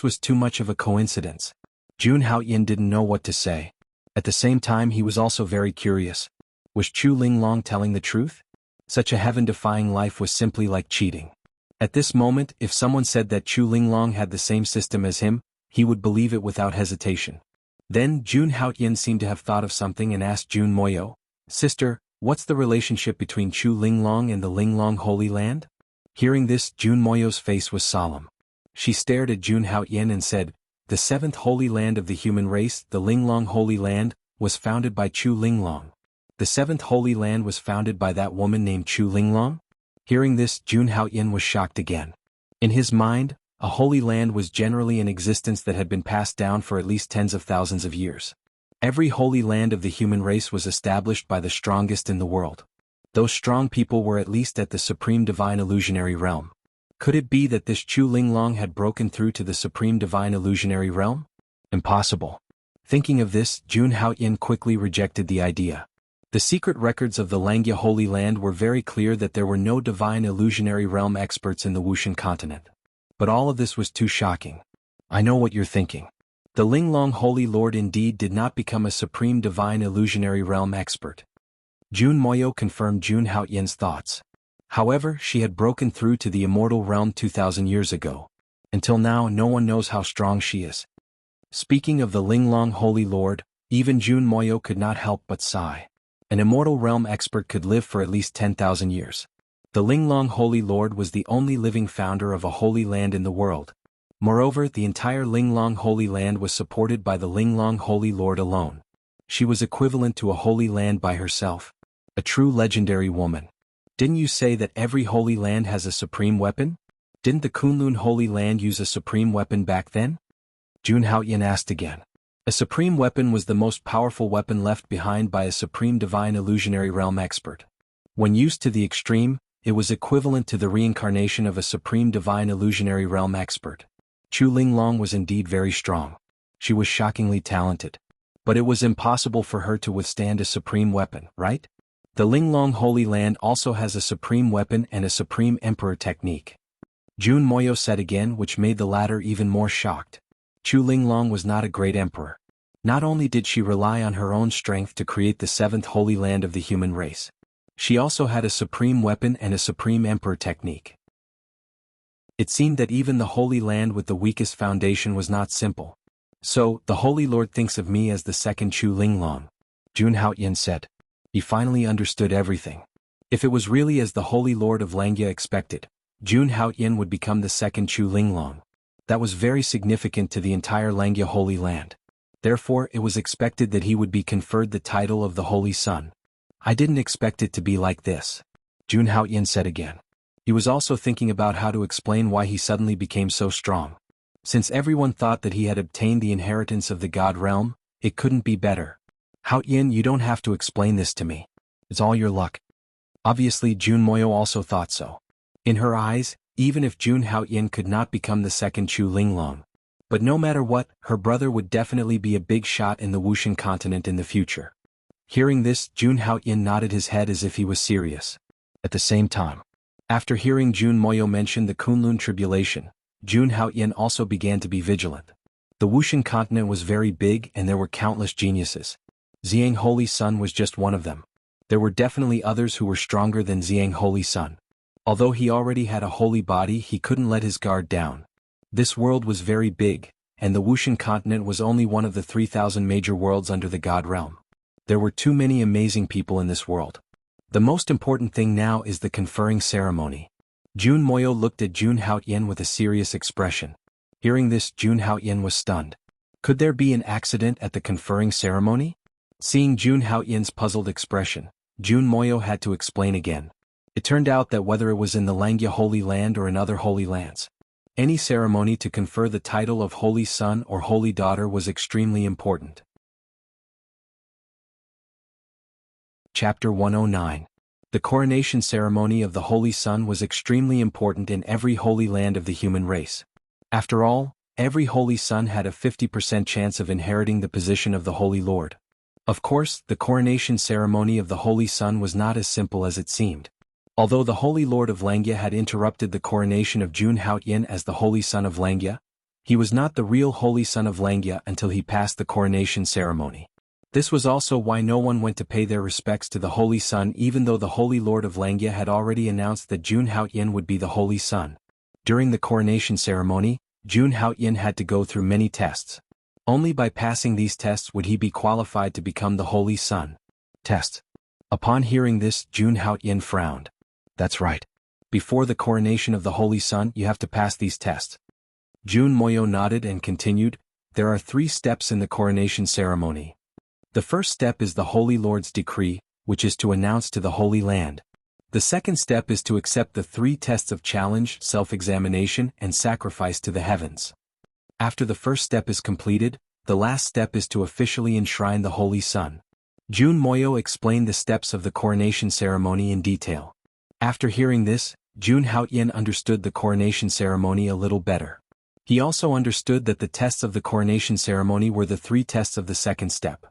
was too much of a coincidence. Jun Haoyan didn't know what to say. At the same time, he was also very curious. Was Chu Linglong telling the truth? Such a heaven-defying life was simply like cheating. At this moment, if someone said that Chu Linglong had the same system as him, he would believe it without hesitation. Then Jun Haoyan seemed to have thought of something and asked Jun Moyo, "Sister, what's the relationship between Chu Linglong and the Linglong Holy Land?" Hearing this, Jun Moyo's face was solemn. She stared at Jun Haoyan and said, "The seventh holy land of the human race, the Linglong Holy Land, was founded by Chu Linglong. The seventh holy land was founded by that woman named Chu Linglong?" Hearing this, Jun Haoyan was shocked again. In his mind, a holy land was generally an existence that had been passed down for at least tens of thousands of years. Every holy land of the human race was established by the strongest in the world. Those strong people were at least at the supreme divine illusionary realm. Could it be that this Chu Linglong had broken through to the supreme divine illusionary realm? Impossible. Thinking of this, Jun Haoyan quickly rejected the idea. The secret records of the Langya Holy Land were very clear that there were no divine illusionary realm experts in the Wuxian continent. But all of this was too shocking. I know what you're thinking. The Linglong Holy Lord indeed did not become a supreme divine illusionary realm expert. Jun Moyo confirmed Jun Haoyan's thoughts. However, she had broken through to the immortal realm 2,000 years ago. Until now, no one knows how strong she is. Speaking of the Linglong Holy Lord, even Jun Moyo could not help but sigh. An immortal realm expert could live for at least 10,000 years. The Linglong Holy Lord was the only living founder of a holy land in the world. Moreover, the entire Linglong Holy Land was supported by the Linglong Holy Lord alone. She was equivalent to a holy land by herself. A true legendary woman. Didn't you say that every holy land has a supreme weapon? Didn't the Kunlun Holy Land use a supreme weapon back then? Jun Haoyan asked again. A supreme weapon was the most powerful weapon left behind by a supreme divine illusionary realm expert. When used to the extreme, it was equivalent to the reincarnation of a supreme divine illusionary realm expert. Chu Linglong was indeed very strong. She was shockingly talented. But it was impossible for her to withstand a supreme weapon, right? The Linglong Holy Land also has a supreme weapon and a supreme emperor technique. Jun Moyo said again, which made the latter even more shocked. Chu Linglong was not a great emperor. Not only did she rely on her own strength to create the seventh holy land of the human race, she also had a supreme weapon and a supreme emperor technique. It seemed that even the holy land with the weakest foundation was not simple. So, the Holy Lord thinks of me as the second Chu Linglong. Jun Haoyan said. He finally understood everything. If it was really as the Holy Lord of Langya expected, Jun Haoyan would become the second Chu Linglong. That was very significant to the entire Langya Holy Land. Therefore, it was expected that he would be conferred the title of the Holy Son. I didn't expect it to be like this, Jun Haoyin said again. He was also thinking about how to explain why he suddenly became so strong. Since everyone thought that he had obtained the inheritance of the God realm, it couldn't be better. Haoyin, you don't have to explain this to me. It's all your luck. Obviously Jun Moyo also thought so. In her eyes, even if Jun Haoyin could not become the second Chu Linglong. But no matter what, her brother would definitely be a big shot in the Wuxian continent in the future. Hearing this, Jun Haoyin nodded his head as if he was serious. At the same time, after hearing Jun Moyo mention the Kunlun tribulation, Jun Haoyin also began to be vigilant. The Wuxian continent was very big and there were countless geniuses. Xiang Holy Sun was just one of them. There were definitely others who were stronger than Xiang Holy Sun. Although he already had a holy body, he couldn't let his guard down. This world was very big, and the Wuxian continent was only one of the 3,000 major worlds under the God realm. There were too many amazing people in this world. The most important thing now is the conferring ceremony. Jun Moyo looked at Jun Haoyin with a serious expression. Hearing this, Jun Haoyin was stunned. Could there be an accident at the conferring ceremony? Seeing Jun Haoyin's puzzled expression, Jun Moyo had to explain again. It turned out that whether it was in the Langya Holy Land or in other holy lands, any ceremony to confer the title of Holy Son or Holy Daughter was extremely important. Chapter 109. The coronation ceremony of the Holy Son was extremely important in every holy land of the human race. After all, every Holy Son had a 50% chance of inheriting the position of the Holy Lord. Of course, the coronation ceremony of the Holy Son was not as simple as it seemed. Although the Holy Lord of Langya had interrupted the coronation of Jun Haoyin as the Holy Son of Langya, he was not the real Holy Son of Langya until he passed the coronation ceremony. This was also why no one went to pay their respects to the Holy Son even though the Holy Lord of Langya had already announced that Jun Haoyin would be the Holy Son. During the coronation ceremony, Jun Haoyin had to go through many tests. Only by passing these tests would he be qualified to become the Holy Son. Test. Upon hearing this, Jun Haoyin frowned. That's right. Before the coronation of the Holy Son, you have to pass these tests. Jun Moyo nodded and continued, there are 3 steps in the coronation ceremony. The first step is the Holy Lord's decree, which is to announce to the Holy Land. The second step is to accept the 3 tests of challenge, self-examination, and sacrifice to the heavens. After the first step is completed, the last step is to officially enshrine the Holy Son. Jun Moyo explained the steps of the coronation ceremony in detail. After hearing this, Jun Haoyin understood the coronation ceremony a little better. He also understood that the tests of the coronation ceremony were the 3 tests of the second step.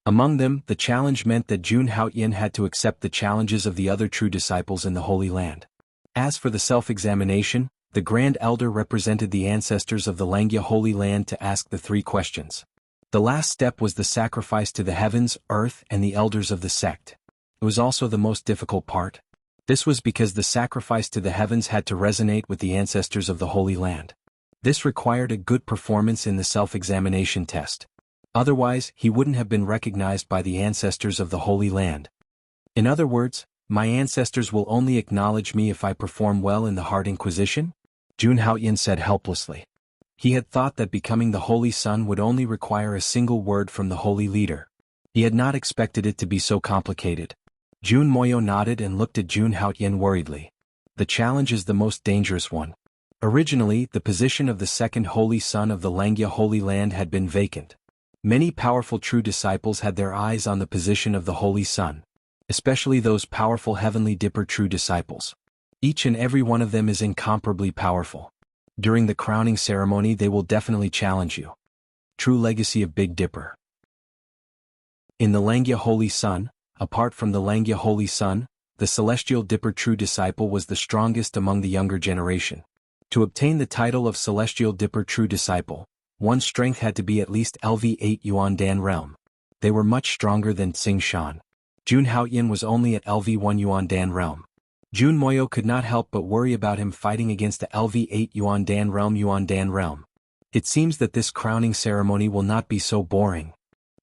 Among them, the challenge meant that Jun Haoyin had to accept the challenges of the other true disciples in the Holy Land. As for the self-examination, the Grand Elder represented the ancestors of the Langya Holy Land to ask the 3 questions. The last step was the sacrifice to the heavens, earth, and the elders of the sect. It was also the most difficult part. This was because the sacrifice to the heavens had to resonate with the ancestors of the Holy Land. This required a good performance in the self-examination test. Otherwise, he wouldn't have been recognized by the ancestors of the Holy Land. In other words, my ancestors will only acknowledge me if I perform well in the Heart Inquisition? Jun Haoyin said helplessly. He had thought that becoming the Holy Son would only require a single word from the Holy Leader. He had not expected it to be so complicated. Jun Moyo nodded and looked at Jun Haoyin worriedly. The challenge is the most dangerous one. Originally, the position of the second Holy Son of the Langya Holy Land had been vacant. Many powerful true disciples had their eyes on the position of the Holy Son, especially those powerful Heavenly Dipper true disciples. Each and every one of them is incomparably powerful. During the crowning ceremony they will definitely challenge you. True legacy of Big Dipper. In the Langya Holy Son, apart from the Langya Holy Son, the Celestial Dipper true disciple was the strongest among the younger generation. To obtain the title of Celestial Dipper true disciple, one's strength had to be at least LV8 Yuan Dan realm. They were much stronger than Tsing Shan. Jun Haoyin was only at LV1 Yuan Dan realm. Jun Moyo could not help but worry about him fighting against the LV8 Yuan Dan realm. It seems that this crowning ceremony will not be so boring.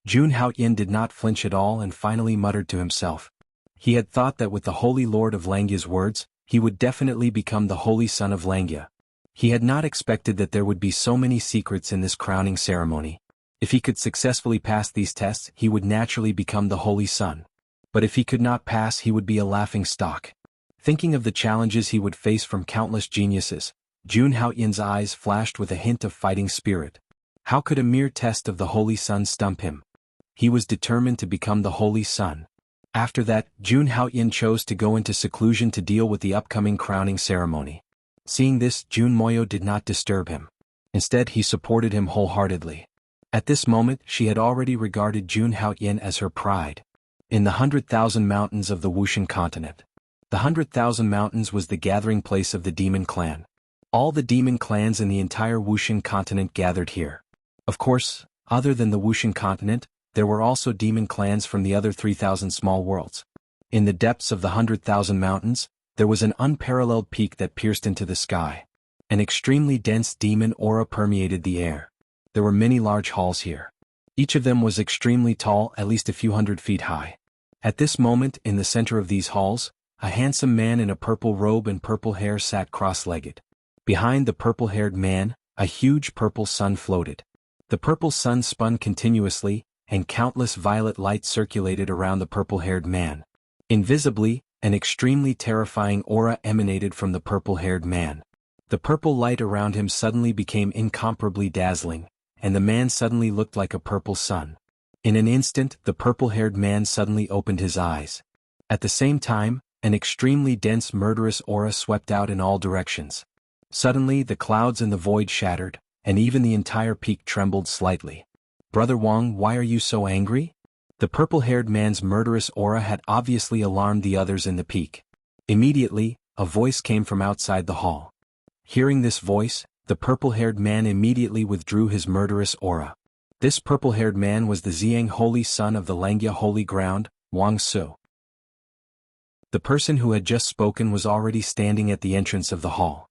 Jun Haoyin did not flinch at all and finally muttered to himself. He had thought that with the Holy Lord of Langya's words, he would definitely become the Holy Son of Langya. He had not expected that there would be so many secrets in this crowning ceremony. If he could successfully pass these tests, he would naturally become the Holy Son. But if he could not pass, he would be a laughing stock. Thinking of the challenges he would face from countless geniuses, Jun Haoyin's eyes flashed with a hint of fighting spirit. How could a mere test of the Holy Sun stump him? He was determined to become the Holy Sun. After that, Jun Haoyin chose to go into seclusion to deal with the upcoming crowning ceremony. Seeing this, Jun Moyo did not disturb him. Instead, he supported him wholeheartedly. At this moment, she had already regarded Jun Haoyin as her pride. In the 100,000 mountains of the Wuxian continent. The 100,000 mountains was the gathering place of the demon clan. All the demon clans in the entire Wuxian continent gathered here. Of course, other than the Wuxian continent, there were also demon clans from the other 3,000 small worlds. In the depths of the 100,000 mountains, there was an unparalleled peak that pierced into the sky. An extremely dense demon aura permeated the air. There were many large halls here. Each of them was extremely tall, at least a few hundred feet high. At this moment, in the center of these halls, a handsome man in a purple robe and purple hair sat cross-legged. Behind the purple-haired man, a huge purple sun floated. The purple sun spun continuously, and countless violet lights circulated around the purple-haired man. Invisibly, an extremely terrifying aura emanated from the purple-haired man. The purple light around him suddenly became incomparably dazzling, and the man suddenly looked like a purple sun. In an instant, the purple-haired man suddenly opened his eyes. At the same time, an extremely dense murderous aura swept out in all directions. Suddenly, the clouds in the void shattered, and even the entire peak trembled slightly. "Brother Wang, why are you so angry?" The purple-haired man's murderous aura had obviously alarmed the others in the peak. Immediately, a voice came from outside the hall. Hearing this voice, the purple-haired man immediately withdrew his murderous aura. This purple-haired man was the Ziyang Holy Son of the Langya Holy Ground, Wang Su. The person who had just spoken was already standing at the entrance of the hall.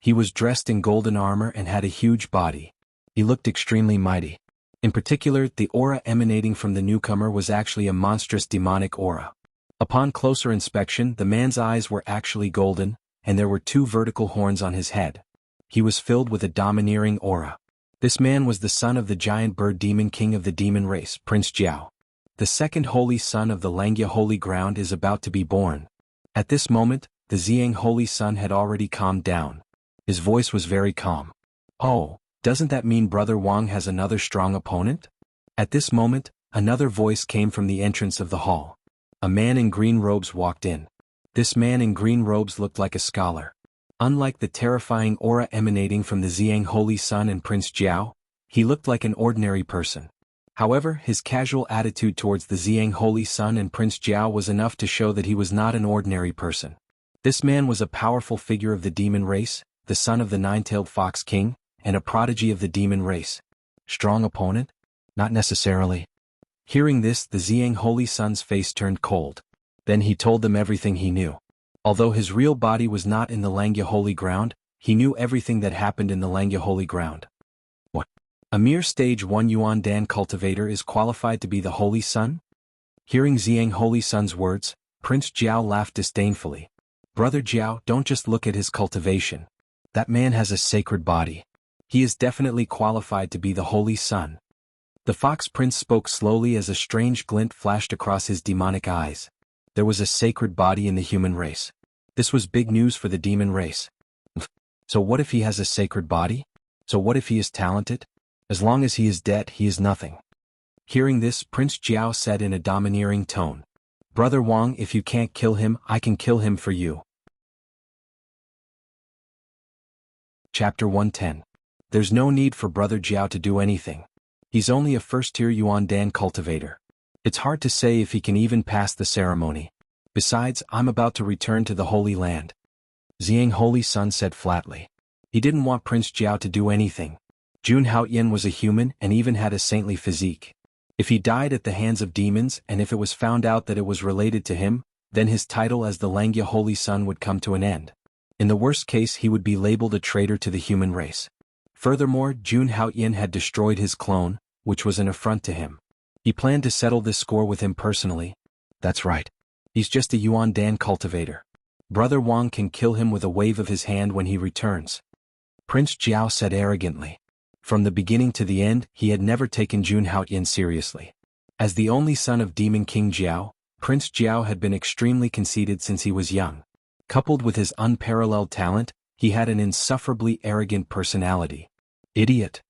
He was dressed in golden armor and had a huge body. He looked extremely mighty. In particular, the aura emanating from the newcomer was actually a monstrous demonic aura. Upon closer inspection, the man's eyes were actually golden, and there were 2 vertical horns on his head. He was filled with a domineering aura. This man was the son of the giant bird demon king of the demon race, Prince Jiao. The second holy son of the Langya Holy Ground is about to be born. At this moment, the Ziyang Holy Son had already calmed down. His voice was very calm. "Oh, doesn't that mean Brother Wang has another strong opponent?" At this moment, another voice came from the entrance of the hall. A man in green robes walked in. This man in green robes looked like a scholar. Unlike the terrifying aura emanating from the Ziyang Holy Son and Prince Jiao, he looked like an ordinary person. However, his casual attitude towards the Ziyang Holy Son and Prince Jiao was enough to show that he was not an ordinary person. This man was a powerful figure of the demon race, the son of the nine-tailed fox king, and a prodigy of the demon race. Strong opponent? Not necessarily. Hearing this, the Ziyang Holy Son's face turned cold. Then he told them everything he knew. Although his real body was not in the Langya Holy Ground, he knew everything that happened in the Langya Holy Ground. What? A mere stage 1 Yuan Dan cultivator is qualified to be the Holy Son? Hearing Ziyang Holy Son's words, Prince Jiao laughed disdainfully. "Brother Jiao, don't just look at his cultivation. That man has a sacred body. He is definitely qualified to be the Holy Son." The Fox Prince spoke slowly as a strange glint flashed across his demonic eyes. There was a sacred body in the human race. This was big news for the demon race. So what if he has a sacred body? So what if he is talented? As long as he is dead, he is nothing. Hearing this, Prince Jiao said in a domineering tone, "Brother Wang, if you can't kill him, I can kill him for you." Chapter 110. There's no need for Brother Jiao to do anything. He's only a first-tier Yuan Dan cultivator. It's hard to say if he can even pass the ceremony. Besides, I'm about to return to the Holy Land. Ziyang Holy Son said flatly. He didn't want Prince Jiao to do anything. Jun Haoyin was a human and even had a saintly physique. If he died at the hands of demons and if it was found out that it was related to him, then his title as the Langya Holy Son would come to an end. In the worst case, he would be labeled a traitor to the human race. Furthermore, Jun Haoyin had destroyed his clone, which was an affront to him. He planned to settle this score with him personally. That's right. He's just a Yuan Dan cultivator. Brother Wang can kill him with a wave of his hand when he returns. Prince Jiao said arrogantly. From the beginning to the end, he had never taken Jun Haoyin seriously. As the only son of Demon King Jiao, Prince Jiao had been extremely conceited since he was young. Coupled with his unparalleled talent, he had an insufferably arrogant personality. Idiot.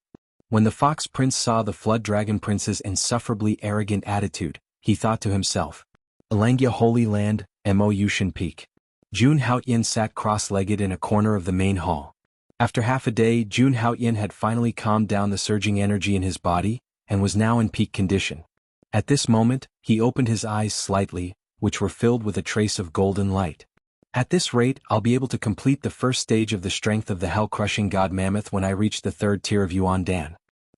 When the Fox Prince saw the Flood Dragon Prince's insufferably arrogant attitude, he thought to himself, Elangya Holy Land, Mo Yushan Peak. Jun Haoyin sat cross-legged in a corner of the main hall. After half a day, Jun Haoyin had finally calmed down the surging energy in his body, and was now in peak condition. At this moment, he opened his eyes slightly, which were filled with a trace of golden light. At this rate, I'll be able to complete the first stage of the strength of the hell-crushing god mammoth when I reach the third tier of Yuan Dan.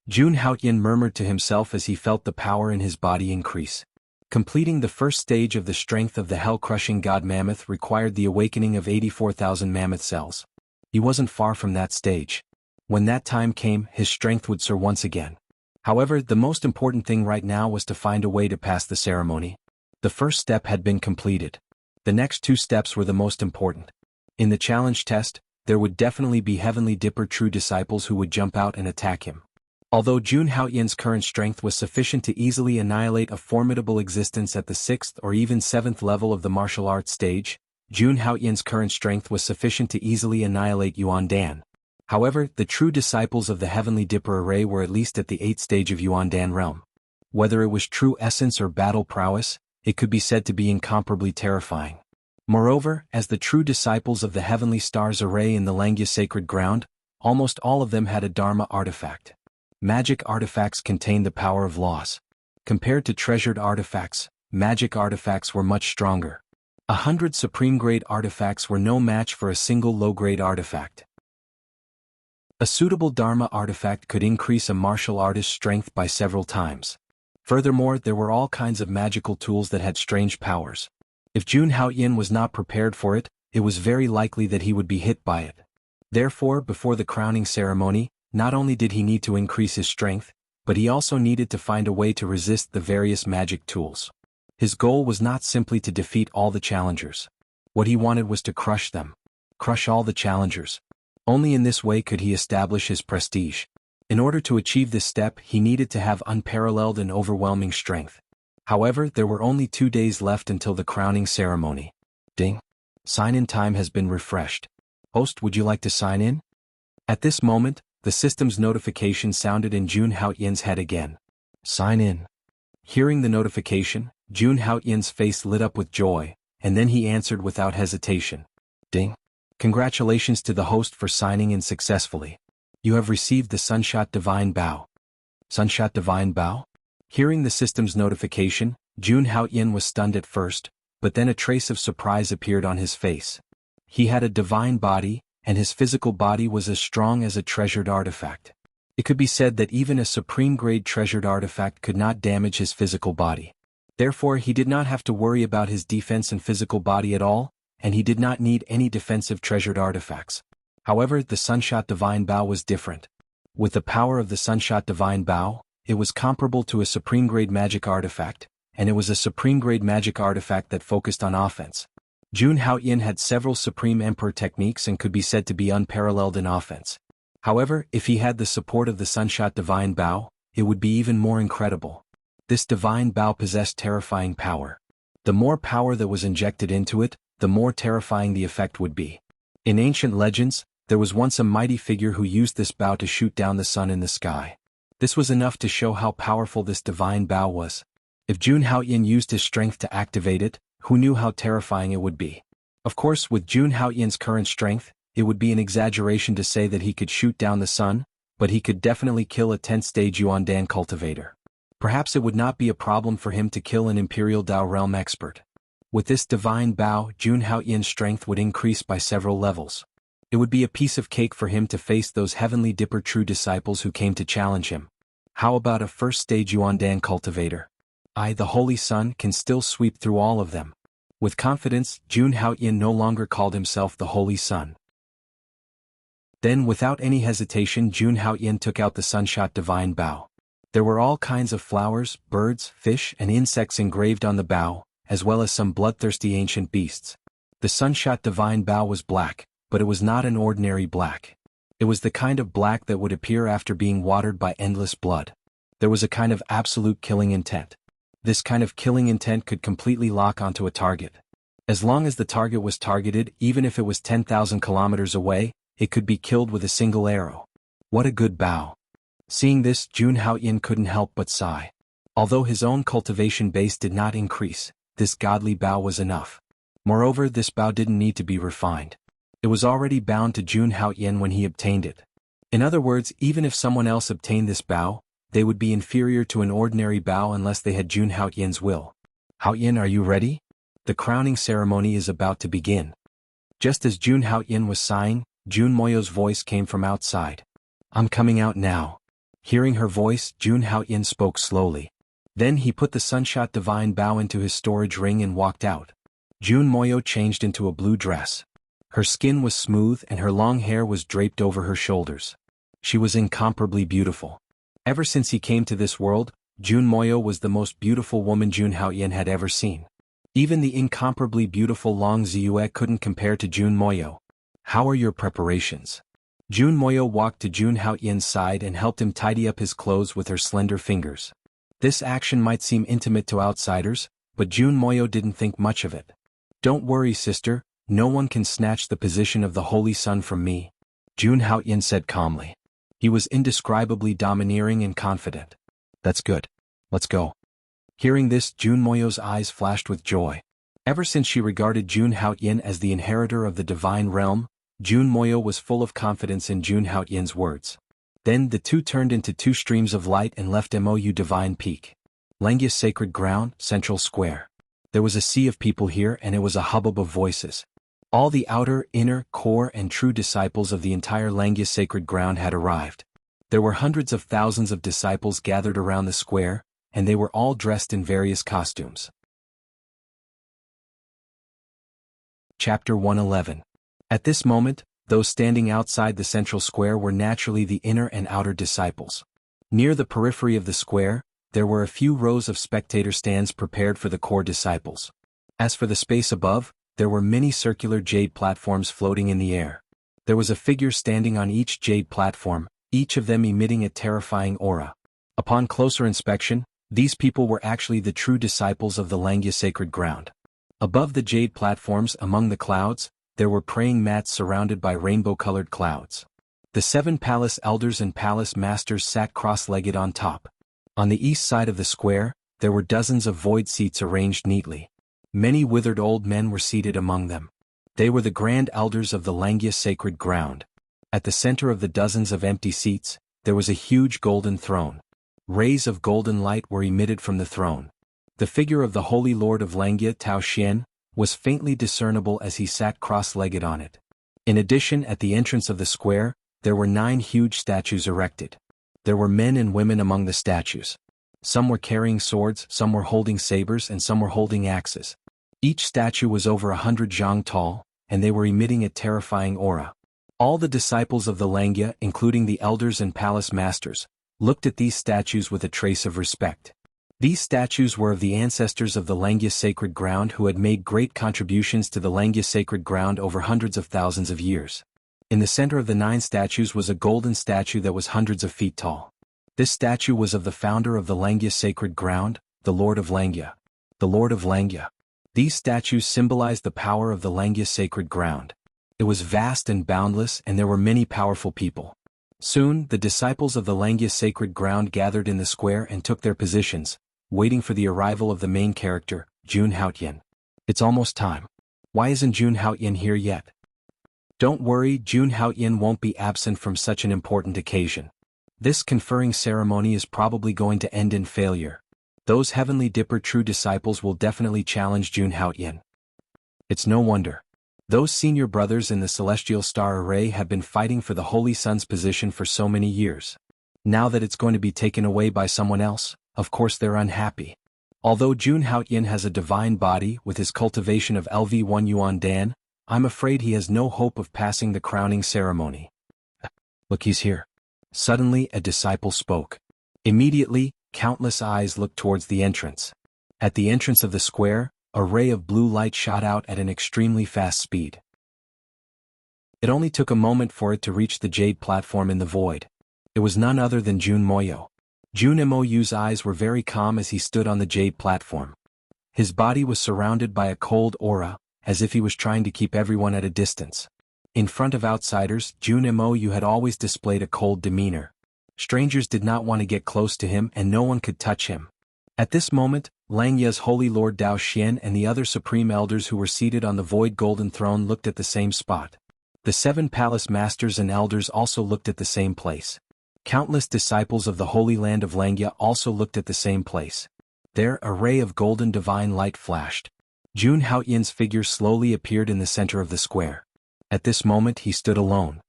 Jun Haoyin murmured to himself as he felt the power in his body increase. Completing the first stage of the strength of the hell-crushing god mammoth required the awakening of 84,000 mammoth cells. He wasn't far from that stage. When that time came, his strength would soar once again. However, the most important thing right now was to find a way to pass the ceremony. The first step had been completed. The next two steps were the most important. In the challenge test, there would definitely be Heavenly Dipper true disciples who would jump out and attack him. Although Jun Haoyin's current strength was sufficient to easily annihilate a formidable existence at the 6th or even 7th level of the martial arts stage, Jun Haoyin's current strength was sufficient to easily annihilate Yuan Dan. However, the true disciples of the Heavenly Dipper array were at least at the 8th stage of Yuan Dan realm. Whether it was true essence or battle prowess, it could be said to be incomparably terrifying. Moreover, as the true disciples of the Heavenly Stars array in the Langya Sacred Ground, almost all of them had a Dharma artifact. Magic artifacts contained the power of loss. Compared to treasured artifacts, magic artifacts were much stronger. 100 supreme-grade artifacts were no match for a single low-grade artifact. A suitable Dharma artifact could increase a martial artist's strength by several times. Furthermore, there were all kinds of magical tools that had strange powers. If Jun Haoyin was not prepared for it, it was very likely that he would be hit by it. Therefore, before the crowning ceremony, not only did he need to increase his strength, but he also needed to find a way to resist the various magic tools. His goal was not simply to defeat all the challengers. What he wanted was to crush them. Crush all the challengers. Only in this way could he establish his prestige. In order to achieve this step, he needed to have unparalleled and overwhelming strength. However, there were only 2 days left until the crowning ceremony. Ding. Sign-in time has been refreshed. Host, would you like to sign in? At this moment, the system's notification sounded in Jun Haoyin's head again. Sign in. Hearing the notification, Jun Haoyin's face lit up with joy, and then he answered without hesitation. Ding. Congratulations to the host for signing in successfully. You have received the Sunshot Divine Bow. Sunshot Divine Bow? Hearing the system's notification, Jun Haoyin was stunned at first, but then a trace of surprise appeared on his face. He had a divine body, and his physical body was as strong as a treasured artifact. It could be said that even a supreme-grade treasured artifact could not damage his physical body. Therefore, he did not have to worry about his defense and physical body at all, and he did not need any defensive treasured artifacts. However, the Sunshot Divine Bow was different. With the power of the Sunshot Divine Bow, it was comparable to a supreme-grade magic artifact, and it was a supreme-grade magic artifact that focused on offense. Jun Haoyin had several Supreme Emperor techniques and could be said to be unparalleled in offense. However, if he had the support of the Sunshot Divine Bow, it would be even more incredible. This Divine Bow possessed terrifying power. The more power that was injected into it, the more terrifying the effect would be. In ancient legends, there was once a mighty figure who used this bow to shoot down the sun in the sky. This was enough to show how powerful this Divine Bow was. If Jun Haoyin used his strength to activate it, who knew how terrifying it would be? Of course, with Jun Haoyin's current strength, it would be an exaggeration to say that he could shoot down the sun, but he could definitely kill a 10th stage Yuan Dan cultivator. Perhaps it would not be a problem for him to kill an Imperial Dao realm expert. With this Divine Bow, Jun Haoyin's strength would increase by several levels. It would be a piece of cake for him to face those Heavenly Dipper true disciples who came to challenge him. How about a first stage Yuan Dan cultivator? I, the Holy Sun, can still sweep through all of them. With confidence, Jun Haoyin no longer called himself the Holy Sun. Then, without any hesitation, Jun Haoyin took out the Sunshot Divine Bow. There were all kinds of flowers, birds, fish, and insects engraved on the bow, as well as some bloodthirsty ancient beasts. The Sunshot Divine Bow was black, but it was not an ordinary black. It was the kind of black that would appear after being watered by endless blood. There was a kind of absolute killing intent. This kind of killing intent could completely lock onto a target. As long as the target was targeted, even if it was 10,000 kilometers away, it could be killed with a single arrow. What a good bow. Seeing this, Jun Haoyin couldn't help but sigh. Although his own cultivation base did not increase, this godly bow was enough. Moreover, this bow didn't need to be refined. It was already bound to Jun Haoyin when he obtained it. In other words, even if someone else obtained this bow, they would be inferior to an ordinary bow unless they had Jun Haoyin's will. Haoyin, are you ready? The crowning ceremony is about to begin. Just as Jun Haoyin was sighing, Jun Moyo's voice came from outside. I'm coming out now. Hearing her voice, Jun Haoyin spoke slowly. Then he put the Sunshot Divine Bow into his storage ring and walked out. Jun Moyo changed into a blue dress. Her skin was smooth and her long hair was draped over her shoulders. She was incomparably beautiful. Ever since he came to this world, Jun Moyo was the most beautiful woman Jun Haoyin had ever seen. Even the incomparably beautiful Long Ziyue couldn't compare to Jun Moyo. How are your preparations? Jun Moyo walked to Jun Haoyin's side and helped him tidy up his clothes with her slender fingers. This action might seem intimate to outsiders, but Jun Moyo didn't think much of it. Don't worry, sister, no one can snatch the position of the Holy Sun from me, Jun Haoyin said calmly. He was indescribably domineering and confident. That's good. Let's go. Hearing this, Jun Moyo's eyes flashed with joy. Ever since she regarded Jun Haoyin as the inheritor of the divine realm, Jun Moyo was full of confidence in Jun Haoyin's words. Then the two turned into two streams of light and left Mou Divine Peak. Langya Sacred Ground, Central Square. There was a sea of people here and it was a hubbub of voices. All the outer, inner, core and true disciples of the entire Langya Sacred Ground had arrived. There were hundreds of thousands of disciples gathered around the square, and they were all dressed in various costumes. Chapter 111. At this moment, those standing outside the central square were naturally the inner and outer disciples. Near the periphery of the square, there were a few rows of spectator stands prepared for the core disciples. As for the space above, there were many circular jade platforms floating in the air. There was a figure standing on each jade platform, each of them emitting a terrifying aura. Upon closer inspection, these people were actually the true disciples of the Langya Sacred Ground. Above the jade platforms among the clouds, there were praying mats surrounded by rainbow-colored clouds. The 7 palace elders and palace masters sat cross-legged on top. On the east side of the square, there were dozens of void seats arranged neatly. Many withered old men were seated among them. They were the grand elders of the Langya Sacred Ground. At the center of the dozens of empty seats, there was a huge golden throne. Rays of golden light were emitted from the throne. The figure of the Holy Lord of Langya, Tao Xian, was faintly discernible as he sat cross-legged on it. In addition, at the entrance of the square, there were 9 huge statues erected. There were men and women among the statues. Some were carrying swords, some were holding sabers, and some were holding axes. Each statue was over 100 zhang tall, and they were emitting a terrifying aura. All the disciples of the Langya, including the elders and palace masters, looked at these statues with a trace of respect. These statues were of the ancestors of the Langya Sacred Ground who had made great contributions to the Langya Sacred Ground over hundreds of thousands of years. In the center of the 9 statues was a golden statue that was hundreds of feet tall. This statue was of the founder of the Langya Sacred Ground, the Lord of Langya. The Lord of Langya. These statues symbolized the power of the Langya Sacred Ground. It was vast and boundless, and there were many powerful people. Soon, the disciples of the Langya Sacred Ground gathered in the square and took their positions, waiting for the arrival of the main character, Jun Haoyin. It's almost time. Why isn't Jun Haoyin here yet? Don't worry, Jun Haoyin won't be absent from such an important occasion. This conferring ceremony is probably going to end in failure. Those Heavenly Dipper true disciples will definitely challenge Jun Haoyin. It's no wonder. Those senior brothers in the Celestial Star Array have been fighting for the Holy Sun's position for so many years. Now that it's going to be taken away by someone else, of course they're unhappy. Although Jun Haoyin has a divine body with his cultivation of LV1 Yuan Dan, I'm afraid he has no hope of passing the crowning ceremony. Look, he's here. Suddenly a disciple spoke. Immediately, countless eyes looked towards the entrance. At the entrance of the square, a ray of blue light shot out at an extremely fast speed. It only took a moment for it to reach the jade platform in the void. It was none other than Jun Moyo. Jun Mo's eyes were very calm as he stood on the jade platform. His body was surrounded by a cold aura, as if he was trying to keep everyone at a distance. In front of outsiders, Jun Mo had always displayed a cold demeanor. Strangers did not want to get close to him and no one could touch him. At this moment, Langya's Holy Lord Dao Xian and the other supreme elders who were seated on the void golden throne looked at the same spot. The 7 palace masters and elders also looked at the same place. Countless disciples of the Holy Land of Langya also looked at the same place. There, a ray of golden divine light flashed. Jun Haoyin's figure slowly appeared in the center of the square. At this moment he stood alone.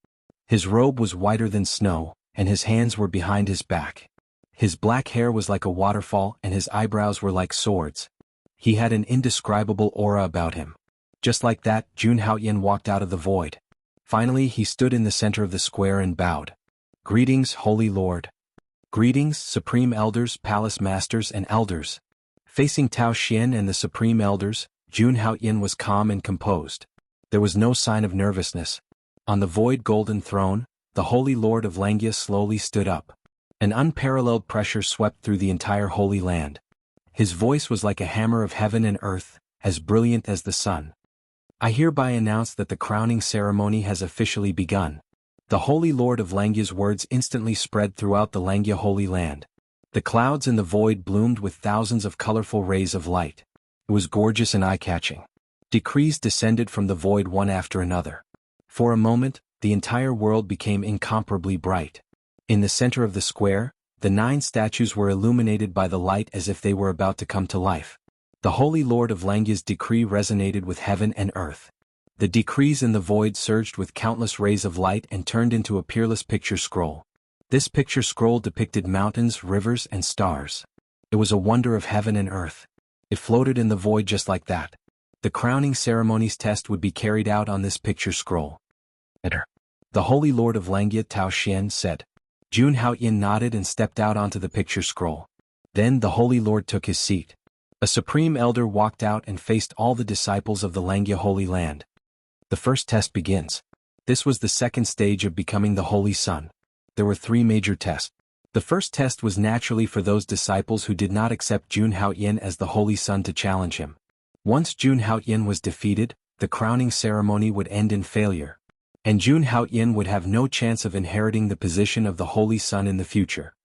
His robe was whiter than snow, and his hands were behind his back. His black hair was like a waterfall and his eyebrows were like swords. He had an indescribable aura about him. Just like that, Jun Haoyin walked out of the void. Finally he stood in the center of the square and bowed. Greetings, Holy Lord. Greetings, Supreme Elders, Palace Masters and Elders. Facing Tao Xian and the Supreme Elders, Jun Haoyin was calm and composed. There was no sign of nervousness. On the void golden throne, the Holy Lord of Langya slowly stood up. An unparalleled pressure swept through the entire Holy Land. His voice was like a hammer of heaven and earth, as brilliant as the sun. I hereby announce that the crowning ceremony has officially begun. The Holy Lord of Langya's words instantly spread throughout the Langya Holy Land. The clouds in the void bloomed with thousands of colorful rays of light. It was gorgeous and eye-catching. Decrees descended from the void one after another. For a moment, the entire world became incomparably bright. In the center of the square, the 9 statues were illuminated by the light as if they were about to come to life. The Holy Lord of Langya's decree resonated with heaven and earth. The decrees in the void surged with countless rays of light and turned into a peerless picture scroll. This picture scroll depicted mountains, rivers, and stars. It was a wonder of heaven and earth. It floated in the void just like that. The crowning ceremony's test would be carried out on this picture scroll. Enter. The Holy Lord of Langya Tao Xian said. Jun Haoyin nodded and stepped out onto the picture scroll. Then the Holy Lord took his seat. A supreme elder walked out and faced all the disciples of the Langya Holy Land. The first test begins. This was the second stage of becoming the Holy Sun. There were 3 major tests. The first test was naturally for those disciples who did not accept Jun Haoyin as the Holy Sun to challenge him. Once Jun Haoyin was defeated, the crowning ceremony would end in failure. And Jun Haoyin would have no chance of inheriting the position of the Holy Sun in the future.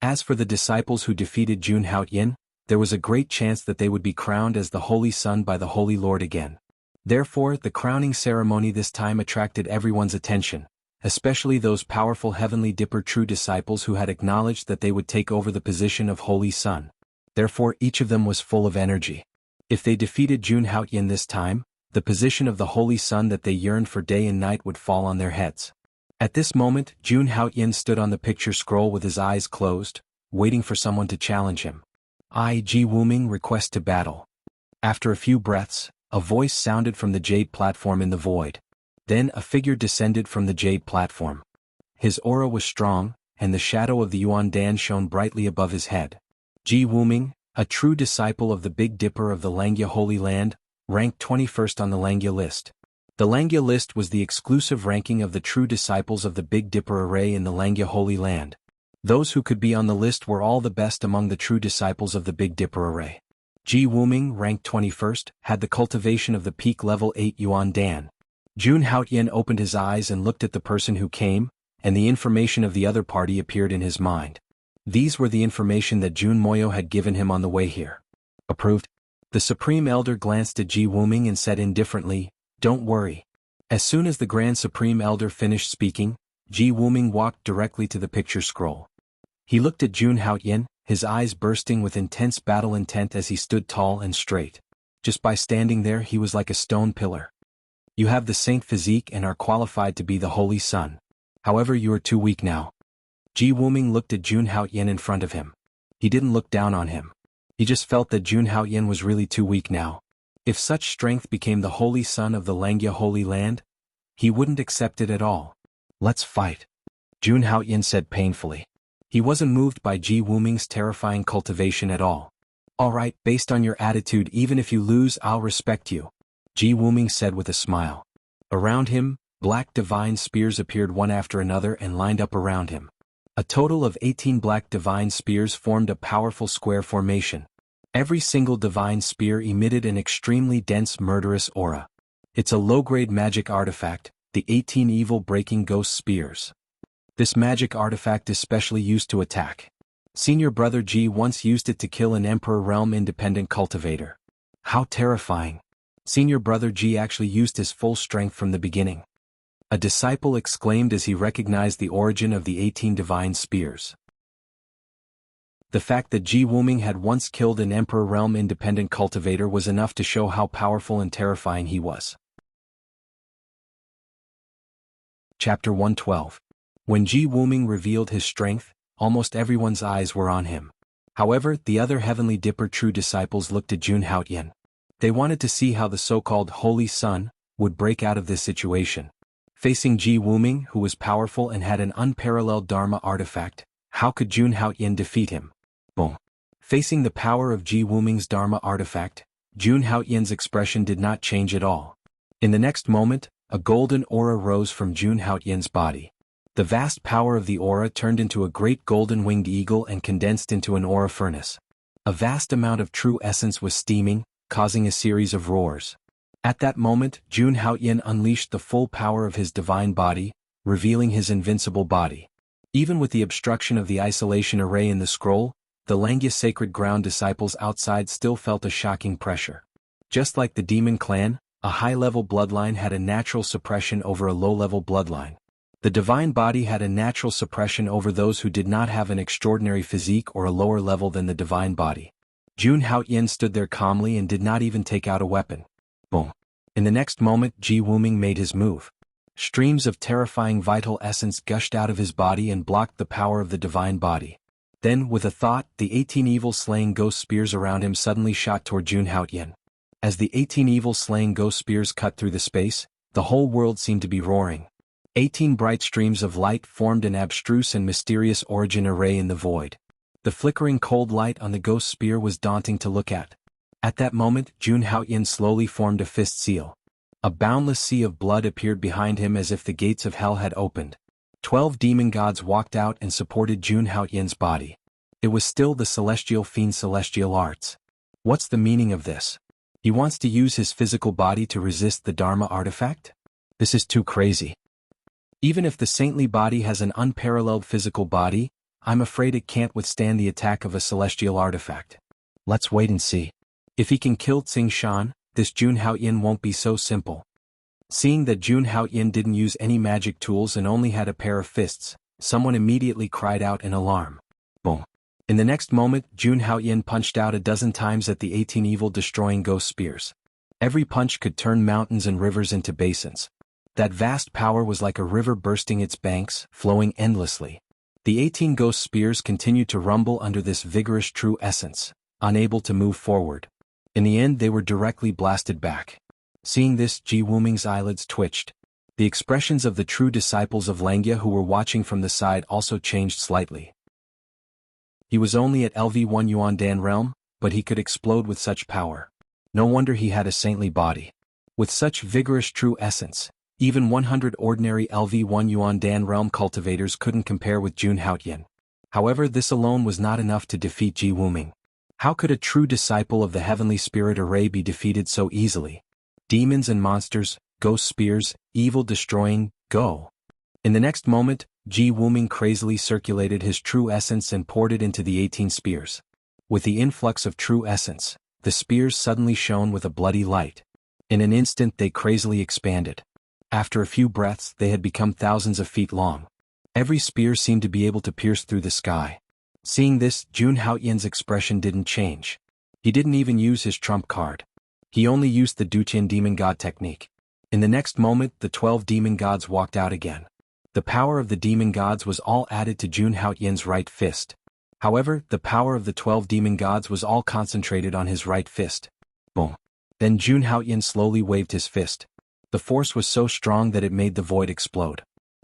As for the disciples who defeated Jun Haoyin, there was a great chance that they would be crowned as the Holy Sun by the Holy Lord again. Therefore, the crowning ceremony this time attracted everyone's attention, especially those powerful Heavenly Dipper true disciples who had acknowledged that they would take over the position of Holy Sun. Therefore, each of them was full of energy. If they defeated Jun Haoyin this time, the position of the Holy Sun that they yearned for day and night would fall on their heads. At this moment, Jun Haoyin stood on the picture scroll with his eyes closed, waiting for someone to challenge him. Ji Wuming request to battle. After a few breaths, a voice sounded from the jade platform in the void. Then a figure descended from the jade platform. His aura was strong, and the shadow of the Yuan Dan shone brightly above his head. Ji Wuming, a true disciple of the Big Dipper of the Langya Holy Land, ranked 21st on the Langya list. The Langya list was the exclusive ranking of the true disciples of the Big Dipper array in the Langya Holy Land. Those who could be on the list were all the best among the true disciples of the Big Dipper array. Ji Wuming, ranked 21st, had the cultivation of the peak level 8 Yuan Dan. Jun Haoyin opened his eyes and looked at the person who came, and the information of the other party appeared in his mind. These were the information that Jun Moyo had given him on the way here. Approved. The Supreme Elder glanced at Ji Wuming and said indifferently, "Don't worry." As soon as the Grand Supreme Elder finished speaking, Ji Wuming walked directly to the picture scroll. He looked at Jun Haoyin, his eyes bursting with intense battle intent as he stood tall and straight. Just by standing there he was like a stone pillar. You have the saint physique and are qualified to be the Holy Sun. However, you are too weak now. Ji Wuming looked at Jun Haoyin in front of him. He didn't look down on him. He just felt that Jun Haoyin was really too weak now. If such strength became the Holy Sun of the Langya Holy Land, he wouldn't accept it at all. Let's fight, Jun Haoyin said painfully. He wasn't moved by Ji Wuming's terrifying cultivation at all. Alright, based on your attitude, even if you lose, I'll respect you, Ji Wuming said with a smile. Around him, black divine spears appeared one after another and lined up around him. A total of 18 black divine spears formed a powerful square formation. Every single divine spear emitted an extremely dense murderous aura. It's a low-grade magic artifact, the 18 evil-breaking ghost spears. This magic artifact is specially used to attack. Senior Brother G once used it to kill an Emperor Realm independent cultivator. How terrifying. Senior Brother G actually used his full strength from the beginning. A disciple exclaimed as he recognized the origin of the 18 divine spears. The fact that Ji Wuming had once killed an Emperor Realm independent cultivator was enough to show how powerful and terrifying he was. Chapter 112. When Ji Wuming revealed his strength, almost everyone's eyes were on him. However, the other Heavenly Dipper true disciples looked at Jun Haotian. They wanted to see how the so-called Holy Sun would break out of this situation. Facing Ji Wuming, who was powerful and had an unparalleled Dharma artifact, how could Jun Haotian defeat him? Boom. Facing the power of Ji Wuming's Dharma artifact, Jun Haotian's expression did not change at all. In the next moment, a golden aura rose from Jun Haotian's body. The vast power of the aura turned into a great golden winged eagle and condensed into an aura furnace. A vast amount of true essence was steaming, causing a series of roars. At that moment, Jun Haotian unleashed the full power of his divine body, revealing his invincible body. Even with the obstruction of the isolation array in the scroll, the Langya sacred ground disciples outside still felt a shocking pressure. Just like the demon clan, a high-level bloodline had a natural suppression over a low-level bloodline. The divine body had a natural suppression over those who did not have an extraordinary physique or a lower level than the divine body. Jun Haotian stood there calmly and did not even take out a weapon. Boom. In the next moment, Ji Wuming made his move. Streams of terrifying vital essence gushed out of his body and blocked the power of the divine body. Then, with a thought, the 18 evil-slaying ghost spears around him suddenly shot toward Jun Haotian. As the 18 evil-slaying ghost spears cut through the space, the whole world seemed to be roaring. 18 bright streams of light formed an abstruse and mysterious origin array in the void. The flickering cold light on the ghost spear was daunting to look at. At that moment, Jun Haotian slowly formed a fist seal. A boundless sea of blood appeared behind him as if the gates of hell had opened. 12 demon gods walked out and supported Jun Haotian's body. It was still the celestial fiend celestial arts. What's the meaning of this? He wants to use his physical body to resist the Dharma artifact? This is too crazy. Even if the saintly body has an unparalleled physical body, I'm afraid it can't withstand the attack of a celestial artifact. Let's wait and see. If he can kill Tsing Shan, this Jun Haotian won't be so simple. Seeing that Jun Haotian didn't use any magic tools and only had a pair of fists, someone immediately cried out in alarm. Boom. In the next moment, Jun Haotian punched out a dozen times at the 18 evil-destroying ghost spears. Every punch could turn mountains and rivers into basins. That vast power was like a river bursting its banks, flowing endlessly. The 18 ghost spears continued to rumble under this vigorous true essence, unable to move forward. In the end, they were directly blasted back. Seeing this, Ji Wuming's eyelids twitched. The expressions of the true disciples of Langya who were watching from the side also changed slightly. He was only at LV1 Yuandan realm, but he could explode with such power. No wonder he had a saintly body. With such vigorous true essence, even 100 ordinary LV1 Yuandan realm cultivators couldn't compare with Jun Haotian. However, this alone was not enough to defeat Ji Wuming. How could a true disciple of the heavenly spirit array be defeated so easily? Demons and monsters, ghost spears, evil destroying, go. In the next moment, Ji Wuming crazily circulated his true essence and poured it into the 18 spears. With the influx of true essence, the spears suddenly shone with a bloody light. In an instant they crazily expanded. After a few breaths they had become thousands of feet long. Every spear seemed to be able to pierce through the sky. Seeing this, Jun Haotian's expression didn't change. He didn't even use his trump card. He only used the Duqian demon god technique. In the next moment, the 12 demon gods walked out again. The power of the demon gods was all added to Jun Haotian's right fist. However, the power of the 12 demon gods was all concentrated on his right fist. Boom. Then Jun Haotian slowly waved his fist. The force was so strong that it made the void explode.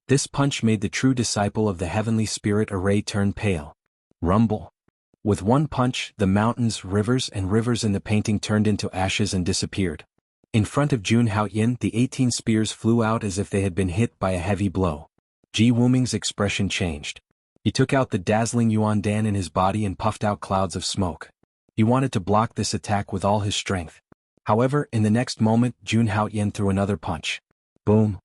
This punch made the true disciple of the heavenly spirit array turn pale. Rumble. With one punch, the mountains, rivers in the painting turned into ashes and disappeared. In front of Jun Haotian, the 18 spears flew out as if they had been hit by a heavy blow. Ji Wuming's expression changed. He took out the dazzling Yuan Dan in his body and puffed out clouds of smoke. He wanted to block this attack with all his strength. However, in the next moment, Jun Haoyan threw another punch. Boom.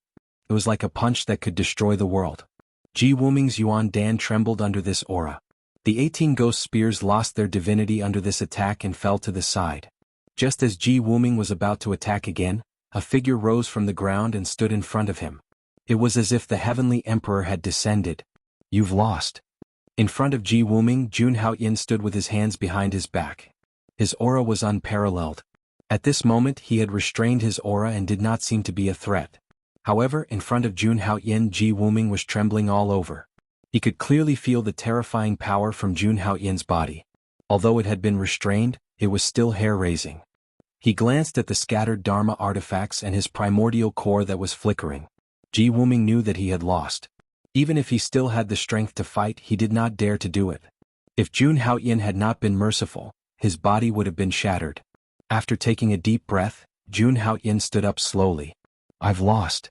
It was like a punch that could destroy the world. Ji Wuming's Yuan Dan trembled under this aura. The 18 ghost spears lost their divinity under this attack and fell to the side. Just as Ji Wuming was about to attack again, a figure rose from the ground and stood in front of him. It was as if the heavenly emperor had descended. You've lost. In front of Ji Wuming, Jun Haoyan stood with his hands behind his back. His aura was unparalleled. At this moment he had restrained his aura and did not seem to be a threat. However, in front of Jun Haoyan, Ji Wuming was trembling all over. He could clearly feel the terrifying power from Jun Haoyan's body. Although it had been restrained, it was still hair-raising. He glanced at the scattered Dharma artifacts and his primordial core that was flickering. Ji Wuming knew that he had lost. Even if he still had the strength to fight, he did not dare to do it. If Jun Haoyan had not been merciful, his body would have been shattered. After taking a deep breath, Jun Haoyan stood up slowly. I've lost.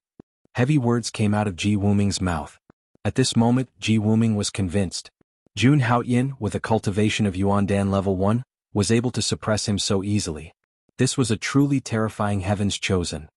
Heavy words came out of Ji Wuming's mouth. At this moment, Ji Wuming was convinced. Jun Haoyan, with a cultivation of Yuan Dan level 1, was able to suppress him so easily. This was a truly terrifying heaven's chosen.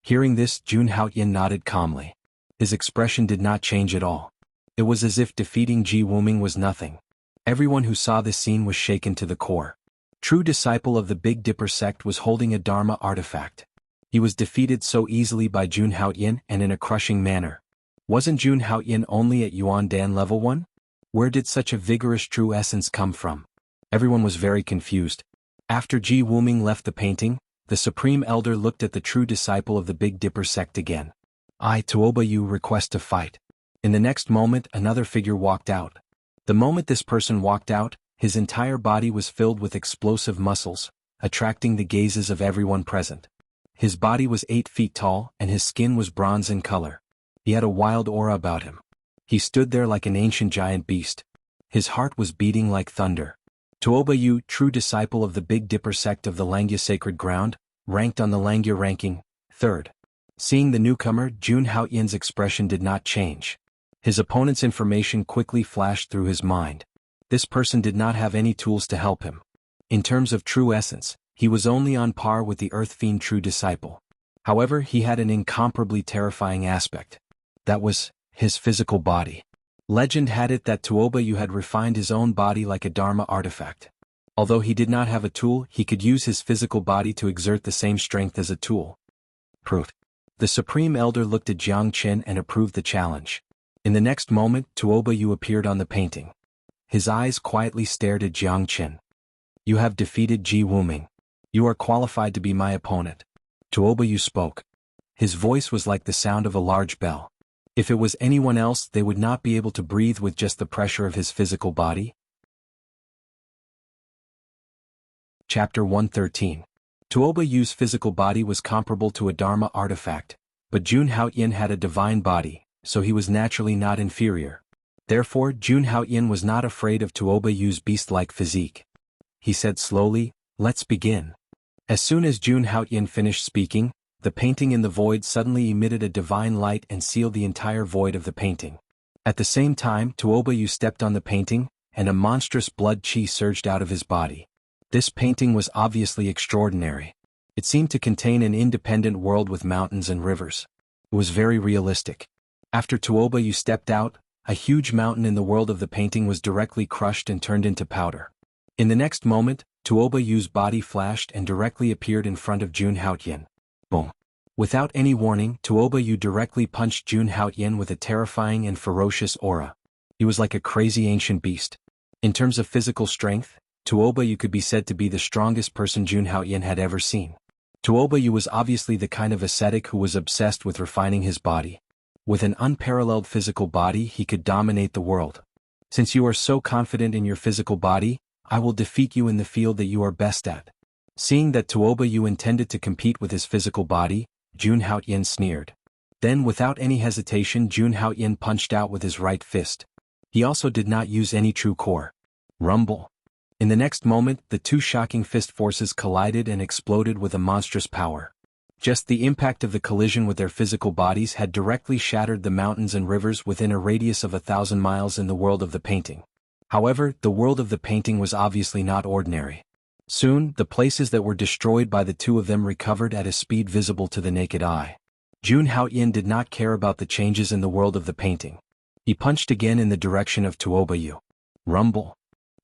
Hearing this, Jun Haoyan nodded calmly. His expression did not change at all. It was as if defeating Ji Wuming was nothing. Everyone who saw this scene was shaken to the core. True disciple of the Big Dipper sect was holding a Dharma artifact. He was defeated so easily by Jun Haoyan and in a crushing manner. Wasn't Jun Haoyan only at Yuan Dan level 1? Where did such a vigorous true essence come from? Everyone was very confused. After Ji Wuming left the painting, the Supreme Elder looked at the true disciple of the Big Dipper sect again. I, Tuoba Yu, request to fight. In the next moment, another figure walked out. The moment this person walked out, his entire body was filled with explosive muscles, attracting the gazes of everyone present. His body was 8 feet tall and his skin was bronze in color. He had a wild aura about him. He stood there like an ancient giant beast. His heart was beating like thunder. Tuoba Yu, true disciple of the Big Dipper sect of the Langya Sacred Ground, ranked on the Langya ranking, 3rd. Seeing the newcomer, Jun Haoyan's expression did not change. His opponent's information quickly flashed through his mind. This person did not have any tools to help him. In terms of true essence, he was only on par with the Earth Fiend true disciple. However, he had an incomparably terrifying aspect. That was his physical body. Legend had it that Tuoba Yu had refined his own body like a Dharma artifact. Although he did not have a tool, he could use his physical body to exert the same strength as a tool. Proof. The Supreme Elder looked at Jiang Qin and approved the challenge. In the next moment, Tuoba Yu appeared on the painting. His eyes quietly stared at Jiang Qin. You have defeated Ji Wuming. You are qualified to be my opponent. Tuoba Yu spoke. His voice was like the sound of a large bell. If it was anyone else, they would not be able to breathe with just the pressure of his physical body. Chapter 113. Tuoba Yu's physical body was comparable to a Dharma artifact, but Jun Haoyan had a divine body, so he was naturally not inferior. Therefore, Jun Haoyan was not afraid of Tuoba Yu's beast-like physique. He said slowly, "Let's begin." As soon as Jun Haoyan finished speaking, the painting in the void suddenly emitted a divine light and sealed the entire void of the painting. At the same time, Tuoba Yu stepped on the painting, and a monstrous blood chi surged out of his body. This painting was obviously extraordinary. It seemed to contain an independent world with mountains and rivers. It was very realistic. After Tuoba Yu stepped out, a huge mountain in the world of the painting was directly crushed and turned into powder. In the next moment, Tuoba Yu's body flashed and directly appeared in front of Jun Haoyan. Boom. Without any warning, Tuoba Yu directly punched Jun Haoyan with a terrifying and ferocious aura. He was like a crazy ancient beast. In terms of physical strength, Tuoba Yu could be said to be the strongest person Jun Haoyan had ever seen. Tuoba Yu was obviously the kind of ascetic who was obsessed with refining his body. With an unparalleled physical body, he could dominate the world. Since you are so confident in your physical body, I will defeat you in the field that you are best at. Seeing that Tuoba Yu intended to compete with his physical body, Jun Haoyan sneered. Then without any hesitation, Jun Haoyan punched out with his right fist. He also did not use any true core. Rumble. In the next moment, the two shocking fist forces collided and exploded with a monstrous power. Just the impact of the collision with their physical bodies had directly shattered the mountains and rivers within a radius of 1,000 miles in the world of the painting. However, the world of the painting was obviously not ordinary. Soon, the places that were destroyed by the two of them recovered at a speed visible to the naked eye. Jun Haoyin did not care about the changes in the world of the painting. He punched again in the direction of Tuobayu. Rumble.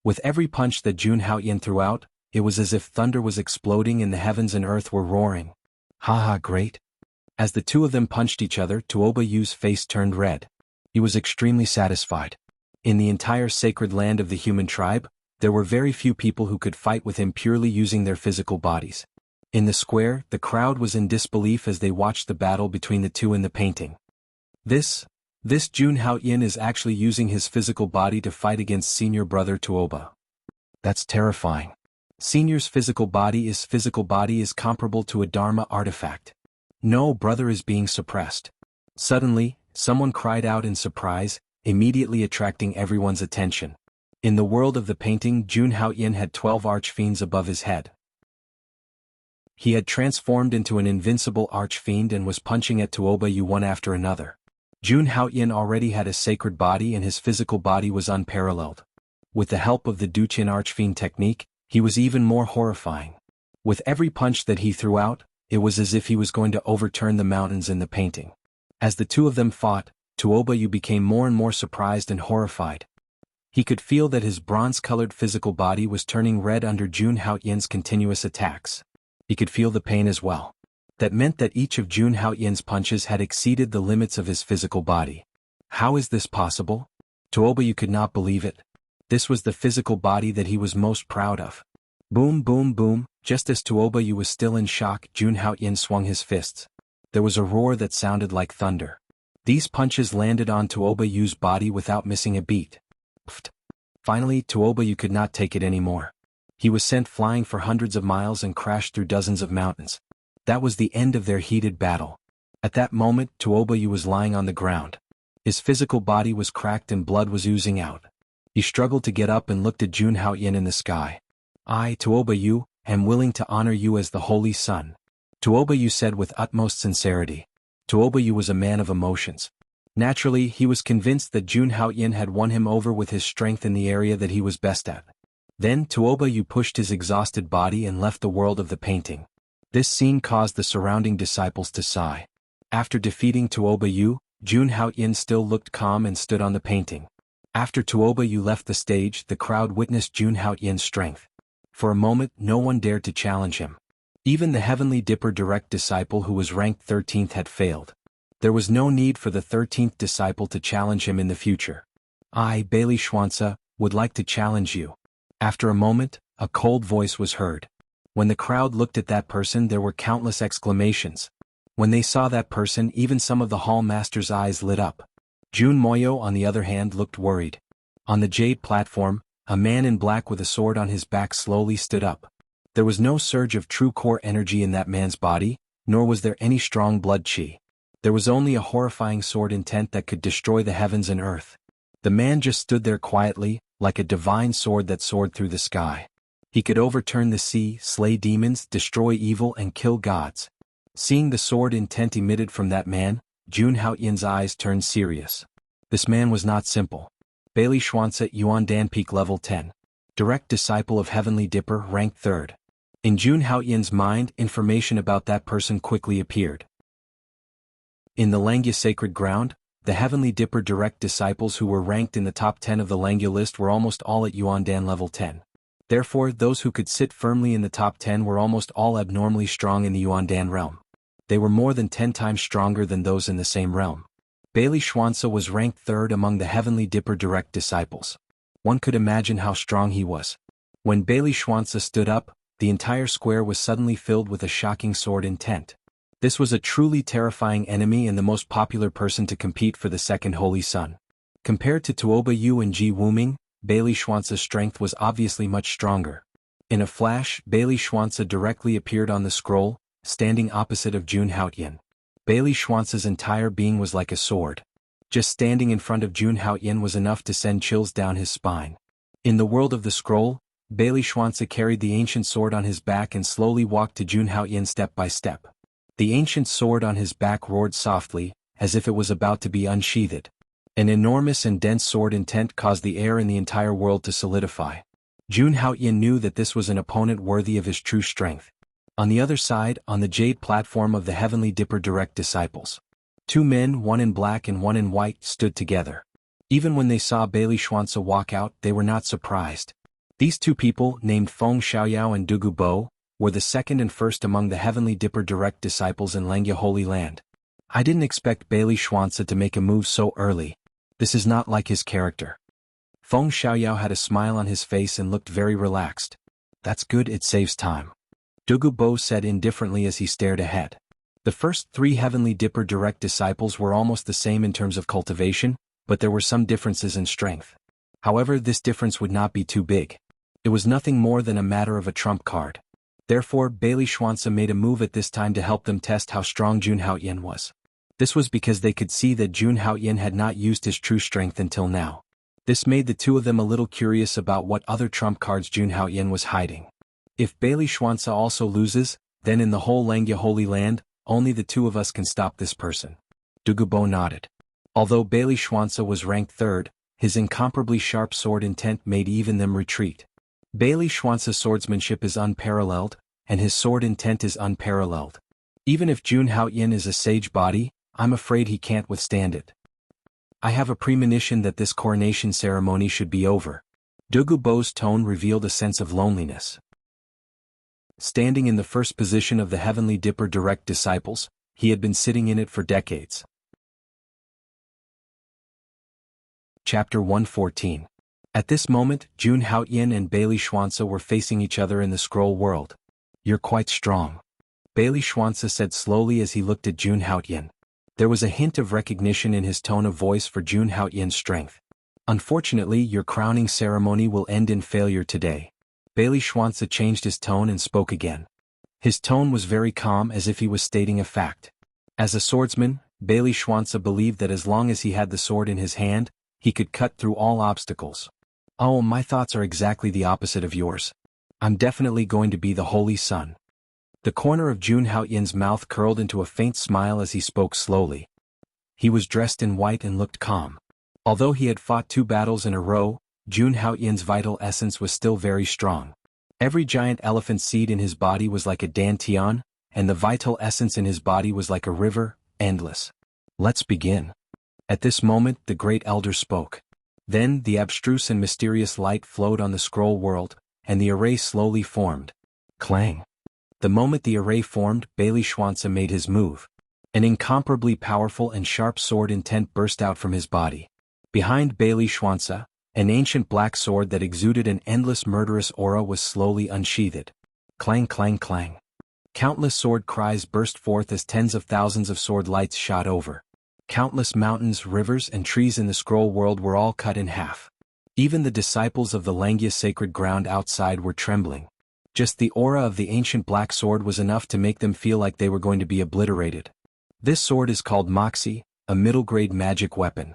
With every punch that Jun Haoyin threw out, it was as if thunder was exploding and the heavens and earth were roaring. Haha, great. As the two of them punched each other, Tuobayu's face turned red. He was extremely satisfied. In the entire sacred land of the human tribe, there were very few people who could fight with him purely using their physical bodies. In the square, the crowd was in disbelief as they watched the battle between the two in the painting. This Jun Haoyin is actually using his physical body to fight against senior brother Tuoba. That's terrifying. Senior's physical body is comparable to a Dharma artifact. No, brother is being suppressed. Suddenly, someone cried out in surprise, immediately attracting everyone's attention. In the world of the painting, Jun Haoyin had 12 archfiends above his head. He had transformed into an invincible archfiend and was punching at Tuobayu one after another. Jun Haoyin already had a sacred body and his physical body was unparalleled. With the help of the Duqian archfiend technique, he was even more horrifying. With every punch that he threw out, it was as if he was going to overturn the mountains in the painting. As the two of them fought, Tuobayu became more and more surprised and horrified. He could feel that his bronze-colored physical body was turning red under Jun Haoyin's continuous attacks. He could feel the pain as well. That meant that each of Jun Haoyin's punches had exceeded the limits of his physical body. How is this possible? Tuobayu could not believe it. This was the physical body that he was most proud of. Boom, boom, boom. Just as Tuobayu was still in shock, Jun Haoyin swung his fists. There was a roar that sounded like thunder. These punches landed on Tuobayu's body without missing a beat. Pfft. Finally, Tuobayu could not take it anymore. He was sent flying for hundreds of miles and crashed through dozens of mountains. That was the end of their heated battle. At that moment, Tuobayu was lying on the ground. His physical body was cracked and blood was oozing out. He struggled to get up and looked at Jun Haoyin in the sky. I, Tuobayu, am willing to honor you as the Holy Sun. Tuobayu said with utmost sincerity. Tuobayu was a man of emotions. Naturally, he was convinced that Jun Haoyin had won him over with his strength in the area that he was best at. Then Tuobayu pushed his exhausted body and left the world of the painting. This scene caused the surrounding disciples to sigh. After defeating Tuobayu, Jun Haoyin still looked calm and stood on the painting. After Tuobayu left the stage, the crowd witnessed Jun Haoyin's strength. For a moment, no one dared to challenge him. Even the Heavenly Dipper direct disciple who was ranked 13th had failed. There was no need for the 13th disciple to challenge him in the future. I, Bailey Schwanza, would like to challenge you. After a moment, a cold voice was heard. When the crowd looked at that person, there were countless exclamations. When they saw that person, even some of the hall master's eyes lit up. Jun Moyo, on the other hand, looked worried. On the jade platform, a man in black with a sword on his back slowly stood up. There was no surge of true core energy in that man's body, nor was there any strong blood chi. There was only a horrifying sword intent that could destroy the heavens and earth. The man just stood there quietly, like a divine sword that soared through the sky. He could overturn the sea, slay demons, destroy evil and kill gods. Seeing the sword intent emitted from that man, Jun Haoyin's eyes turned serious. This man was not simple. Bailey Schwanza, Yuan Dan Peak level 10. Direct disciple of Heavenly Dipper, ranked 3rd. In Jun Haoyin's mind, information about that person quickly appeared. In the Langya sacred ground, the Heavenly Dipper direct disciples who were ranked in the top 10 of the Langya list were almost all at Yuan Dan level 10. Therefore, those who could sit firmly in the top 10 were almost all abnormally strong in the Yuan Dan realm. They were more than 10 times stronger than those in the same realm. Bailey Schwanza was ranked 3rd among the Heavenly Dipper direct disciples. One could imagine how strong he was. When Bailey Schwanza stood up, the entire square was suddenly filled with a shocking sword intent. This was a truly terrifying enemy and the most popular person to compete for the second Holy Sun. Compared to Tuobayu and Ji Wuming, Bailey Schwanza's strength was obviously much stronger. In a flash, Bailey Schwanza directly appeared on the scroll, standing opposite of Jun Haoyin. Bailey Schwanza's entire being was like a sword. Just standing in front of Jun Haoyin was enough to send chills down his spine. In the world of the scroll, Bailey Schwanza carried the ancient sword on his back and slowly walked to Jun Haoyin step by step. The ancient sword on his back roared softly, as if it was about to be unsheathed. An enormous and dense sword intent caused the air in the entire world to solidify. Jun Haoyin knew that this was an opponent worthy of his true strength. On the other side, on the jade platform of the Heavenly Dipper direct disciples, two men, one in black and one in white, stood together. Even when they saw Bailey Xuanzi walk out, they were not surprised. These two people, named Feng Xiaoyao and Dugu Bo, were the second and first among the Heavenly Dipper direct disciples in Langya Holy Land. I didn't expect Bailey Xuanzi to make a move so early. This is not like his character. Feng Xiaoyao had a smile on his face and looked very relaxed. That's good, it saves time. Dugu Bo said indifferently as he stared ahead. The first three Heavenly Dipper direct disciples were almost the same in terms of cultivation, but there were some differences in strength. However, this difference would not be too big. It was nothing more than a matter of a trump card. Therefore, Bailey Xuanzi made a move at this time to help them test how strong Jun Haoyin was. This was because they could see that Jun Haoyin had not used his true strength until now. This made the two of them a little curious about what other trump cards Jun Haoyin was hiding. If Bailey Xuanzi also loses, then in the whole Langya Holy Land, only the two of us can stop this person. Dugu Bo nodded. Although Bailey Xuanzi was ranked third, his incomparably sharp sword intent made even them retreat. Bailey Xuanzi's swordsmanship is unparalleled, and his sword intent is unparalleled. Even if Jun Haoyin is a sage body, I'm afraid he can't withstand it. I have a premonition that this coronation ceremony should be over. Dugu Bo's tone revealed a sense of loneliness. Standing in the first position of the Heavenly Dipper direct disciples, he had been sitting in it for decades. Chapter 114. At this moment, Jun Haoyin and Bailey Xuanzi were facing each other in the scroll world. You're quite strong, Bailey Xuanzi said slowly as he looked at Jun Haoyin. There was a hint of recognition in his tone of voice for Jun Haoyin's strength. Unfortunately, your crowning ceremony will end in failure today. Bailey Xuanzi changed his tone and spoke again. His tone was very calm, as if he was stating a fact. As a swordsman, Bailey Xuanzi believed that as long as he had the sword in his hand, he could cut through all obstacles. Oh, my thoughts are exactly the opposite of yours. I'm definitely going to be the Holy Sun. The corner of Jun Haoyin's mouth curled into a faint smile as he spoke slowly. He was dressed in white and looked calm. Although he had fought 2 battles in a row, Jun Haoyin's vital essence was still very strong. Every giant elephant seed in his body was like a dantian, and the vital essence in his body was like a river, endless. Let's begin. At this moment, the great elder spoke. Then, the abstruse and mysterious light flowed on the scroll world, and the array slowly formed. Clang. The moment the array formed, Bailey Xuanzi made his move. An incomparably powerful and sharp sword intent burst out from his body. Behind Bailey Xuanzi, an ancient black sword that exuded an endless murderous aura was slowly unsheathed. Clang clang clang. Countless sword cries burst forth as tens of thousands of sword lights shot over. Countless mountains, rivers, and trees in the scroll world were all cut in half. Even the disciples of the Langya sacred ground outside were trembling. Just the aura of the ancient black sword was enough to make them feel like they were going to be obliterated. This sword is called Moxie, a middle-grade magic weapon.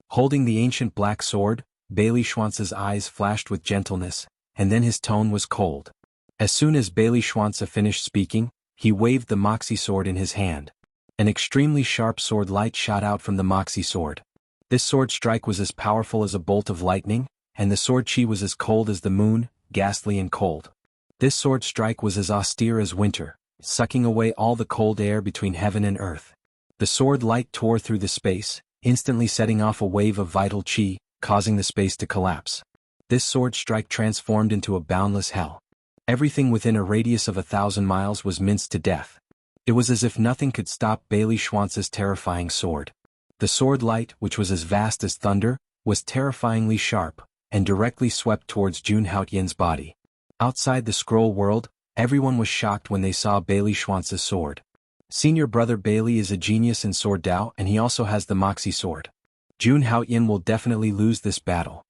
Holding the ancient black sword, Bailey Xuanzi's eyes flashed with gentleness, and then his tone was cold. As soon as Bailey Xuanzi finished speaking, he waved the Moxie sword in his hand. An extremely sharp sword light shot out from the Moxie sword. This sword strike was as powerful as a bolt of lightning, and the sword chi was as cold as the moon, ghastly and cold. This sword strike was as austere as winter, sucking away all the cold air between heaven and earth. The sword light tore through the space, instantly setting off a wave of vital chi, causing the space to collapse. This sword strike transformed into a boundless hell. Everything within a radius of 1,000 miles was minced to death. It was as if nothing could stop Bailey Xuanzi's terrifying sword. The sword light, which was as vast as thunder, was terrifyingly sharp, and directly swept towards Jun Haoyin's body. Outside the scroll world, everyone was shocked when they saw Bailey Xuanzi's sword. Senior brother Bailey is a genius in sword Dao, and he also has the Moxie sword. Jun Haoyin will definitely lose this battle.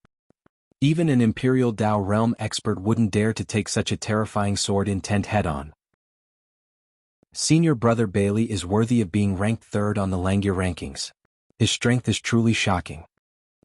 Even an Imperial Dao realm expert wouldn't dare to take such a terrifying sword intent head-on. Senior brother Bailey is worthy of being ranked 3rd on the Langya rankings. His strength is truly shocking.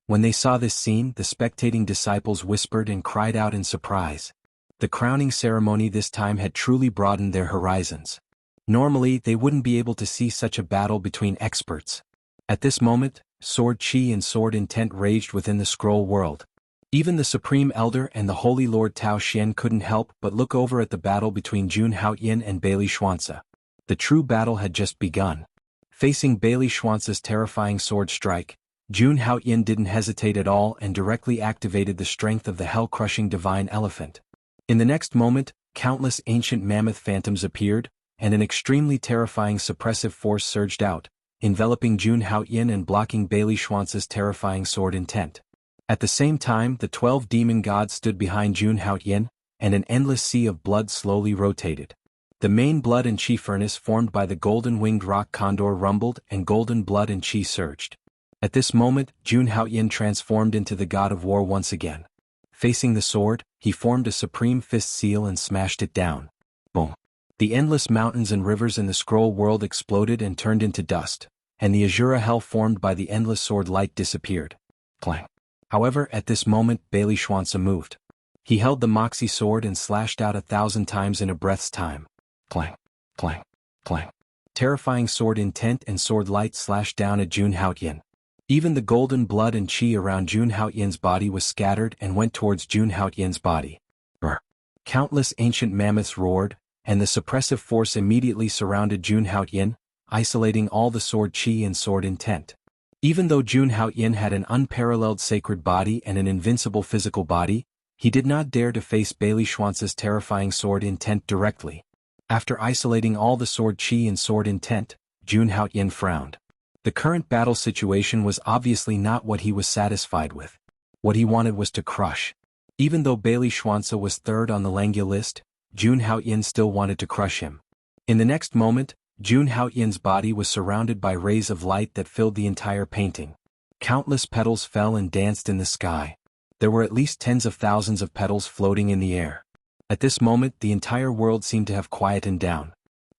When they saw this scene, the spectating disciples whispered and cried out in surprise. The crowning ceremony this time had truly broadened their horizons. Normally, they wouldn't be able to see such a battle between experts. At this moment, sword chi and sword intent raged within the scroll world. Even the Supreme Elder and the Holy Lord Tao Xian couldn't help but look over at the battle between Jun Haoyin and Bailey Xuanzi. The true battle had just begun. Facing Bailey Xuanzi's terrifying sword strike, Jun Haoyin didn't hesitate at all and directly activated the strength of the hell-crushing divine elephant. In the next moment, countless ancient mammoth phantoms appeared, and an extremely terrifying suppressive force surged out, enveloping Jun Haoyin and blocking Bailey Xuanzi's terrifying sword intent. At the same time, the 12 demon gods stood behind Jun Haoyin, and an endless sea of blood slowly rotated. The main blood and chi furnace formed by the golden-winged rock condor rumbled and golden blood and chi surged. At this moment, Jun Haoyin transformed into the god of war once again. Facing the sword, he formed a supreme fist seal and smashed it down. Boom. The endless mountains and rivers in the scroll world exploded and turned into dust, and the azura hell formed by the endless sword light disappeared. Clang. However, at this moment, Bailey Xuanzi moved. He held the Moxie sword and slashed out 1,000 times in a breath's time. Clang, clang, clang. Terrifying sword intent and sword light slashed down at Jun Haoyin. Even the golden blood and chi around Jun Haoyin's body was scattered and went towards Jun Haoyin's body. Brr. Countless ancient mammoths roared, and the suppressive force immediately surrounded Jun Haoyin, isolating all the sword chi and sword intent. Even though Jun Haoyin had an unparalleled sacred body and an invincible physical body, he did not dare to face Bailey Xuanzi's terrifying sword intent directly. After isolating all the sword chi and sword intent, Jun Haoyin frowned. The current battle situation was obviously not what he was satisfied with. What he wanted was to crush. Even though Bailey Xuanzi was third on the Langya list, Jun Haoyin still wanted to crush him. In the next moment, Jun Haoyin's body was surrounded by rays of light that filled the entire painting. Countless petals fell and danced in the sky. There were at least tens of thousands of petals floating in the air. At this moment, the entire world seemed to have quietened down.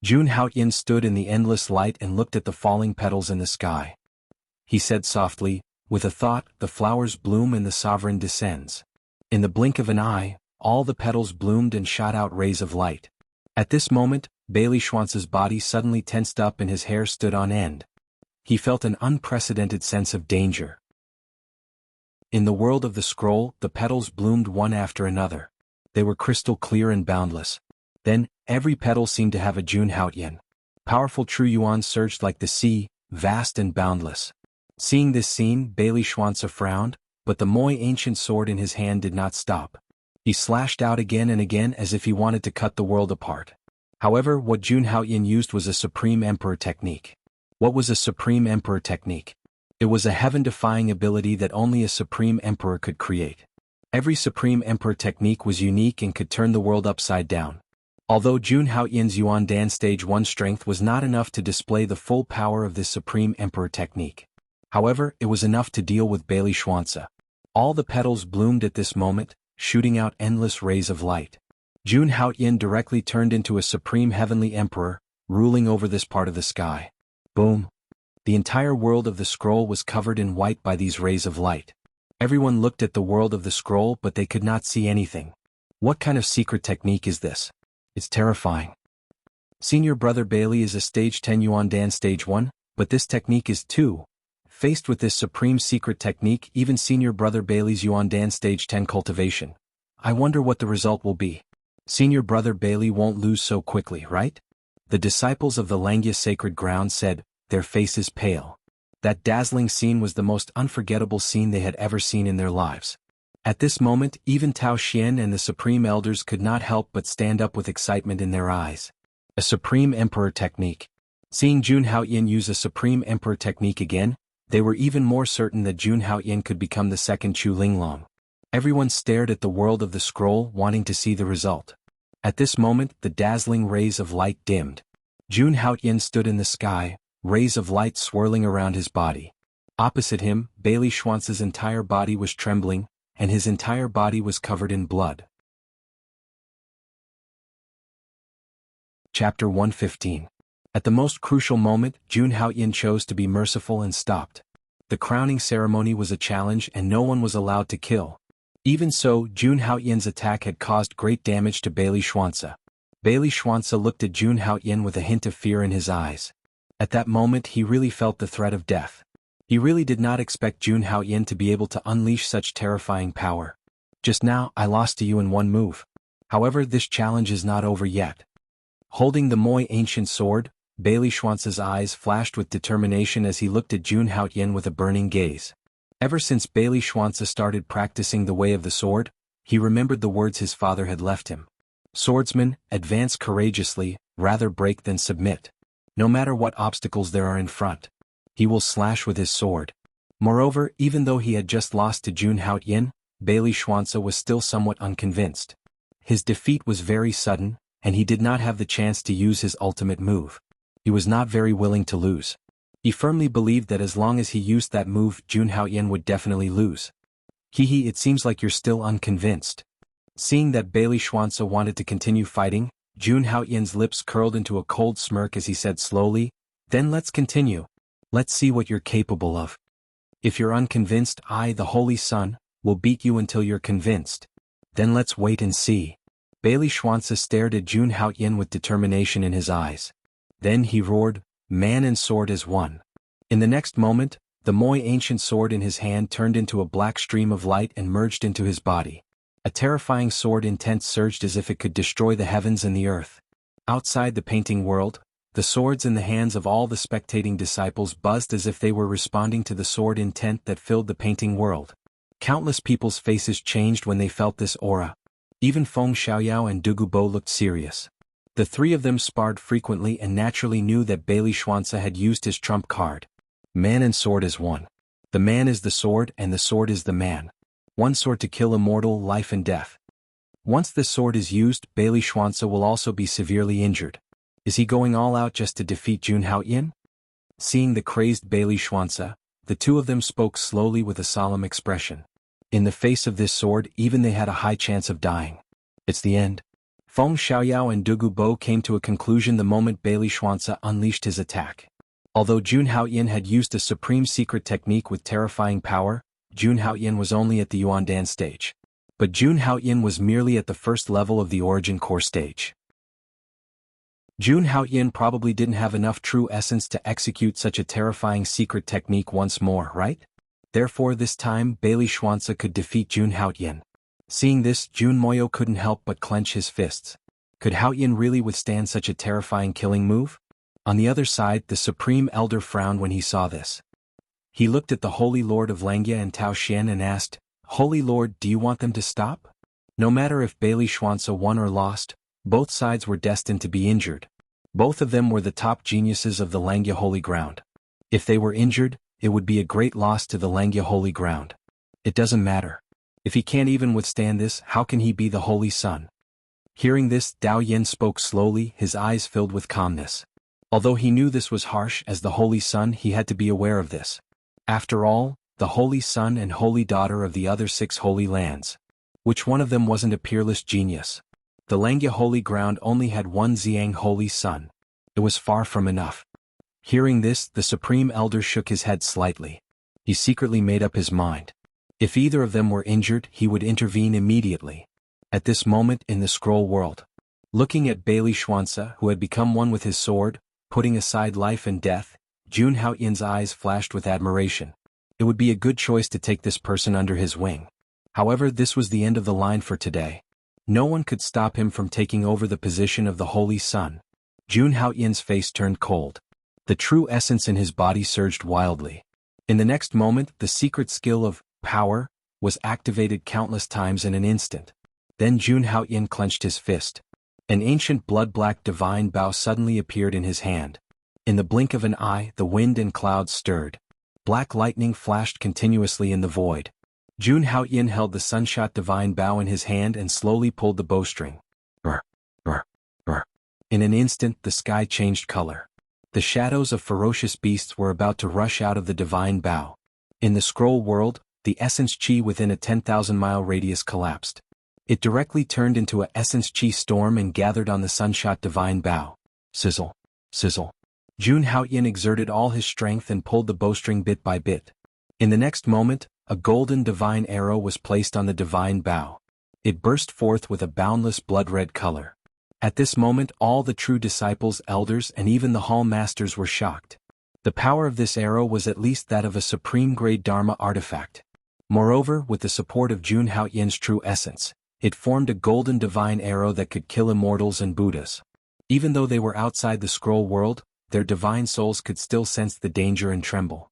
Jun Haoyin stood in the endless light and looked at the falling petals in the sky. He said softly, "With a thought, the flowers bloom and the sovereign descends." In the blink of an eye, all the petals bloomed and shot out rays of light. At this moment, Bailey Xuanzi's body suddenly tensed up and his hair stood on end. He felt an unprecedented sense of danger. In the world of the scroll, the petals bloomed one after another. They were crystal clear and boundless. Then, every petal seemed to have a Jun Haoyin. Powerful true yuan surged like the sea, vast and boundless. Seeing this scene, Bailey Xuanzi frowned, but the Moi ancient sword in his hand did not stop. He slashed out again and again as if he wanted to cut the world apart. However, what Jun Haoyin used was a Supreme Emperor technique. What was a Supreme Emperor technique? It was a heaven-defying ability that only a Supreme Emperor could create. Every Supreme Emperor technique was unique and could turn the world upside down. Although Jun Haoyin's Yuan Dan Stage 1 strength was not enough to display the full power of this Supreme Emperor technique. However, it was enough to deal with Bailey Xuanzi. All the petals bloomed at this moment, shooting out endless rays of light. Jun Haoyin directly turned into a Supreme Heavenly Emperor, ruling over this part of the sky. Boom! The entire world of the scroll was covered in white by these rays of light. Everyone looked at the world of the scroll but they could not see anything. What kind of secret technique is this? It's terrifying. Senior brother Bailey is a stage 10 Yuan Dan stage 1, but this technique is 2. Faced with this supreme secret technique, even senior brother Bailey's Yuan Dan stage 10 cultivation. I wonder what the result will be. Senior brother Bailey won't lose so quickly, right? The disciples of the Langya sacred ground said, their faces pale. That dazzling scene was the most unforgettable scene they had ever seen in their lives. At this moment, even Tao Xian and the Supreme Elders could not help but stand up with excitement in their eyes. A Supreme Emperor technique. Seeing Jun Haoyin use a Supreme Emperor technique again, they were even more certain that Jun Haoyin could become the second Chu Linglong. Everyone stared at the world of the scroll, wanting to see the result. At this moment, the dazzling rays of light dimmed. Jun Haoyin stood in the sky, rays of light swirling around his body. Opposite him, Bailey Xuanzi's entire body was trembling, and his entire body was covered in blood. Chapter 115. At the most crucial moment, Jun Haoyin chose to be merciful and stopped. The crowning ceremony was a challenge and no one was allowed to kill. Even so, Jun Haoyin's attack had caused great damage to Bailey Xuanzi. Bailey Schwanza looked at Jun Haoyin with a hint of fear in his eyes. At that moment he really felt the threat of death. He really did not expect Jun Haoyin to be able to unleash such terrifying power. Just now, I lost to you in one move. However, this challenge is not over yet. Holding the Moi ancient sword, Bailey Schwanza's eyes flashed with determination as he looked at Jun Haoyin with a burning gaze. Ever since Bailey Schwanza started practicing the way of the sword, he remembered the words his father had left him. Swordsman, advance courageously, rather break than submit. No matter what obstacles there are in front, he will slash with his sword. Moreover, even though he had just lost to Jun Haoyin, Bailey Schwanza was still somewhat unconvinced. His defeat was very sudden, and he did not have the chance to use his ultimate move. He was not very willing to lose. He firmly believed that as long as he used that move, Jun Haoyin would definitely lose. It seems like you're still unconvinced. Seeing that Bailey Schwanza wanted to continue fighting, Jun Haoyin's lips curled into a cold smirk as he said slowly, "Then let's continue. Let's see what you're capable of. If you're unconvinced, I, the Holy Sun, will beat you until you're convinced. Then let's wait and see." Bailey Schwanza stared at Jun Haoyin with determination in his eyes. Then he roared, "Man and sword as one." In the next moment, the Moi ancient sword in his hand turned into a black stream of light and merged into his body. A terrifying sword intent surged as if it could destroy the heavens and the earth. Outside the painting world, the swords in the hands of all the spectating disciples buzzed as if they were responding to the sword intent that filled the painting world. Countless people's faces changed when they felt this aura. Even Feng Xiaoyao and Dugu Bo looked serious. The three of them sparred frequently and naturally knew that Bailey Schwanza had used his trump card. Man and sword as one. The man is the sword and the sword is the man. One sword to kill immortal life and death. Once this sword is used, Bailey Schwanza will also be severely injured. Is he going all out just to defeat Jun Haoyin? Seeing the crazed Bailey Schwanza, the two of them spoke slowly with a solemn expression. In the face of this sword, even they had a high chance of dying. It's the end. Feng Xiaoyao and Dugu Bo came to a conclusion the moment Bailey Schwanza unleashed his attack. Although Jun Haoyin had used a supreme secret technique with terrifying power, Jun Haoyin was only at the Yuandan stage. But Jun Haoyin was merely at the first level of the Origin Core stage. Jun Haoyin probably didn't have enough true essence to execute such a terrifying secret technique once more, right? Therefore this time Bailey Schwanza could defeat Jun Haoyin. Seeing this, Jun Moyo couldn't help but clench his fists. Could Haoyin really withstand such a terrifying killing move? On the other side, the Supreme Elder frowned when he saw this. He looked at the Holy Lord of Langya and Tao Xian and asked, "Holy Lord, do you want them to stop?" No matter if Bailey Schwanza won or lost, both sides were destined to be injured. Both of them were the top geniuses of the Langya Holy Ground. If they were injured, it would be a great loss to the Langya Holy Ground. It doesn't matter. If he can't even withstand this, how can he be the Holy Sun? Hearing this, Dao Yin spoke slowly, his eyes filled with calmness. Although he knew this was harsh as the Holy Sun, he had to be aware of this. After all, the Holy Son and Holy Daughter of the other 6 Holy Lands. Which one of them wasn't a peerless genius? The Langya Holy Ground only had one Xiang Holy Sun. It was far from enough. Hearing this, the Supreme Elder shook his head slightly. He secretly made up his mind. If either of them were injured, he would intervene immediately. At this moment in the scroll world, looking at Bailey Schwanza, who had become one with his sword, putting aside life and death, Jun Haoyin's eyes flashed with admiration. It would be a good choice to take this person under his wing. However, this was the end of the line for today. No one could stop him from taking over the position of the Holy Sun. Jun Haoyin's face turned cold. The true essence in his body surged wildly. In the next moment, the secret skill of power was activated countless times in an instant. Then Jun Haoyin clenched his fist. An ancient blood-black divine bow suddenly appeared in his hand. In the blink of an eye, the wind and clouds stirred. Black lightning flashed continuously in the void. Jun Haoyin held the sunshot divine bow in his hand and slowly pulled the bowstring. Brr, brr, brr. In an instant, the sky changed color. The shadows of ferocious beasts were about to rush out of the divine bow. In the scroll world, the essence chi within a 10,000-mile radius collapsed. It directly turned into a essence chi storm and gathered on the sunshot divine bow. Sizzle, sizzle. Jun Haoyin exerted all his strength and pulled the bowstring bit by bit. In the next moment, a golden divine arrow was placed on the divine bow. It burst forth with a boundless blood-red color. At this moment all the true disciples, elders and even the hall masters were shocked. The power of this arrow was at least that of a supreme-grade Dharma artifact. Moreover, with the support of Jun Haoyin's true essence, it formed a golden divine arrow that could kill immortals and Buddhas. Even though they were outside the scroll world, their divine souls could still sense the danger and tremble.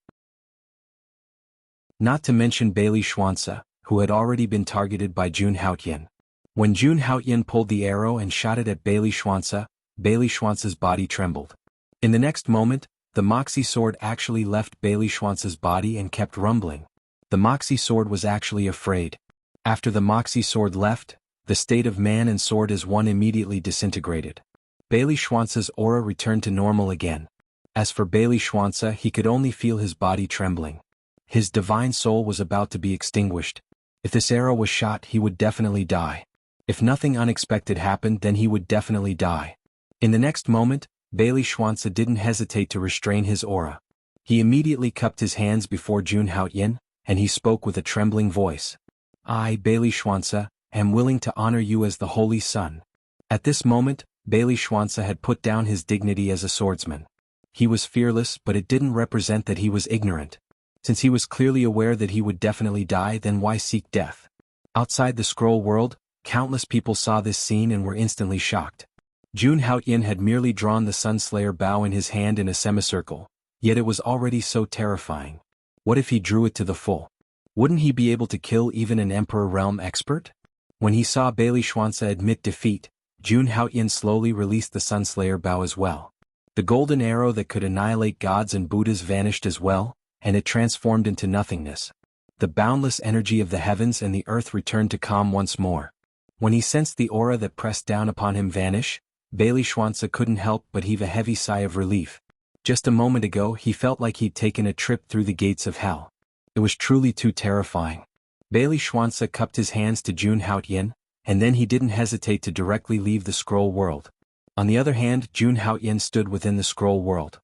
Not to mention Bailey Xuanzi, who had already been targeted by Jun Haoyin. When Jun Haoyin pulled the arrow and shot it at Bailey Xuanzi's body trembled. In the next moment, the Moxie sword actually left Bailey Xuanzi's body and kept rumbling. The Moxie sword was actually afraid. After the Moxie sword left, the state of man and sword as one immediately disintegrated. Bailey Xuanzi's aura returned to normal again. As for Bailey Xuanzi, he could only feel his body trembling. His divine soul was about to be extinguished. If this arrow was shot, he would definitely die. If nothing unexpected happened, then he would definitely die. In the next moment, Bailey Xuanzi didn't hesitate to restrain his aura. He immediately cupped his hands before Jun Haoyin, and he spoke with a trembling voice. I, Bailey Xuanzi, am willing to honor you as the Holy Sun. At this moment, Bailey Xuanzi had put down his dignity as a swordsman. He was fearless, but it didn't represent that he was ignorant. Since he was clearly aware that he would definitely die, then why seek death? Outside the scroll world, countless people saw this scene and were instantly shocked. Jun Haoyin had merely drawn the Sunslayer bow in his hand in a semicircle, yet it was already so terrifying. What if he drew it to the full? Wouldn't he be able to kill even an Emperor Realm expert? When he saw Bailey Xuanzi admit defeat, Jun Haoyin slowly released the Sunslayer bow as well. The golden arrow that could annihilate gods and Buddhas vanished as well, and it transformed into nothingness. The boundless energy of the heavens and the earth returned to calm once more. When he sensed the aura that pressed down upon him vanish, Bailey Xuanzi couldn't help but heave a heavy sigh of relief. Just a moment ago he felt like he'd taken a trip through the gates of hell. It was truly too terrifying. Bailey Xuanzi cupped his hands to Jun Haoyin, and then he didn't hesitate to directly leave the scroll world. On the other hand, Jun Haoyin stood within the scroll world.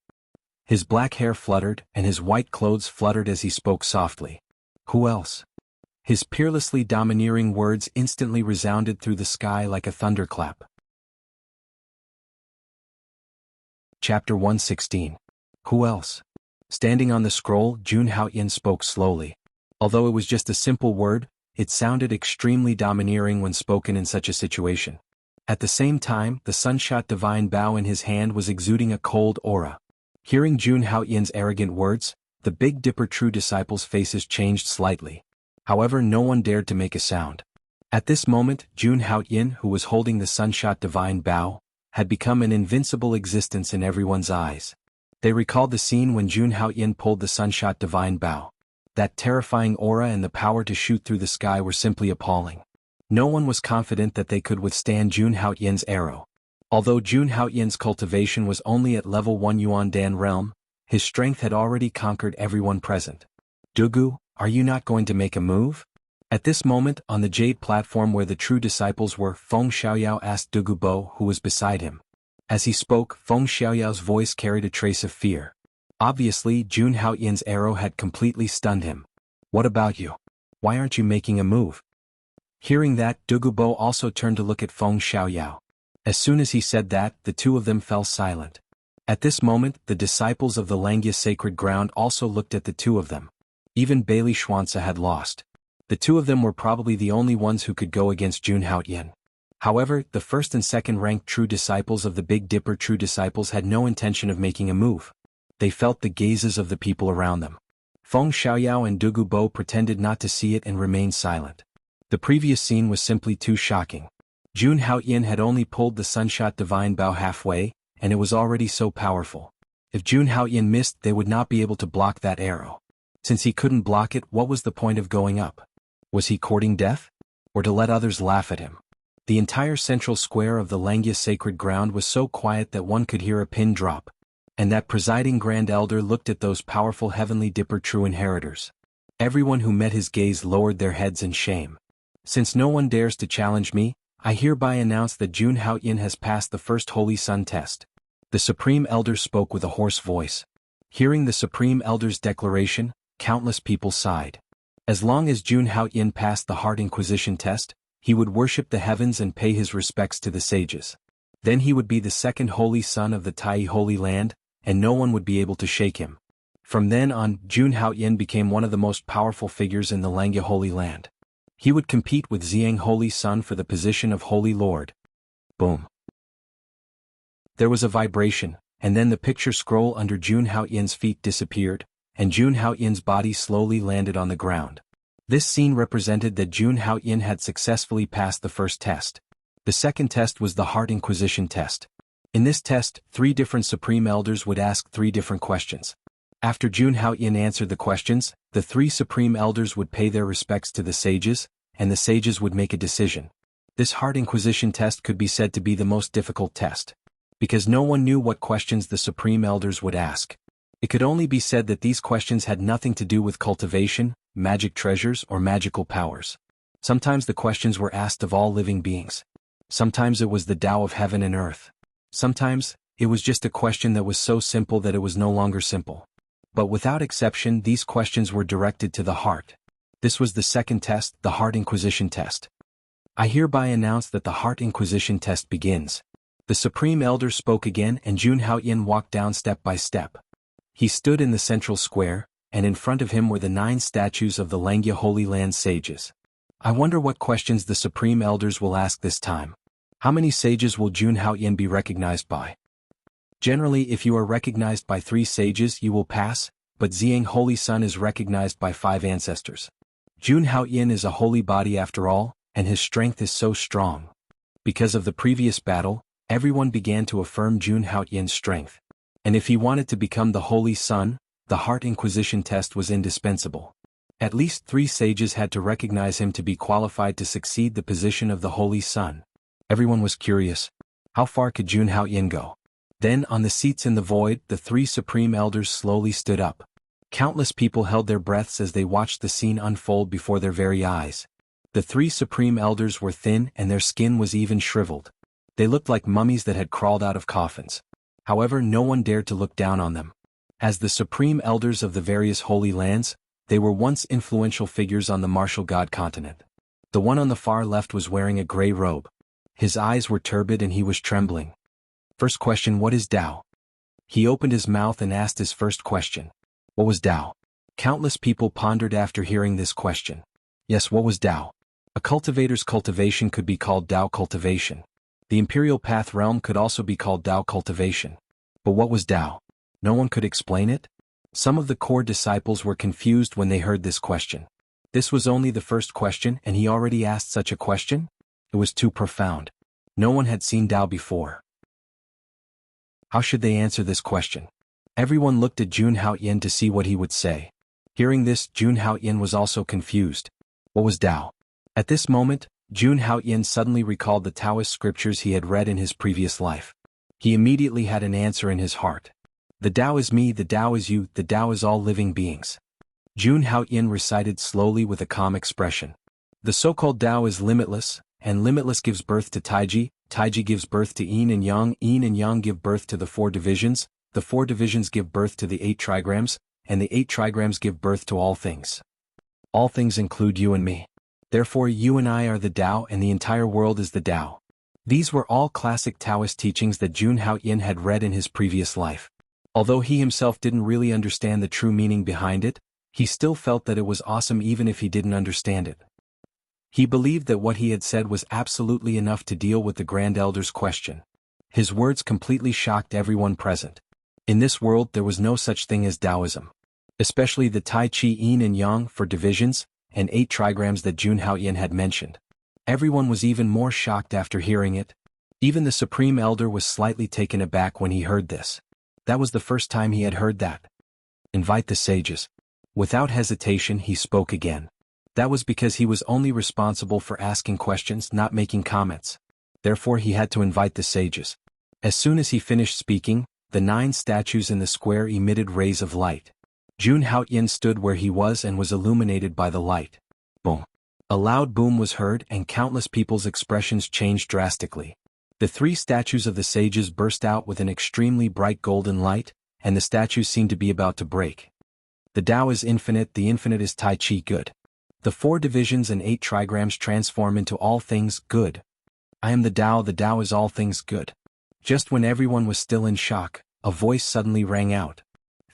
His black hair fluttered and his white clothes fluttered as he spoke softly. Who else? His peerlessly domineering words instantly resounded through the sky like a thunderclap. Chapter 116. Who else? Standing on the scroll, Jun Haoyin spoke slowly. Although it was just a simple word, it sounded extremely domineering when spoken in such a situation. At the same time, the sunshot divine bow in his hand was exuding a cold aura. Hearing Jun Haoyin's arrogant words, the Big Dipper true disciples' faces changed slightly. However, no one dared to make a sound. At this moment, Jun Haoyin, who was holding the sunshot divine bow, had become an invincible existence in everyone's eyes. They recalled the scene when Jun Haoyin pulled the sunshot divine bow. That terrifying aura and the power to shoot through the sky were simply appalling. No one was confident that they could withstand Jun Haoyin's arrow. Although Jun Haoyin's cultivation was only at level 1 Yuan Dan realm, his strength had already conquered everyone present. Dugu, are you not going to make a move? At this moment, on the jade platform where the true disciples were, Feng Xiaoyao asked Dugu Bo, who was beside him. As he spoke, Feng Xiaoyao's voice carried a trace of fear. Obviously, Jun Haoyin's arrow had completely stunned him. What about you? Why aren't you making a move? Hearing that, Dugu Bo also turned to look at Feng Xiaoyao. As soon as he said that, the two of them fell silent. At this moment, the disciples of the Langya sacred ground also looked at the two of them. Even Bailey Xuanzi had lost. The two of them were probably the only ones who could go against Jun Haoyin. However, the first and second ranked true disciples of the Big Dipper true disciples had no intention of making a move. They felt the gazes of the people around them. Feng Xiaoyao and Dugu Bo pretended not to see it and remained silent. The previous scene was simply too shocking. Jun Haoyin had only pulled the sunshot divine bow halfway, and it was already so powerful. If Jun Haoyin missed, they would not be able to block that arrow. Since he couldn't block it, what was the point of going up? Was he courting death? Or to let others laugh at him? The entire central square of the Langya sacred ground was so quiet that one could hear a pin drop. And that presiding Grand Elder looked at those powerful Heavenly Dipper true inheritors. Everyone who met his gaze lowered their heads in shame. Since no one dares to challenge me, I hereby announce that Jun Haoyin has passed the first Holy Sun test. The Supreme Elder spoke with a hoarse voice. Hearing the Supreme Elder's declaration, countless people sighed. As long as Jun Haoyin passed the Heart Inquisition test, he would worship the heavens and pay his respects to the sages. Then he would be the second holy son of the Tai Holy Land, and no one would be able to shake him. From then on, Jun Haoyan became one of the most powerful figures in the Langya Holy Land. He would compete with Xiang Holy Sun for the position of Holy Lord. Boom. There was a vibration, and then the picture scroll under Jun Haoyan's feet disappeared, and Jun Haoyan's body slowly landed on the ground. This scene represented that Jun Haoyan had successfully passed the first test. The second test was the Heart Inquisition test. In this test, 3 different Supreme Elders would ask 3 different questions. After Jun Haoyan answered the questions, the 3 Supreme Elders would pay their respects to the sages, and the sages would make a decision. This Heart Inquisition test could be said to be the most difficult test, because no one knew what questions the Supreme Elders would ask. It could only be said that these questions had nothing to do with cultivation, magic treasures, or magical powers. Sometimes the questions were asked of all living beings. Sometimes it was the Tao of heaven and earth. Sometimes, it was just a question that was so simple that it was no longer simple. But without exception, these questions were directed to the heart. This was the second test, the Heart Inquisition test. I hereby announce that the Heart Inquisition test begins. The Supreme Elder spoke again, and Jun Haoyan walked down step by step. He stood in the central square, and in front of him were the 9 statues of the Langya Holy Land sages. I wonder what questions the Supreme Elders will ask this time. How many sages will Jun Haoyan be recognized by? Generally, if you are recognized by 3 sages, you will pass, but Xiang Holy Sun is recognized by 5 ancestors. Jun Haoyan is a holy body after all, and his strength is so strong. Because of the previous battle, everyone began to affirm Jun Haoyan's strength. And if he wanted to become the Holy Sun, the Heart Inquisition test was indispensable. At least 3 sages had to recognize him to be qualified to succeed the position of the Holy Sun. Everyone was curious. How far could Jun Haoyan go? Then, on the seats in the void, the 3 Supreme Elders slowly stood up. Countless people held their breaths as they watched the scene unfold before their very eyes. The 3 Supreme Elders were thin and their skin was even shriveled. They looked like mummies that had crawled out of coffins. However, no one dared to look down on them. As the Supreme Elders of the various Holy Lands, they were once influential figures on the martial god continent. The one on the far left was wearing a gray robe. His eyes were turbid and he was trembling. First question: what is Tao? He opened his mouth and asked his first question. What was Tao? Countless people pondered after hearing this question. Yes, what was Tao? A cultivator's cultivation could be called Tao cultivation. The Imperial Path realm could also be called Tao cultivation. But what was Tao? No one could explain it? Some of the core disciples were confused when they heard this question. This was only the first question, and he already asked such a question? It was too profound. No one had seen Tao before. How should they answer this question? Everyone looked at Jun Haoyan to see what he would say. Hearing this, Jun Haoyan was also confused. What was Tao? At this moment, Jun Haoyan suddenly recalled the Taoist scriptures he had read in his previous life. He immediately had an answer in his heart. The Tao is me, the Tao is you, the Tao is all living beings. Jun Haoyan recited slowly with a calm expression. The so-called Tao is limitless, and limitless gives birth to Taiji, Taiji gives birth to Yin and Yang give birth to the 4 divisions, the 4 divisions give birth to the 8 trigrams, and the 8 trigrams give birth to all things. All things include you and me. Therefore you and I are the Tao and the entire world is the Tao. These were all classic Taoist teachings that Jun Haoyan had read in his previous life. Although he himself didn't really understand the true meaning behind it, he still felt that it was awesome even if he didn't understand it. He believed that what he had said was absolutely enough to deal with the Grand Elder's question. His words completely shocked everyone present. In this world there was no such thing as Taoism. Especially the Tai Chi Yin and Yang for divisions, and 8 trigrams that Jun Haoyan had mentioned. Everyone was even more shocked after hearing it. Even the Supreme Elder was slightly taken aback when he heard this. That was the first time he had heard that. Invite the sages. Without hesitation he spoke again. That was because he was only responsible for asking questions, not making comments. Therefore he had to invite the sages. As soon as he finished speaking, the 9 statues in the square emitted rays of light. Jun Haoyan stood where he was and was illuminated by the light. Boom. A loud boom was heard and countless people's expressions changed drastically. The 3 statues of the sages burst out with an extremely bright golden light, and the statues seemed to be about to break. The Tao is infinite, the infinite is Tai Chi good. The 4 divisions and 8 trigrams transform into all things good. I am the Tao is all things good. Just when everyone was still in shock, a voice suddenly rang out.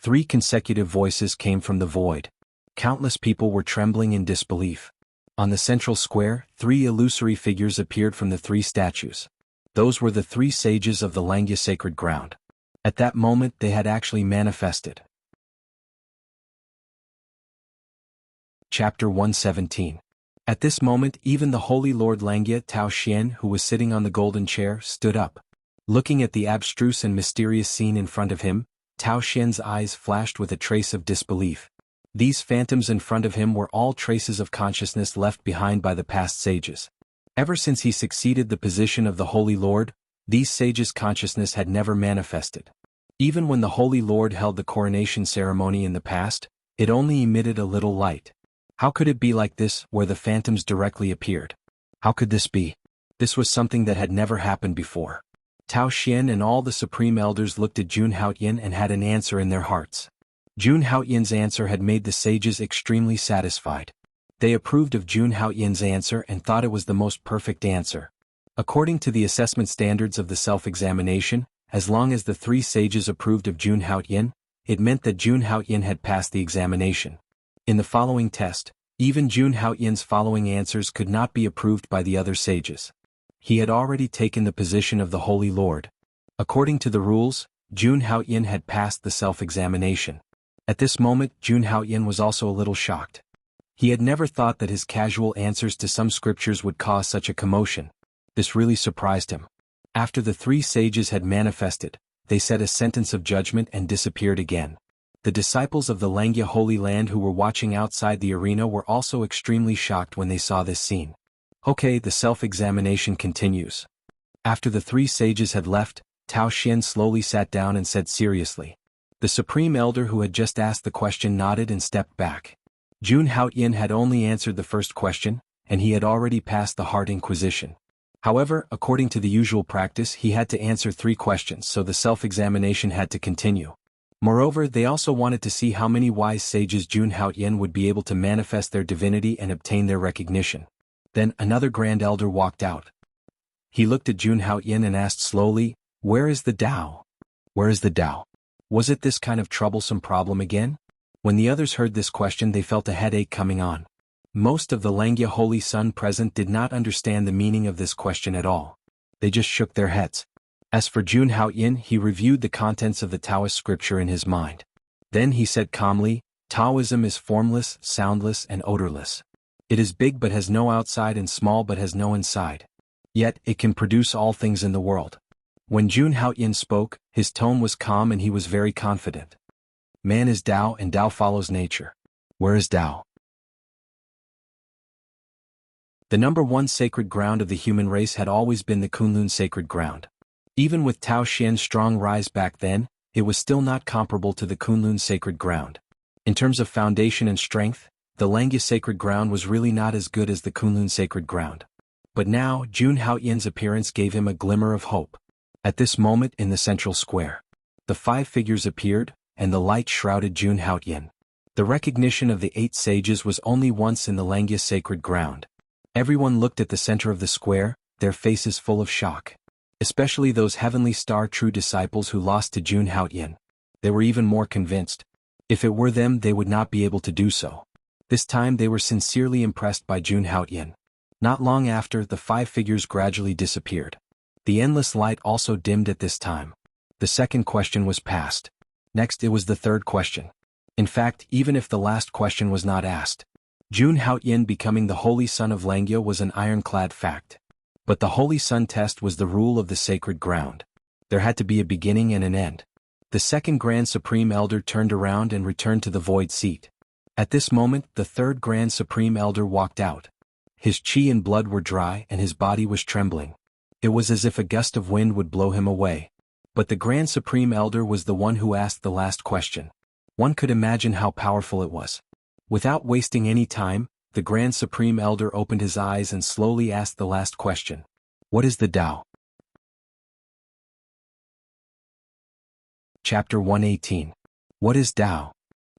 3 consecutive voices came from the void. Countless people were trembling in disbelief. On the central square, 3 illusory figures appeared from the 3 statues. Those were the 3 sages of the Langya sacred ground. At that moment they had actually manifested. Chapter 117. At this moment even the Holy Lord Langya Tao Xian, who was sitting on the golden chair, stood up. Looking at the abstruse and mysterious scene in front of him, Tao Xian's eyes flashed with a trace of disbelief. These phantoms in front of him were all traces of consciousness left behind by the past sages. Ever since he succeeded the position of the Holy Lord, these sages' consciousness had never manifested. Even when the Holy Lord held the coronation ceremony in the past, it only emitted a little light. How could it be like this, where the phantoms directly appeared? How could this be? This was something that had never happened before. Tao Xian and all the supreme elders looked at Jun Haoyan and had an answer in their hearts. Jun Haoyan's answer had made the sages extremely satisfied. They approved of Jun Haoyan's answer and thought it was the most perfect answer. According to the assessment standards of the self-examination, as long as the 3 sages approved of Jun Haoyan, it meant that Jun Haoyan had passed the examination. In the following test, even Jun Haoyan's following answers could not be approved by the other sages. He had already taken the position of the Holy Lord. According to the rules, Jun Haoyan had passed the self-examination. At this moment Jun Haoyan was also a little shocked. He had never thought that his casual answers to some scriptures would cause such a commotion. This really surprised him. After the 3 sages had manifested, they said a sentence of judgment and disappeared again. The disciples of the Langya Holy Land who were watching outside the arena were also extremely shocked when they saw this scene. Okay, the self-examination continues. After the 3 sages had left, Tao Xian slowly sat down and said seriously. The supreme elder who had just asked the question nodded and stepped back. Jun Haoyan had only answered the first question, and he had already passed the Heart Inquisition. However, according to the usual practice, he had to answer 3 questions, so the self-examination had to continue. Moreover, they also wanted to see how many wise sages Jun Haoyan would be able to manifest their divinity and obtain their recognition. Then another Grand Elder walked out. He looked at Jun Haoyan and asked slowly, "Where is the Tao? Where is the Tao?" Was it this kind of troublesome problem again? When the others heard this question they felt a headache coming on. Most of the Langya Holy Sun present did not understand the meaning of this question at all. They just shook their heads. As for Jun Haoyan, he reviewed the contents of the Taoist scripture in his mind. Then he said calmly, "Taoism is formless, soundless, and odorless. It is big but has no outside and small but has no inside. Yet, it can produce all things in the world." When Jun Haoyan spoke, his tone was calm and he was very confident. Man is Tao and Tao follows nature. Where is Tao? The number 1 sacred ground of the human race had always been the Kunlun sacred ground. Even with Tao Xian's strong rise back then, it was still not comparable to the Kunlun sacred ground. In terms of foundation and strength, the Langya sacred ground was really not as good as the Kunlun sacred ground. But now, Jun Haoyan's appearance gave him a glimmer of hope. At this moment in the central square, the 5 figures appeared, and the light shrouded Jun Haoyan. The recognition of the 8 sages was only once in the Langya sacred ground. Everyone looked at the center of the square, their faces full of shock. Especially those heavenly star true disciples who lost to Jun Haoyan. They were even more convinced. If it were them they would not be able to do so. This time they were sincerely impressed by Jun Haoyan. Not long after, the 5 figures gradually disappeared. The endless light also dimmed at this time. The second question was passed. Next it was the third question. In fact, even if the last question was not asked, Jun Haoyan becoming the Holy Son of Langya was an ironclad fact. But the Holy Sun test was the rule of the sacred ground. There had to be a beginning and an end. The second Grand Supreme Elder turned around and returned to the void seat. At this moment, the third Grand Supreme Elder walked out. His chi and blood were dry and his body was trembling. It was as if a gust of wind would blow him away. But the Grand Supreme Elder was the one who asked the last question. One could imagine how powerful it was. Without wasting any time, the Grand Supreme Elder opened his eyes and slowly asked the last question. What is the Tao? Chapter 118. What is Tao?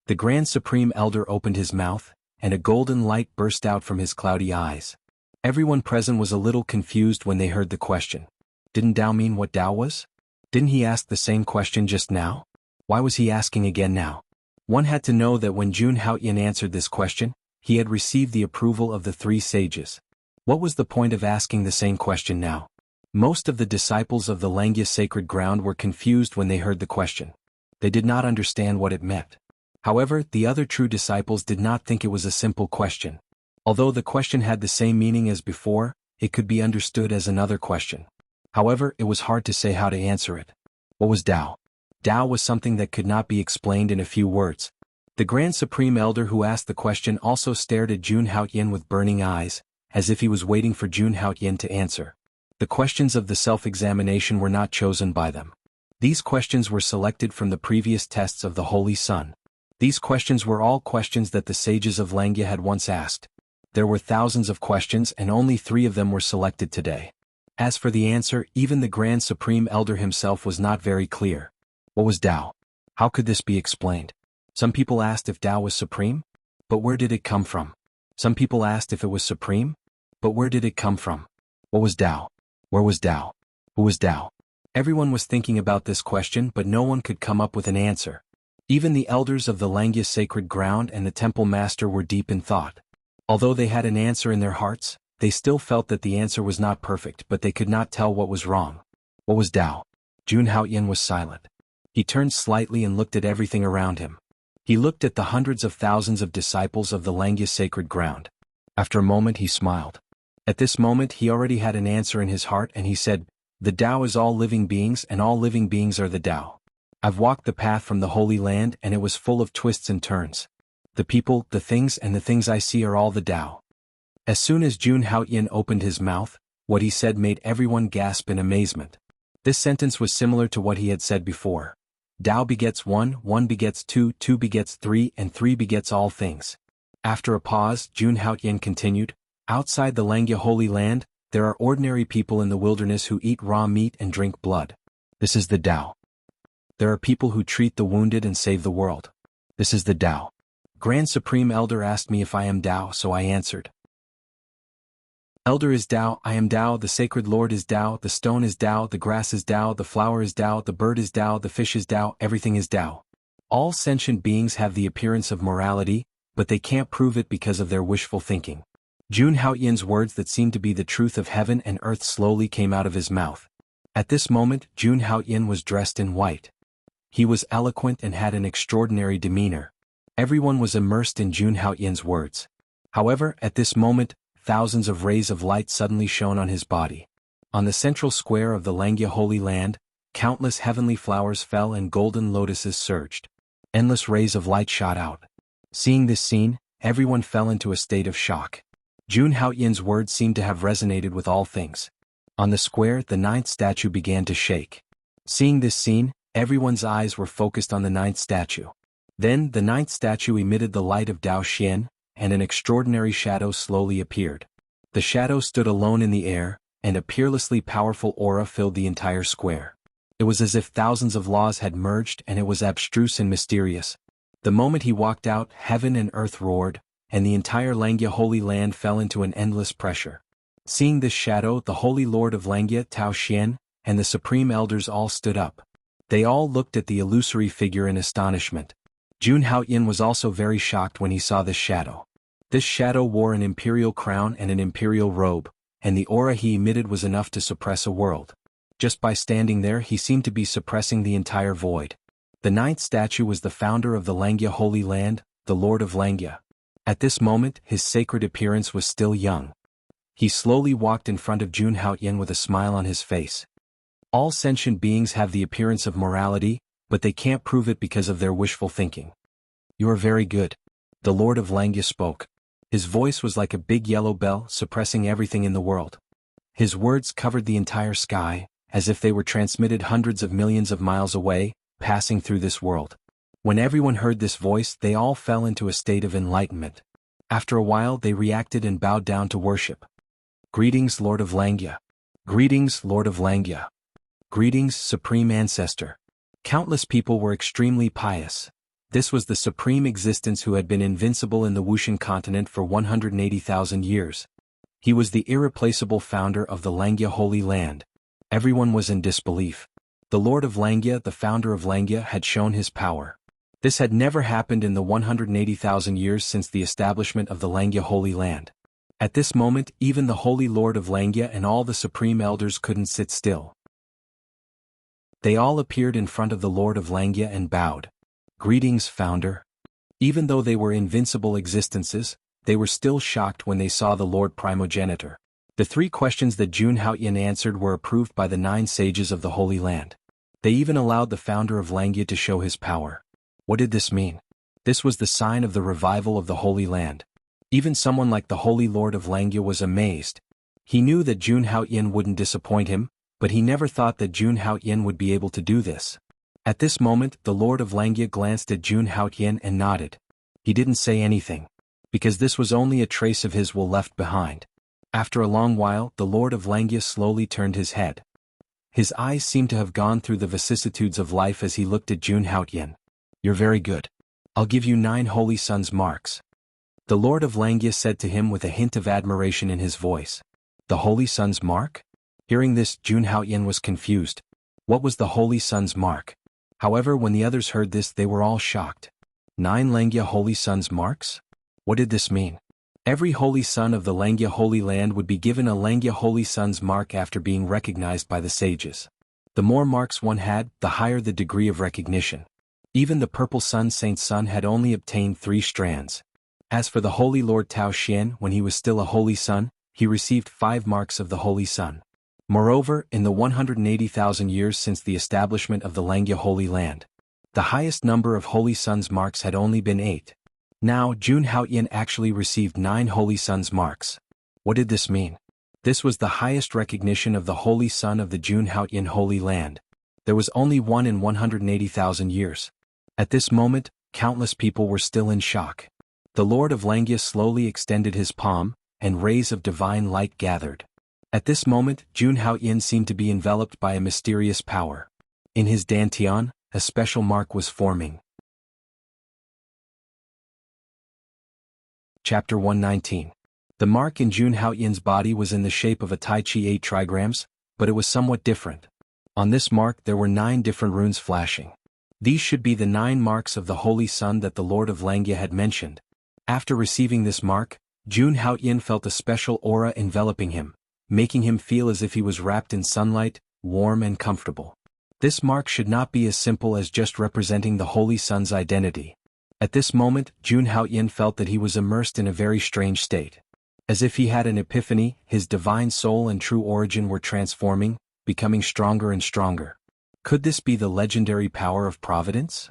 The Grand Supreme Elder opened his mouth, and a golden light burst out from his cloudy eyes. Everyone present was a little confused when they heard the question. Didn't Tao mean what Tao was? Didn't he ask the same question just now? Why was he asking again now? One had to know that when Jun Haoyan answered this question, he had received the approval of the three sages. What was the point of asking the same question now? Most of the disciples of the Langya sacred ground were confused when they heard the question. They did not understand what it meant. However, the other true disciples did not think it was a simple question. Although the question had the same meaning as before, it could be understood as another question. However, it was hard to say how to answer it. What was Tao? Tao was something that could not be explained in a few words. The Grand Supreme Elder who asked the question also stared at Jun Haoyan with burning eyes, as if he was waiting for Jun Haoyan to answer. The questions of the self-examination were not chosen by them. These questions were selected from the previous tests of the Holy Sun. These questions were all questions that the sages of Langya had once asked. There were thousands of questions and only 3 of them were selected today. As for the answer, even the Grand Supreme Elder himself was not very clear. What was Tao? How could this be explained? Some people asked if Tao was supreme? But where did it come from? Some people asked if it was supreme? But where did it come from? What was Tao? Where was Tao? Who was Tao? Everyone was thinking about this question, but no one could come up with an answer. Even the elders of the Langya sacred ground and the temple master were deep in thought. Although they had an answer in their hearts, they still felt that the answer was not perfect, but they could not tell what was wrong. What was Tao? Jun Haoyan was silent. He turned slightly and looked at everything around him. He looked at the hundreds of thousands of disciples of the Langya sacred ground. After a moment he smiled. At this moment he already had an answer in his heart and he said, "The Tao is all living beings and all living beings are the Tao. I've walked the path from the Holy Land and it was full of twists and turns. The people, the things and the things I see are all the Tao." As soon as Jun Haoyan opened his mouth, what he said made everyone gasp in amazement. This sentence was similar to what he had said before. Tao begets 1, 1 begets 2, 2 begets 3 and 3 begets all things. After a pause, Jun Haoyan continued, "Outside the Langya Holy Land, there are ordinary people in the wilderness who eat raw meat and drink blood. This is the Tao. There are people who treat the wounded and save the world. This is the Tao." Grand Supreme Elder asked me if I am Tao, so I answered. Elder is Tao, I am Tao, the Sacred Lord is Tao, the stone is Tao, the grass is Tao, the flower is Tao, the bird is Tao, the fish is Tao, everything is Tao. All sentient beings have the appearance of morality, but they can't prove it because of their wishful thinking. Jun Haoyan's words that seemed to be the truth of heaven and earth slowly came out of his mouth. At this moment, Jun Haoyan was dressed in white. He was eloquent and had an extraordinary demeanor. Everyone was immersed in Jun Haoyan's words. However, at this moment, thousands of rays of light suddenly shone on his body. On the central square of the Langya Holy Land, countless heavenly flowers fell and golden lotuses surged. Endless rays of light shot out. Seeing this scene, everyone fell into a state of shock. Jun Haoyan's words seemed to have resonated with all things. On the square, the 9th statue began to shake. Seeing this scene, everyone's eyes were focused on the 9th statue. Then, the 9th statue emitted the light of Tao Xian, and an extraordinary shadow slowly appeared. The shadow stood alone in the air, and a peerlessly powerful aura filled the entire square. It was as if thousands of laws had merged and it was abstruse and mysterious. The moment he walked out, heaven and earth roared, and the entire Langya Holy Land fell into an endless pressure. Seeing this shadow, the Holy Lord of Langya, Tao Xian, and the Supreme Elders all stood up. They all looked at the illusory figure in astonishment. Jun Haoyan was also very shocked when he saw this shadow. This shadow wore an imperial crown and an imperial robe, and the aura he emitted was enough to suppress a world. Just by standing there he seemed to be suppressing the entire void. The 9th statue was the founder of the Langya Holy Land, the Lord of Langya. At this moment, his sacred appearance was still young. He slowly walked in front of Jun Haoyan with a smile on his face. All sentient beings have the appearance of morality, but they can't prove it because of their wishful thinking. "You are very good." The Lord of Langya spoke. His voice was like a big yellow bell suppressing everything in the world. His words covered the entire sky, as if they were transmitted hundreds of millions of miles away, passing through this world. When everyone heard this voice, they all fell into a state of enlightenment. After a while they reacted and bowed down to worship. "Greetings, Lord of Langya. Greetings, Lord of Langya. Greetings, Supreme Ancestor." Countless people were extremely pious. This was the supreme existence who had been invincible in the Wuxian continent for 180,000 years. He was the irreplaceable founder of the Langya Holy Land. Everyone was in disbelief. The Lord of Langya, the founder of Langya, had shown his power. This had never happened in the 180,000 years since the establishment of the Langya Holy Land. At this moment, even the Holy Lord of Langya and all the Supreme Elders couldn't sit still. They all appeared in front of the Lord of Langya and bowed. "Greetings, Founder." Even though they were invincible existences, they were still shocked when they saw the Lord Primogenitor. The 3 questions that Jun Haoyin answered were approved by the 9 sages of the Holy Land. They even allowed the founder of Langya to show his power. What did this mean? This was the sign of the revival of the Holy Land. Even someone like the Holy Lord of Langya was amazed. He knew that Jun Haoyin wouldn't disappoint him, but he never thought that Jun Haoyin would be able to do this. At this moment, the Lord of Langya glanced at Jun Haoyin and nodded. He didn't say anything, because this was only a trace of his will left behind. After a long while, the Lord of Langya slowly turned his head. His eyes seemed to have gone through the vicissitudes of life as he looked at Jun Haoyin. "You're very good. I'll give you 9 Holy Sun's marks." The Lord of Langya said to him with a hint of admiration in his voice. "The Holy Sun's mark?" Hearing this, Jun Haoyin was confused. What was the Holy Sun's mark? However, when the others heard this, they were all shocked. 9 Langya Holy Sun's marks? What did this mean? Every Holy Son of the Langya Holy Land would be given a Langya Holy Sun's mark after being recognized by the sages. The more marks one had, the higher the degree of recognition. Even the Purple Sun Saint Sun had only obtained 3 strands. As for the Holy Lord Tao Xian, when he was still a Holy Sun, he received 5 marks of the Holy Sun. Moreover, in the 180,000 years since the establishment of the Langya Holy Land, the highest number of Holy Sun's marks had only been 8. Now, Jun Haoyin actually received 9 Holy Sun's marks. What did this mean? This was the highest recognition of the Holy Sun of the Jun Haoyin Holy Land. There was only one in 180,000 years. At this moment, countless people were still in shock. The Lord of Langya slowly extended his palm, and rays of divine light gathered. At this moment, Jun Haoyin seemed to be enveloped by a mysterious power. In his dantian, a special mark was forming. Chapter 119. The mark in Jun Haoyin's body was in the shape of a Tai Chi 8 trigrams, but it was somewhat different. On this mark there were 9 different runes flashing. These should be the 9 marks of the Holy Sun that the Lord of Langya had mentioned. After receiving this mark, Jun Haoyin felt a special aura enveloping him, making him feel as if he was wrapped in sunlight, warm and comfortable. This mark should not be as simple as just representing the Holy Sun's identity. At this moment, Jun Haoyin felt that he was immersed in a very strange state. As if he had an epiphany, his divine soul and true origin were transforming, becoming stronger and stronger. Could this be the legendary power of providence?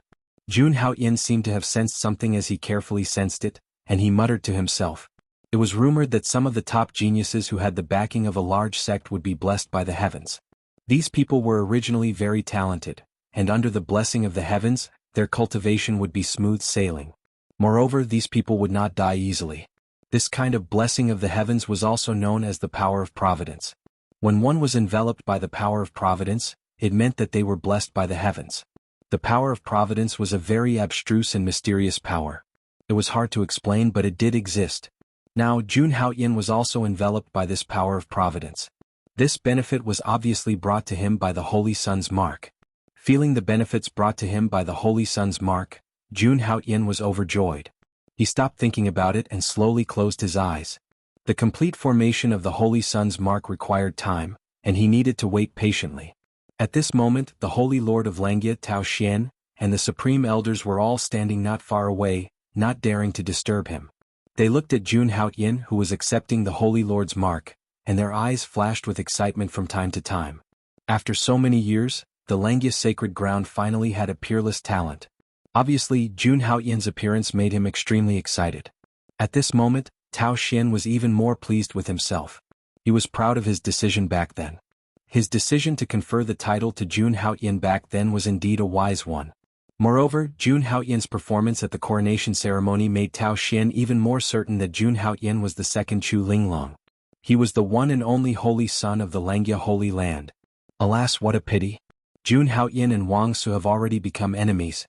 Jun Haoyin seemed to have sensed something as he carefully sensed it, and he muttered to himself. It was rumored that some of the top geniuses who had the backing of a large sect would be blessed by the heavens. These people were originally very talented, and under the blessing of the heavens, their cultivation would be smooth sailing. Moreover, these people would not die easily. This kind of blessing of the heavens was also known as the power of providence. When one was enveloped by the power of providence, it meant that they were blessed by the heavens. The power of providence was a very abstruse and mysterious power. It was hard to explain, but it did exist. Now, Jun Haoyin was also enveloped by this power of providence. This benefit was obviously brought to him by the Holy Sun's mark. Feeling the benefits brought to him by the Holy Sun's mark, Jun Haoyin was overjoyed. He stopped thinking about it and slowly closed his eyes. The complete formation of the Holy Sun's mark required time, and he needed to wait patiently. At this moment, the Holy Lord of Langya, Tao Xian, and the Supreme Elders were all standing not far away, not daring to disturb him. They looked at Jun Haoyin, who was accepting the Holy Lord's mark, and their eyes flashed with excitement from time to time. After so many years, the Langya sacred ground finally had a peerless talent. Obviously, Jun Haoyin's appearance made him extremely excited. At this moment, Tao Xian was even more pleased with himself. He was proud of his decision back then. His decision to confer the title to Jun Haoyin back then was indeed a wise one. Moreover, Jun Haoyin's performance at the coronation ceremony made Tao Xian even more certain that Jun Haoyin was the second Chu Linglong. He was the one and only Holy Son of the Langya Holy Land. Alas, what a pity! Jun Haoyin and Wang Su have already become enemies.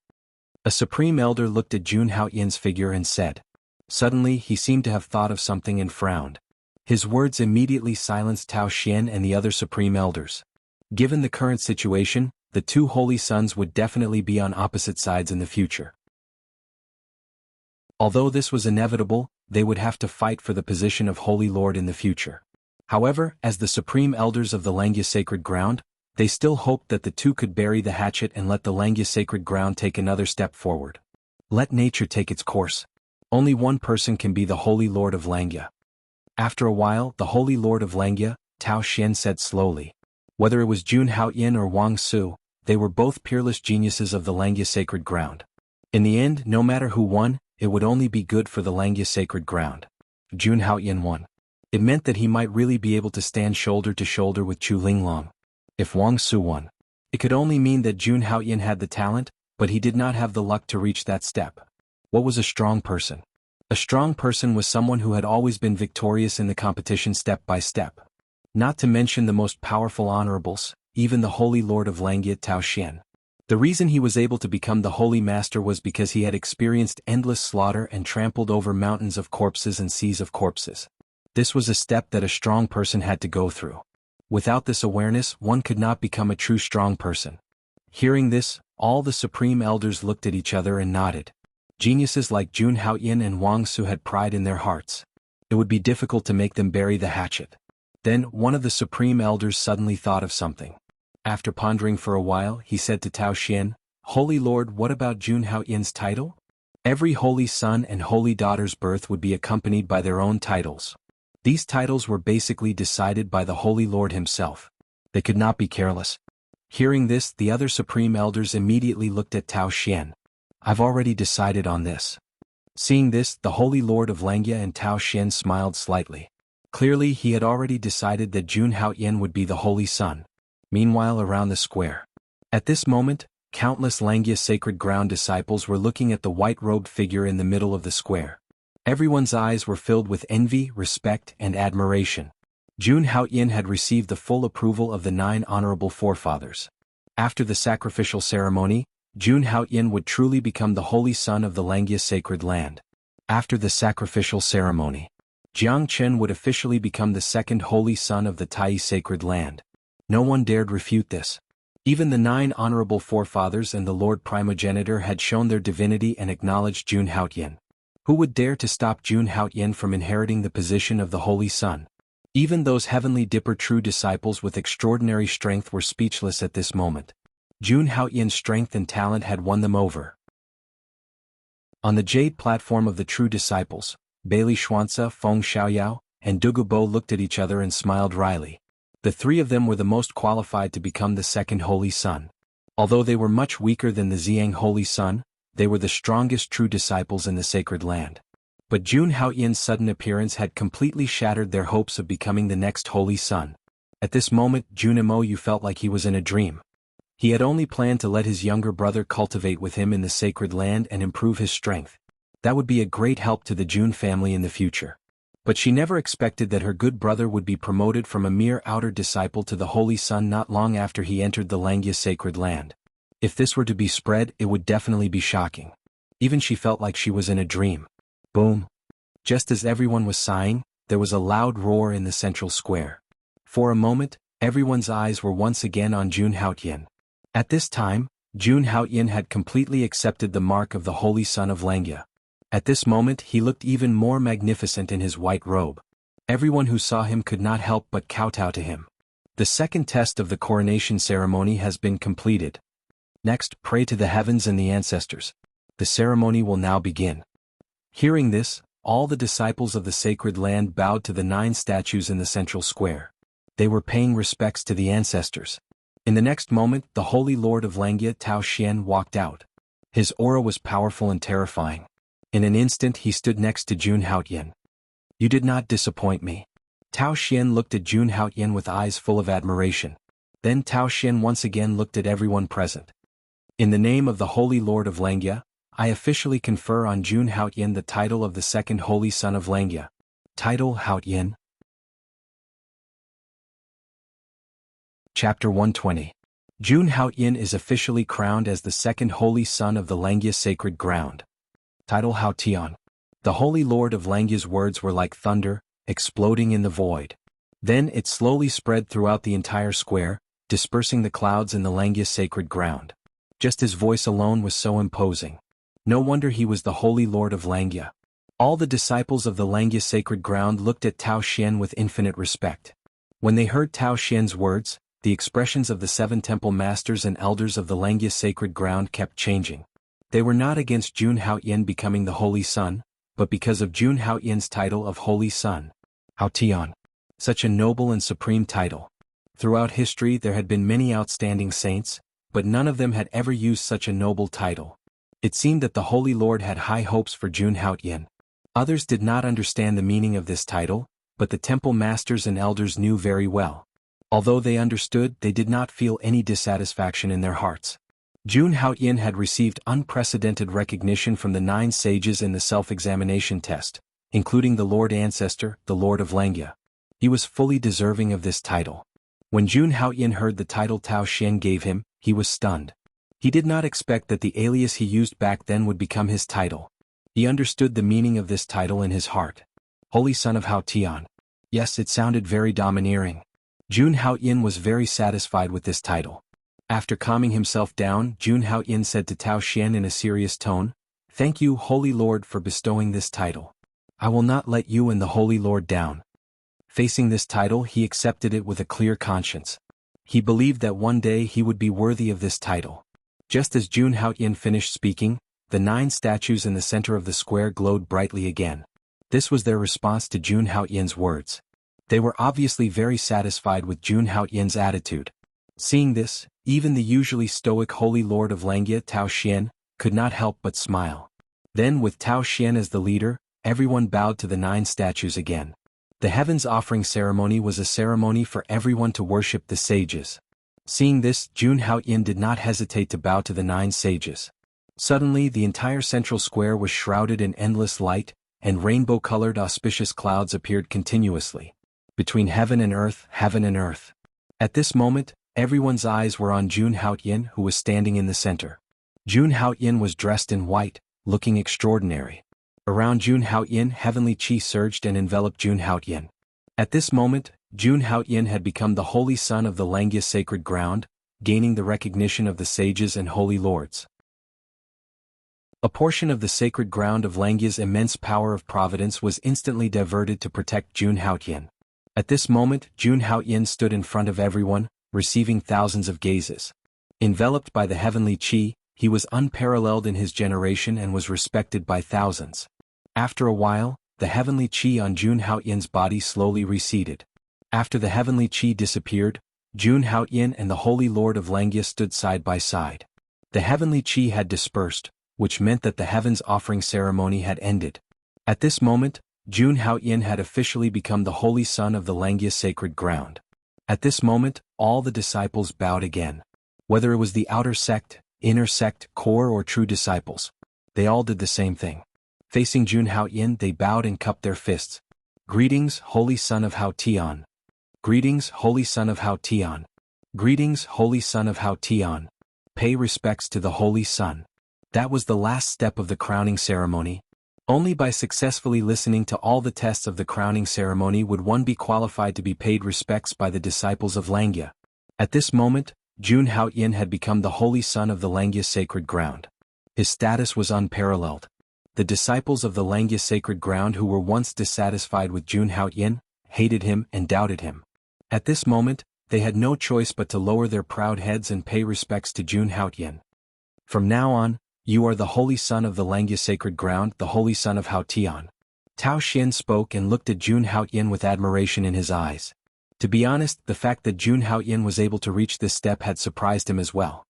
A Supreme Elder looked at Jun Haoyin's figure and said. Suddenly, he seemed to have thought of something and frowned. His words immediately silenced Tao Xian and the other Supreme Elders. Given the current situation, the two holy sons would definitely be on opposite sides in the future. Although this was inevitable, they would have to fight for the position of Holy Lord in the future. However, as the supreme elders of the Langya sacred ground, they still hoped that the two could bury the hatchet and let the Langya sacred ground take another step forward. Let nature take its course. Only one person can be the Holy Lord of Langya. After a while, the Holy Lord of Langya, Tao Xian, said slowly. Whether it was Jun Haoyin or Wang Su, they were both peerless geniuses of the Langya sacred ground. In the end, no matter who won, it would only be good for the Langya sacred ground. Jun Haoyin won. It meant that he might really be able to stand shoulder to shoulder with Chu Linglong. If Wang Su won, it could only mean that Jun Haoyin had the talent, but he did not have the luck to reach that step. What was a strong person? A strong person was someone who had always been victorious in the competition step by step. Not to mention the most powerful honorables, even the Holy Lord of Langya Tao Xian. The reason he was able to become the Holy Master was because he had experienced endless slaughter and trampled over mountains of corpses and seas of corpses. This was a step that a strong person had to go through. Without this awareness, one could not become a true strong person. Hearing this, all the supreme elders looked at each other and nodded. Geniuses like Jun Haoyin and Wang Su had pride in their hearts. It would be difficult to make them bury the hatchet. Then, one of the supreme elders suddenly thought of something. After pondering for a while, he said to Tao Xian, "Holy Lord, what about Jun Haoyin's title? Every holy son and holy daughter's birth would be accompanied by their own titles. These titles were basically decided by the Holy Lord himself. They could not be careless." Hearing this, the other supreme elders immediately looked at Tao Xian. "I've already decided on this." Seeing this, the Holy Lord of Langya and Tao Xian smiled slightly. Clearly, he had already decided that Jun Haoyin would be the Holy Son. Meanwhile, around the square. At this moment, countless Langya sacred ground disciples were looking at the white-robed figure in the middle of the square. Everyone's eyes were filled with envy, respect, and admiration. Jun Haoyin had received the full approval of the 9 honorable forefathers. After the sacrificial ceremony, Jun Haoyin would truly become the holy son of the Langya sacred land. After the sacrificial ceremony, Jiang Chen would officially become the second holy son of the Tai sacred land. No one dared refute this. Even the 9 honorable forefathers and the Lord Primogenitor had shown their divinity and acknowledged Jun Haoyin. Who would dare to stop Jun Haoyin from inheriting the position of the holy son? Even those heavenly dipper true disciples with extraordinary strength were speechless at this moment. Jun Haoyin's strength and talent had won them over. On the jade platform of the true disciples, Bailey Xuanzi, Feng Xiaoyao, and Dugu Bo looked at each other and smiled wryly. The 3 of them were the most qualified to become the second holy son. Although they were much weaker than the Ziyang holy son, they were the strongest true disciples in the sacred land. But Jun Haoyin's sudden appearance had completely shattered their hopes of becoming the next holy son. At this moment, Junimo Yu felt like he was in a dream. He had only planned to let his younger brother cultivate with him in the sacred land and improve his strength. That would be a great help to the Jun family in the future. But she never expected that her good brother would be promoted from a mere outer disciple to the holy son not long after he entered the Langya sacred land. If this were to be spread, it would definitely be shocking. Even she felt like she was in a dream. Boom. Just as everyone was sighing, there was a loud roar in the central square. For a moment, everyone's eyes were once again on Jun Haoyin. At this time, Jun Haoyin had completely accepted the mark of the Holy Son of Langya. At this moment, he looked even more magnificent in his white robe. Everyone who saw him could not help but kowtow to him. The second test of the coronation ceremony has been completed. Next, pray to the heavens and the ancestors. The ceremony will now begin. Hearing this, all the disciples of the sacred land bowed to the 9 statues in the central square. They were paying respects to the ancestors. In the next moment, the Holy Lord of Langya Tao Xian walked out. His aura was powerful and terrifying. In an instant he stood next to Jun Haoyin. "You did not disappoint me." Tao Xian looked at Jun Haoyin with eyes full of admiration. Then Tao Xian once again looked at everyone present. "In the name of the Holy Lord of Langya, I officially confer on Jun Haoyin the title of the second Holy Son of Langya." Title Haoyin. Chapter 120. Jun Haoyin is officially crowned as the second Holy Son of the Langya sacred ground. Title Haotian. The Holy Lord of Langya's words were like thunder, exploding in the void. Then it slowly spread throughout the entire square, dispersing the clouds in the Langya sacred ground. Just his voice alone was so imposing. No wonder he was the Holy Lord of Langya. All the disciples of the Langya sacred ground looked at Tao Xian with infinite respect. When they heard Tao Xian's words, the expressions of the 7 temple masters and elders of the Langya sacred ground kept changing. They were not against Jun Haoyan becoming the Holy Son, but because of Jun Haoyan's title of Holy Son. Hao Tian. Such a noble and supreme title. Throughout history there had been many outstanding saints, but none of them had ever used such a noble title. It seemed that the Holy Lord had high hopes for Jun Haoyan. Others did not understand the meaning of this title, but the temple masters and elders knew very well. Although they understood, they did not feel any dissatisfaction in their hearts. Jun Haoyan had received unprecedented recognition from the 9 sages in the self-examination test, including the Lord Ancestor, the Lord of Langya. He was fully deserving of this title. When Jun Haoyan heard the title Tao Xian gave him, he was stunned. He did not expect that the alias he used back then would become his title. He understood the meaning of this title in his heart. Holy Son of Hao Tian. Yes, it sounded very domineering. Jun Haoyan was very satisfied with this title. After calming himself down, Jun Haoyan said to Tao Xian in a serious tone, "Thank you, Holy Lord, for bestowing this title. I will not let you and the Holy Lord down." Facing this title, he accepted it with a clear conscience. He believed that one day he would be worthy of this title. Just as Jun Haoyan finished speaking, the 9 statues in the center of the square glowed brightly again. This was their response to Jun Haoyan's words. They were obviously very satisfied with Jun Haoyan's attitude. Seeing this, even the usually stoic Holy Lord of Langya Tao Xian could not help but smile. Then with Tao Xian as the leader, everyone bowed to the 9 statues again. The heavens offering ceremony was a ceremony for everyone to worship the sages. Seeing this, Jun Haoyan did not hesitate to bow to the 9 sages. Suddenly the entire central square was shrouded in endless light, and rainbow-colored auspicious clouds appeared continuously. Between heaven and earth, heaven and earth. At this moment, everyone's eyes were on Jun Haoyan, who was standing in the center. Jun Haoyan was dressed in white, looking extraordinary. Around Jun Haoyan, heavenly chi surged and enveloped Jun Haoyan. At this moment, Jun Haoyan had become the Holy Son of the Langya sacred ground, gaining the recognition of the sages and holy lords. A portion of the sacred ground of Langya's immense power of providence was instantly diverted to protect Jun Haoyan. At this moment, Jun Haoyan stood in front of everyone, receiving thousands of gazes. Enveloped by the heavenly chi, he was unparalleled in his generation and was respected by thousands. After a while, the heavenly chi on Jun Haoyan's body slowly receded. After the heavenly chi disappeared, Jun Haoyan and the Holy Lord of Langya stood side by side. The heavenly chi had dispersed, which meant that the heavens offering ceremony had ended. At this moment, Jun Haoyan had officially become the Holy Son of the Langya sacred ground. At this moment, all the disciples bowed again. Whether it was the outer sect, inner sect, core or true disciples, they all did the same thing. Facing Jun Haoyan, they bowed and cupped their fists. Greetings, Holy Son of Hao Tian. Greetings, Holy Son of Hao Tian. Greetings, Holy Son of Hao Tian. Pay respects to the Holy Son. That was the last step of the crowning ceremony. Only by successfully listening to all the tests of the crowning ceremony would one be qualified to be paid respects by the disciples of Langya. At this moment, Jun Haoyan had become the Holy Son of the Langya sacred ground. His status was unparalleled. The disciples of the Langya sacred ground who were once dissatisfied with Jun Haoyan, hated him and doubted him. At this moment, they had no choice but to lower their proud heads and pay respects to Jun Haoyan. From now on, you are the Holy Son of the Langya sacred ground, the Holy Son of Hao Tian. Tao Xian spoke and looked at Jun Haoyan with admiration in his eyes. To be honest, the fact that Jun Haoyan was able to reach this step had surprised him as well.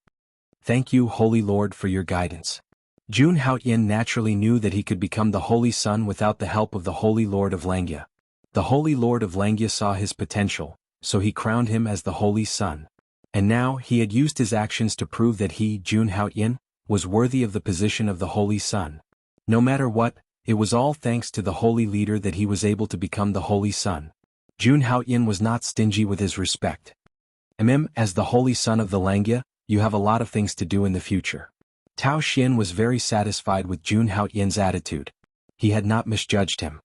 Thank you, Holy Lord, for your guidance. Jun Haoyan naturally knew that he could become the Holy Son without the help of the Holy Lord of Langya. The Holy Lord of Langya saw his potential, so he crowned him as the Holy Son. And now he had used his actions to prove that he, Jun Haoyan, was worthy of the position of the Holy Son. No matter what, it was all thanks to the Holy Leader that he was able to become the Holy Son. Jun Haoyan was not stingy with his respect. As the Holy Son of the Langya, you have a lot of things to do in the future. Tao Xian was very satisfied with Jun Haoyan's attitude. He had not misjudged him.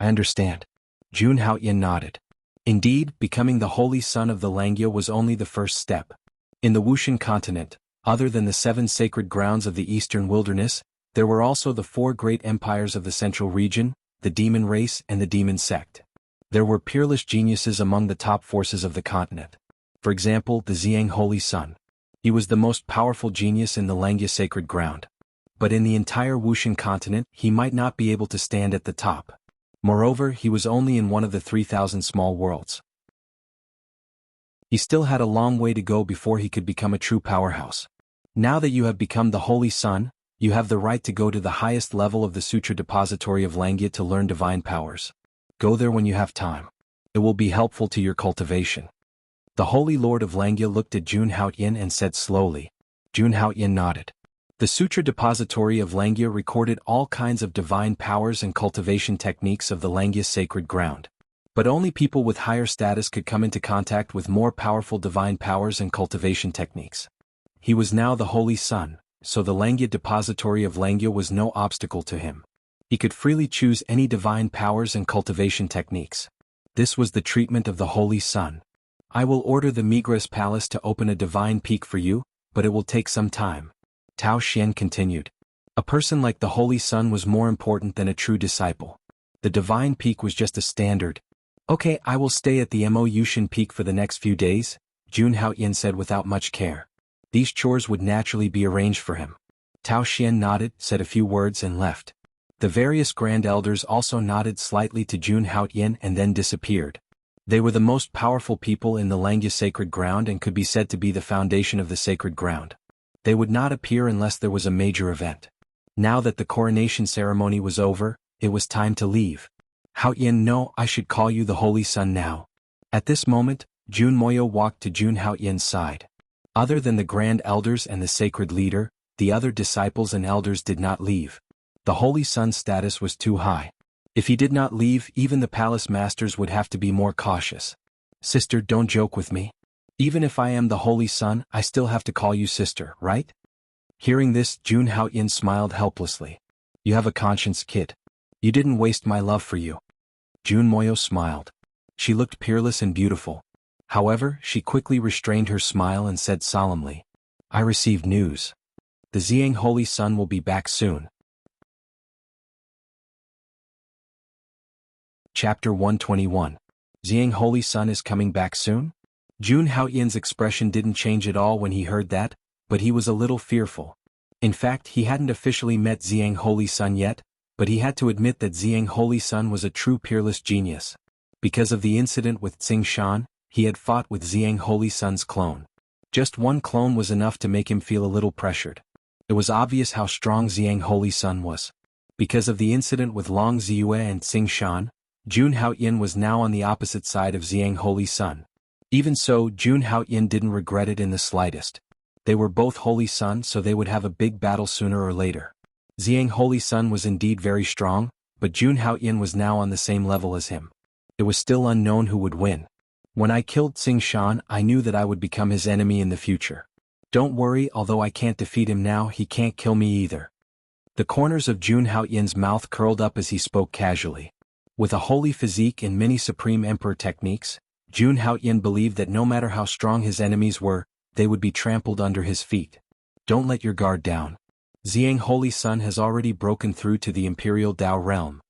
I understand. Jun Haoyan nodded. Indeed, becoming the holy son of the Langya was only the first step. In the Wuxian continent, other than the 7 sacred grounds of the eastern wilderness, there were also the 4 great empires of the central region, the demon race and the demon sect. There were peerless geniuses among the top forces of the continent. For example, the Xiang Holy Sun. He was the most powerful genius in the Langya sacred ground. But in the entire Wuxian continent, he might not be able to stand at the top. Moreover, he was only in one of the 3,000 small worlds. He still had a long way to go before he could become a true powerhouse. Now that you have become the Holy Sun, you have the right to go to the highest level of the Sutra Depository of Langya to learn divine powers. Go there when you have time. It will be helpful to your cultivation. The Holy Lord of Langya looked at Jun Haoyin and said slowly. Jun Haoyin nodded. The Sutra Depository of Langya recorded all kinds of divine powers and cultivation techniques of the Langya sacred ground. But only people with higher status could come into contact with more powerful divine powers and cultivation techniques. He was now the Holy Sun, so the Langya Depository of Langya was no obstacle to him. He could freely choose any divine powers and cultivation techniques. This was the treatment of the Holy Sun. I will order the Migras Palace to open a divine peak for you, but it will take some time. Tao Xian continued. A person like the Holy Sun was more important than a true disciple. The divine peak was just a standard. Okay, I will stay at the Mo Yushin peak for the next few days, Jun Haoyin said without much care. These chores would naturally be arranged for him. Tao Xian nodded, said a few words and left. The various grand elders also nodded slightly to Jun Haoyin and then disappeared. They were the most powerful people in the Langya sacred ground and could be said to be the foundation of the sacred ground. They would not appear unless there was a major event. Now that the coronation ceremony was over, it was time to leave. Haoyin, no, I should call you the Holy Sun now. At this moment, Jun Moyo walked to Jun Haoyin's side. Other than the grand elders and the sacred leader, the other disciples and elders did not leave. The Holy Sun's status was too high. If he did not leave, even the palace masters would have to be more cautious. Sister, don't joke with me. Even if I am the Holy Sun, I still have to call you sister, right? Hearing this, Jun Haoyin smiled helplessly. You have a conscience, kid. You didn't waste my love for you. Jun Moyo smiled. She looked peerless and beautiful. However, she quickly restrained her smile and said solemnly, I received news. The Xiang Holy Sun will be back soon. Chapter 121. Xiang Holy Sun is coming back soon? Jun Haoyin's expression didn't change at all when he heard that, but he was a little fearful. In fact, he hadn't officially met Xiang Holy Sun yet, but he had to admit that Xiang Holy Sun was a true peerless genius. Because of the incident with Tsing Shan, he had fought with Xiang Holy Sun's clone. Just one clone was enough to make him feel a little pressured. It was obvious how strong Xiang Holy Sun was. Because of the incident with Long Ziyue and Tsing Shan, Jun Haoyin was now on the opposite side of Xiang Holy Sun. Even so, Jun Haoyin didn't regret it in the slightest. They were both Holy Sun, so they would have a big battle sooner or later. Xiang Holy Sun was indeed very strong, but Jun Haoyin was now on the same level as him. It was still unknown who would win. When I killed Tsing Shan, I knew that I would become his enemy in the future. Don't worry, although I can't defeat him now, he can't kill me either. The corners of Jun Haoyin's mouth curled up as he spoke casually. With a holy physique and many Supreme Emperor techniques, Jun Haoyin believed that no matter how strong his enemies were, they would be trampled under his feet. Don't let your guard down. Xiang Holy Sun has already broken through to the Imperial Dao realm.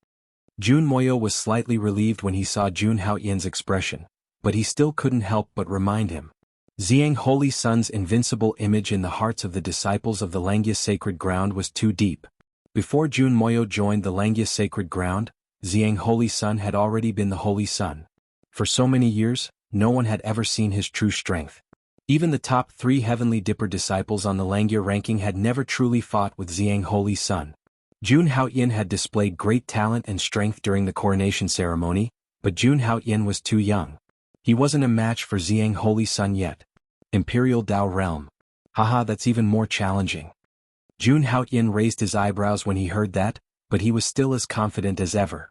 Jun Moyo was slightly relieved when he saw Jun Haoyin's expression, but he still couldn't help but remind him. Xiang Holy Sun's invincible image in the hearts of the disciples of the Langya sacred ground was too deep. Before Jun Moyo joined the Langya sacred ground, Xiang Holy Sun had already been the Holy Sun. For so many years, no one had ever seen his true strength. Even the top 3 Heavenly Dipper disciples on the Langya ranking had never truly fought with Xiang Holy Sun. Jun Haoyin had displayed great talent and strength during the coronation ceremony, but Jun Haoyin was too young. He wasn't a match for Xiang Holy Sun yet. Imperial Dao realm. Haha, that's even more challenging. Jun Haoyin raised his eyebrows when he heard that, but he was still as confident as ever.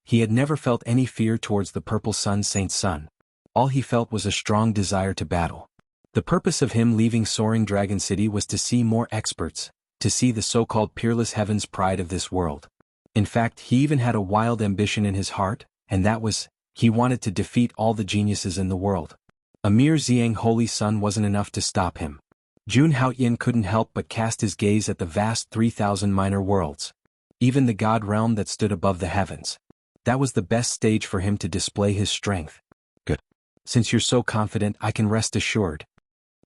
He had never felt any fear towards the Purple Sun Saint Sun. All he felt was a strong desire to battle. The purpose of him leaving Soaring Dragon City was to see more experts, to see the so-called peerless heaven's pride of this world. In fact, he even had a wild ambition in his heart, and that was, He wanted to defeat all the geniuses in the world. A mere Xiang Holy Sun wasn't enough to stop him. Jun Haoyin couldn't help but cast his gaze at the vast 3,000 minor worlds. Even the god realm that stood above the heavens. That was the best stage for him to display his strength. Good. Since you're so confident, I can rest assured.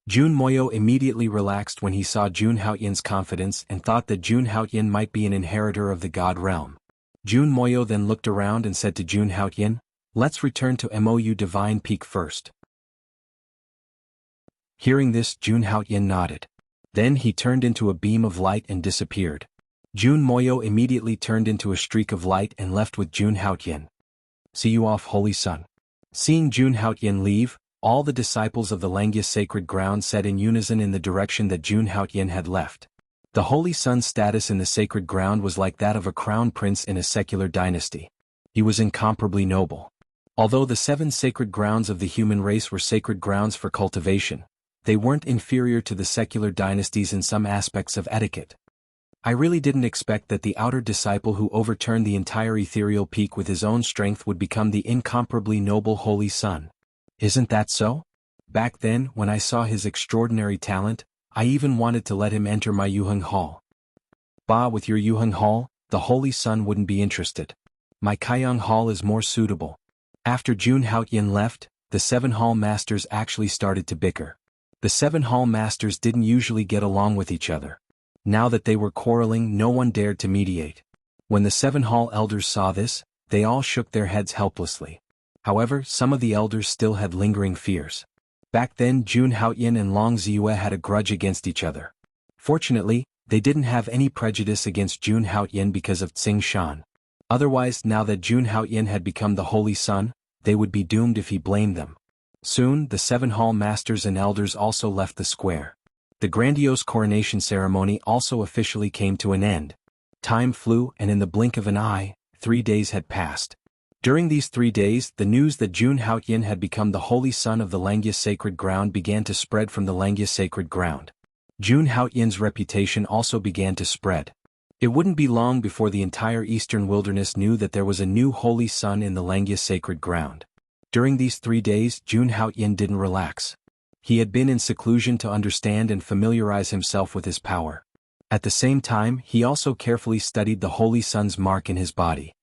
Jun Moyo immediately relaxed when he saw Jun Haoyin's confidence and thought that Jun Haoyin might be an inheritor of the god realm. Jun Moyo then looked around and said to Jun Haoyin, "Let's return to Mou Divine Peak first." Hearing this, Jun Haoyin nodded. Then he turned into a beam of light and disappeared. Jun Moyo immediately turned into a streak of light and left with Jun Haoyin. "See you off, Holy Sun." Seeing Jun Haoyin leave, all the disciples of the Langya sacred ground said in unison in the direction that Jun Haoyin had left. The Holy Sun's status in the sacred ground was like that of a crown prince in a secular dynasty. He was incomparably noble. Although the 7 sacred grounds of the human race were sacred grounds for cultivation, they weren't inferior to the secular dynasties in some aspects of etiquette. I really didn't expect that the outer disciple who overturned the entire ethereal peak with his own strength would become the incomparably noble Holy Sun. Isn't that so? Back then, when I saw his extraordinary talent, I even wanted to let him enter my Yuheng Hall. Bah, with your Yuheng Hall, the Holy Sun wouldn't be interested. My Kaiyang Hall is more suitable. After Jun Haoyin left, the 7 hall masters actually started to bicker. The 7 hall masters didn't usually get along with each other. Now that they were quarreling, no one dared to mediate. When the 7 hall elders saw this, they all shook their heads helplessly. However, some of the elders still had lingering fears. Back then, Jun Haoyin and Long Ziyue had a grudge against each other. Fortunately, they didn't have any prejudice against Jun Haoyin because of Tsing Shan. Otherwise, now that Jun Haoyin had become the Holy Sun, they would be doomed if he blamed them. Soon, the 7 hall masters and elders also left the square. The grandiose coronation ceremony also officially came to an end. Time flew, and in the blink of an eye, 3 days had passed. During these 3 days, the news that Jun Haoyin had become the Holy Sun of the Langya Sacred Ground began to spread from the Langya Sacred Ground. Jun Haoyin's reputation also began to spread. It wouldn't be long before the entire Eastern Wilderness knew that there was a new Holy Sun in the Langya Sacred Ground. During these 3 days, Jun Haoyin didn't relax. He had been in seclusion to understand and familiarize himself with his power. At the same time, he also carefully studied the Holy Sun's mark in his body.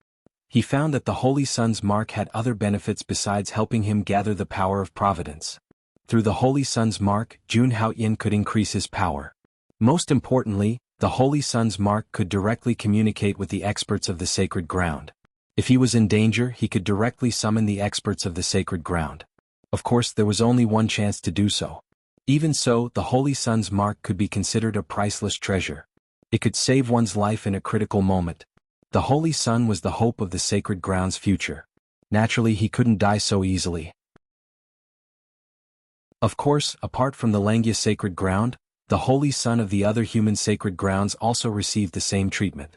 He found that the Holy Sun's mark had other benefits besides helping him gather the power of providence. Through the Holy Sun's mark, Jun Haoyin could increase his power. Most importantly, the Holy Sun's mark could directly communicate with the experts of the sacred ground. If he was in danger, he could directly summon the experts of the sacred ground. Of course, there was only one chance to do so. Even so, the Holy Sun's mark could be considered a priceless treasure. It could save one's life in a critical moment. The Holy Sun was the hope of the sacred ground's future. Naturally, he couldn't die so easily. Of course, apart from the Langya sacred ground, the Holy Sun of the other human sacred grounds also received the same treatment.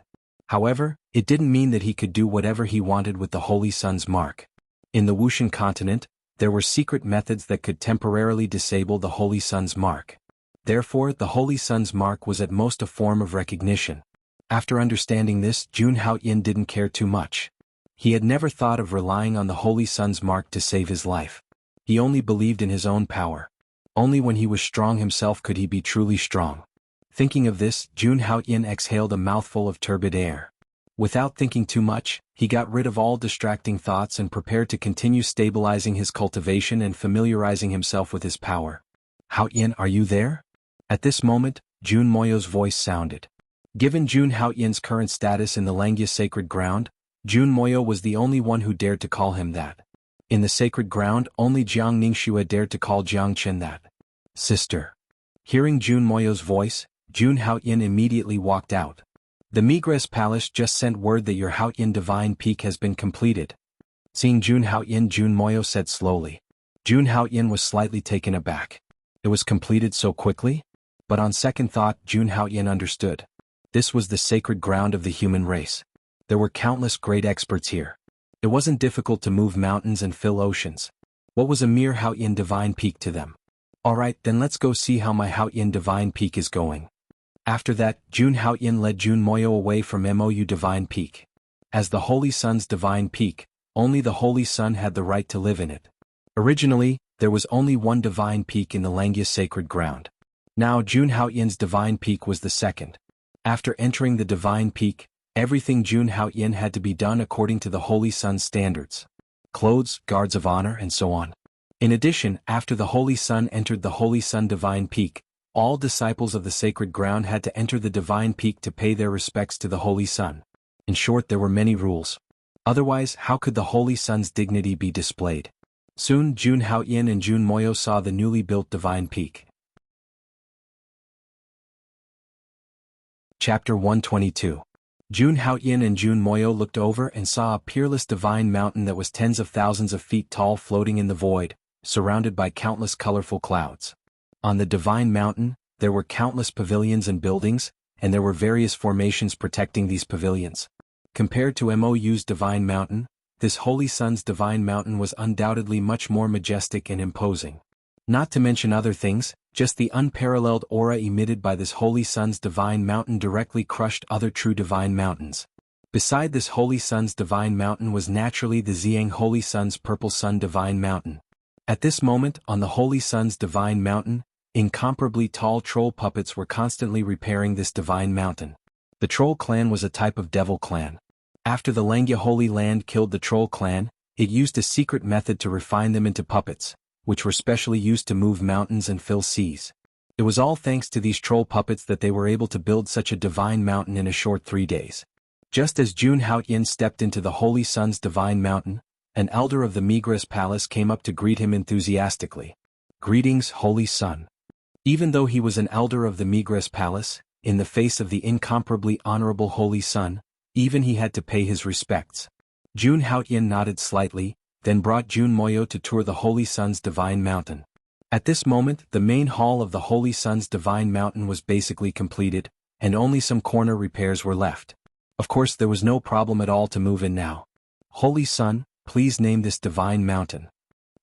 However, it didn't mean that he could do whatever he wanted with the Holy Sun's mark. In the Wuxian continent, there were secret methods that could temporarily disable the Holy Sun's mark. Therefore, the Holy Sun's mark was at most a form of recognition. After understanding this, Jun Haoyin didn't care too much. He had never thought of relying on the Holy Sun's mark to save his life. He only believed in his own power. Only when he was strong himself could he be truly strong. Thinking of this, Jun Haoyin exhaled a mouthful of turbid air. Without thinking too much, he got rid of all distracting thoughts and prepared to continue stabilizing his cultivation and familiarizing himself with his power. "Haoyin, are you there?" At this moment, Jun Moyo's voice sounded. Given Jun Haoyin's current status in the Langya sacred ground, Jun Moyo was the only one who dared to call him that. In the sacred ground, only Jiang Ningxue dared to call Jiang Chen that. "Sister." Hearing Jun Moyo's voice, Jun Haoyin immediately walked out. "The Migres Palace just sent word that your Haoyin Divine Peak has been completed." Seeing Jun Haoyin, Jun Moyo said slowly. Jun Haoyin was slightly taken aback. It was completed so quickly? But on second thought, Jun Haoyin understood. This was the sacred ground of the human race. There were countless great experts here. It wasn't difficult to move mountains and fill oceans. What was a mere Haoyin Divine Peak to them? Alright, then let's go see how my Haoyin Divine Peak is going. After that, Jun Haoyin led Jun Moyo away from Mou Divine Peak. As the Holy Sun's Divine Peak, only the Holy Sun had the right to live in it. Originally, there was only one divine peak in the Langia sacred ground. Now Jun Haoyan's divine peak was the second. After entering the divine peak, everything Jun Haoyan had to be done according to the Holy Sun's standards. Clothes, guards of honor, and so on. In addition, after the Holy Sun entered the Holy Sun divine peak, all disciples of the sacred ground had to enter the divine peak to pay their respects to the Holy Sun. In short, there were many rules. Otherwise, how could the Holy Sun's dignity be displayed? Soon Jun Haoyan and Jun Moyo saw the newly built divine peak. Chapter 122. Jun Haoyan and Jun Moyo looked over and saw a peerless divine mountain that was tens of thousands of feet tall floating in the void, surrounded by countless colorful clouds. On the divine mountain, there were countless pavilions and buildings, and there were various formations protecting these pavilions. Compared to Mou's divine mountain, this Holy Sun's divine mountain was undoubtedly much more majestic and imposing. Not to mention other things, just the unparalleled aura emitted by this Holy Sun's divine mountain directly crushed other true divine mountains. Beside this Holy Sun's divine mountain was naturally the Xiang Holy Sun's purple sun divine mountain. At this moment, on the Holy Sun's divine mountain, incomparably tall troll puppets were constantly repairing this divine mountain. The troll clan was a type of devil clan. After the Langia Holy Land killed the troll clan, it used a secret method to refine them into puppets, which were specially used to move mountains and fill seas. It was all thanks to these troll puppets that they were able to build such a divine mountain in a short 3 days. Just as Jun Haoyan stepped into the Holy Sun's divine mountain, an elder of the Migres Palace came up to greet him enthusiastically. "Greetings, Holy Sun." Even though he was an elder of the Migres Palace, in the face of the incomparably honorable Holy Sun, even he had to pay his respects. Jun Haoyan nodded slightly, then brought Jun Moyo to tour the Holy Sun's divine mountain. At this moment, the main hall of the Holy Sun's divine mountain was basically completed, and only some corner repairs were left. Of course, there was no problem at all to move in now. "Holy Sun, please name this divine mountain."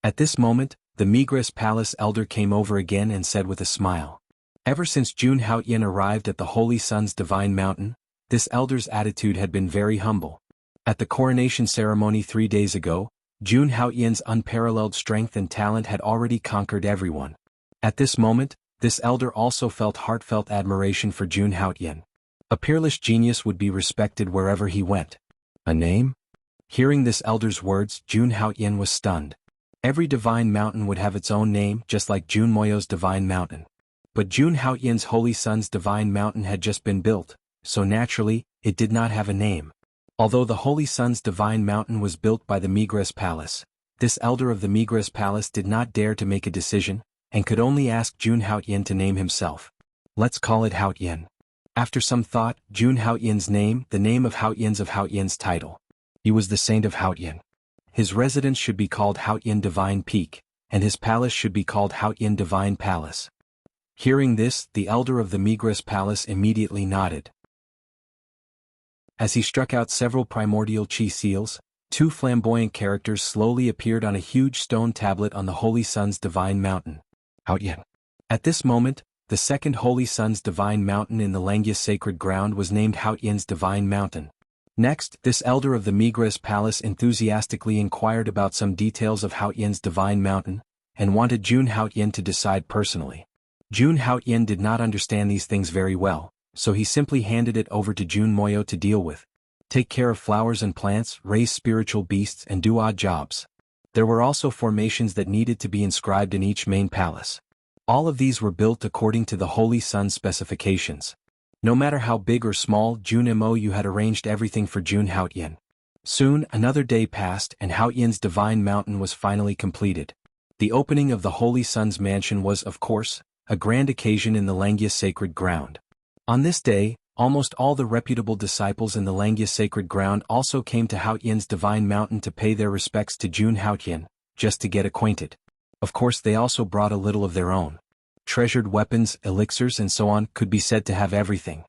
At this moment, the Migres Palace elder came over again and said with a smile. Ever since Jun Haoyan arrived at the Holy Sun's divine mountain, this elder's attitude had been very humble. At the coronation ceremony 3 days ago, Jun Haoyan's unparalleled strength and talent had already conquered everyone. At this moment, this elder also felt heartfelt admiration for Jun Haoyan. A peerless genius would be respected wherever he went. A name? Hearing this elder's words, Jun Haoyan was stunned. Every divine mountain would have its own name, just like Jun Moyo's divine mountain. But Jun Haoyan's Holy Sun's divine mountain had just been built, so naturally, it did not have a name. Although the Holy Sun's divine mountain was built by the Migres Palace, this elder of the Migres Palace did not dare to make a decision, and could only ask Jun Haoyan to name himself. "Let's call it Haoyan." After some thought, Jun Haoyan's name, the name of Haoyan's title. He was the Saint of Haoyan. His residence should be called Haoyan Divine Peak, and his palace should be called Haoyan Divine Palace. Hearing this, the elder of the Migres Palace immediately nodded. As he struck out several primordial chi seals, 2 flamboyant characters slowly appeared on a huge stone tablet on the Holy Sun's divine mountain. Haoyan. At this moment, the second Holy Sun's divine mountain in the Langia sacred ground was named Haoyan's divine mountain. Next, this elder of the Migres Palace enthusiastically inquired about some details of Haoyan's divine mountain, and wanted Jun Haoyan to decide personally. Jun Haoyan did not understand these things very well, so he simply handed it over to Jun Moyo to deal with. Take care of flowers and plants, raise spiritual beasts, and do odd jobs. There were also formations that needed to be inscribed in each main palace. All of these were built according to the Holy Sun's specifications. No matter how big or small, Jun Mou had arranged everything for Jun Haoyan. Soon, another day passed and Haoyan's divine mountain was finally completed. The opening of the Holy Sun's mansion was, of course, a grand occasion in the Langia sacred ground. On this day, almost all the reputable disciples in the Langia sacred ground also came to Haoyan's divine mountain to pay their respects to Jun Haoyan, just to get acquainted. Of course, they also brought a little of their own. Treasured weapons, elixirs, and so on could be said to have everything.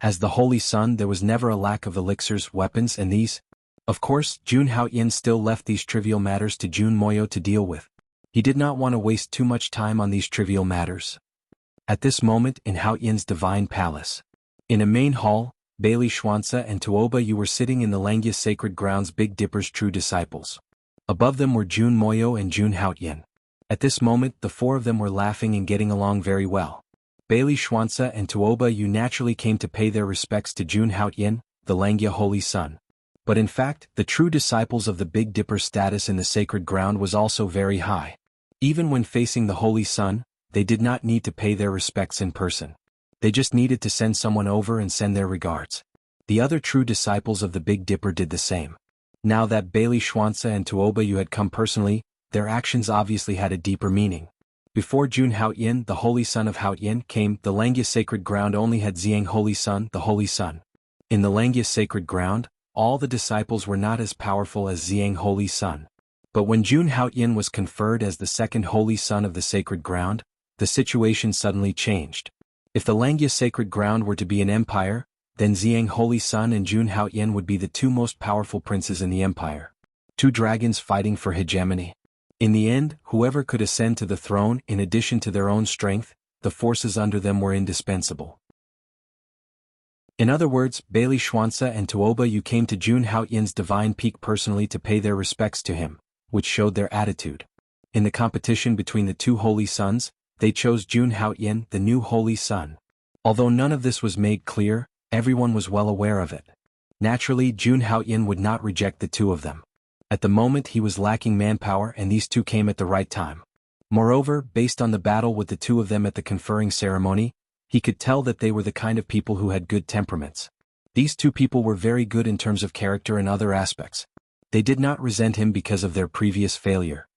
As the Holy Sun, there was never a lack of elixirs, weapons, and these. Of course, Jun Haoyan still left these trivial matters to Jun Moyo to deal with. He did not want to waste too much time on these trivial matters. At this moment in Haoyan's divine palace, in a main hall, Bailey Schwanza and Tuoba you were sitting in the Langya Sacred Grounds Big Dipper's true disciples. Above them were Jun Moyo and Jun Haotian. At this moment the four of them were laughing and getting along very well. Bailey Schwanza and Tuoba you naturally came to pay their respects to Jun Haotian, the Langya Holy Sun. But in fact, the true disciples of the Big Dipper's status in the sacred ground was also very high. Even when facing the Holy Sun, they did not need to pay their respects in person. They just needed to send someone over and send their regards. The other true disciples of the Big Dipper did the same. Now that Bailey Schwanza and Tuoba you had come personally, their actions obviously had a deeper meaning. Before Jun Haotian, the Holy Son of Haotian, came, the Langya Sacred Ground only had Xiang Holy Sun, the Holy Sun. In the Langya Sacred Ground, all the disciples were not as powerful as Xiang Holy Sun. But when Jun Haotian was conferred as the second Holy Sun of the Sacred Ground, the situation suddenly changed. If the Langya Sacred Ground were to be an empire, then Xiang Holy Sun and Jun Haotian would be the two most powerful princes in the empire. Two dragons fighting for hegemony. In the end, whoever could ascend to the throne in addition to their own strength, the forces under them were indispensable. In other words, Bailey Schwanza and Tuoba you came to Jun Haotian's divine peak personally to pay their respects to him, which showed their attitude. In the competition between the two Holy Sons, they chose Jun Haotian, the new Holy Sun. Although none of this was made clear, everyone was well aware of it. Naturally, Jun Haotian would not reject the two of them. At the moment he was lacking manpower and these two came at the right time. Moreover, based on the battle with the two of them at the conferring ceremony, he could tell that they were the kind of people who had good temperaments. These two people were very good in terms of character and other aspects. They did not resent him because of their previous failure.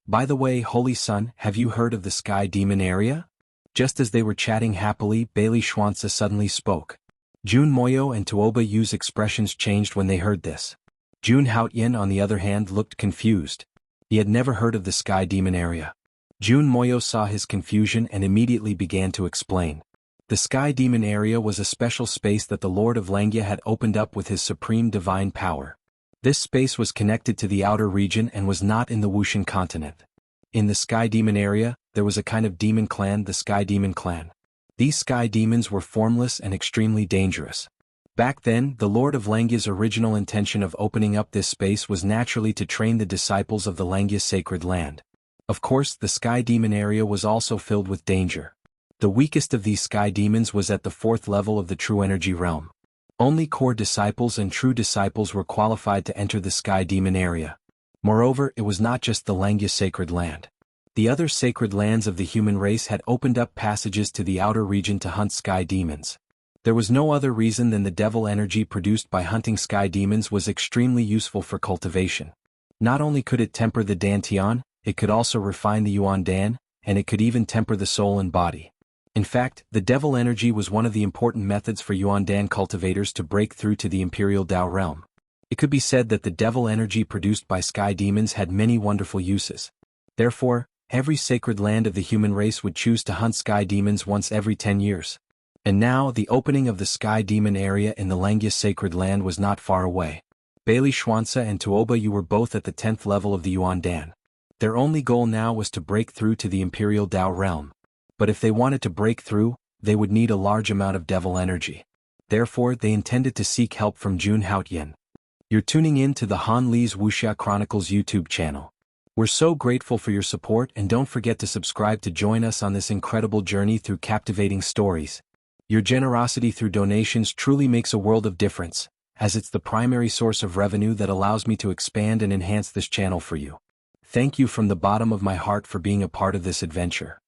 By the way, Holy Sun, have you heard of the Sky Demon area? Just as they were chatting happily, Bailey Schwanza suddenly spoke. Jun Moyo and Tuoba Yu's expressions changed when they heard this. Jun Haotian on the other hand looked confused. He had never heard of the Sky Demon area. Jun Moyo saw his confusion and immediately began to explain. The Sky Demon area was a special space that the Lord of Langya had opened up with his supreme divine power. This space was connected to the outer region and was not in the Wuxian continent. In the Sky Demon area, there was a kind of demon clan, the Sky Demon clan. These sky demons were formless and extremely dangerous. Back then, the Lord of Langya's original intention of opening up this space was naturally to train the disciples of the Langya sacred land. Of course, the Sky Demon area was also filled with danger. The weakest of these sky demons was at the fourth level of the true energy realm. Only core disciples and true disciples were qualified to enter the Sky Demon area. Moreover, it was not just the Langya sacred land. The other sacred lands of the human race had opened up passages to the outer region to hunt sky demons. There was no other reason than the devil energy produced by hunting sky demons was extremely useful for cultivation. Not only could it temper the Dantian, it could also refine the Yuan Dan, and it could even temper the soul and body. In fact, the devil energy was one of the important methods for Yuan Dan cultivators to break through to the Imperial Dao realm. It could be said that the devil energy produced by sky demons had many wonderful uses. Therefore, every sacred land of the human race would choose to hunt sky demons once every 10 years. And now, the opening of the Sky Demon area in the Langya sacred land was not far away. Bailey Schwanza and Tuoba you were both at the 10th level of the Yuan Dan. Their only goal now was to break through to the Imperial Dao realm. But if they wanted to break through, they would need a large amount of devil energy. Therefore, they intended to seek help from Jun Haotian. You're tuning in to the Han Li's Wuxia Chronicles YouTube channel. We're so grateful for your support and don't forget to subscribe to join us on this incredible journey through captivating stories. Your generosity through donations truly makes a world of difference, as it's the primary source of revenue that allows me to expand and enhance this channel for you. Thank you from the bottom of my heart for being a part of this adventure.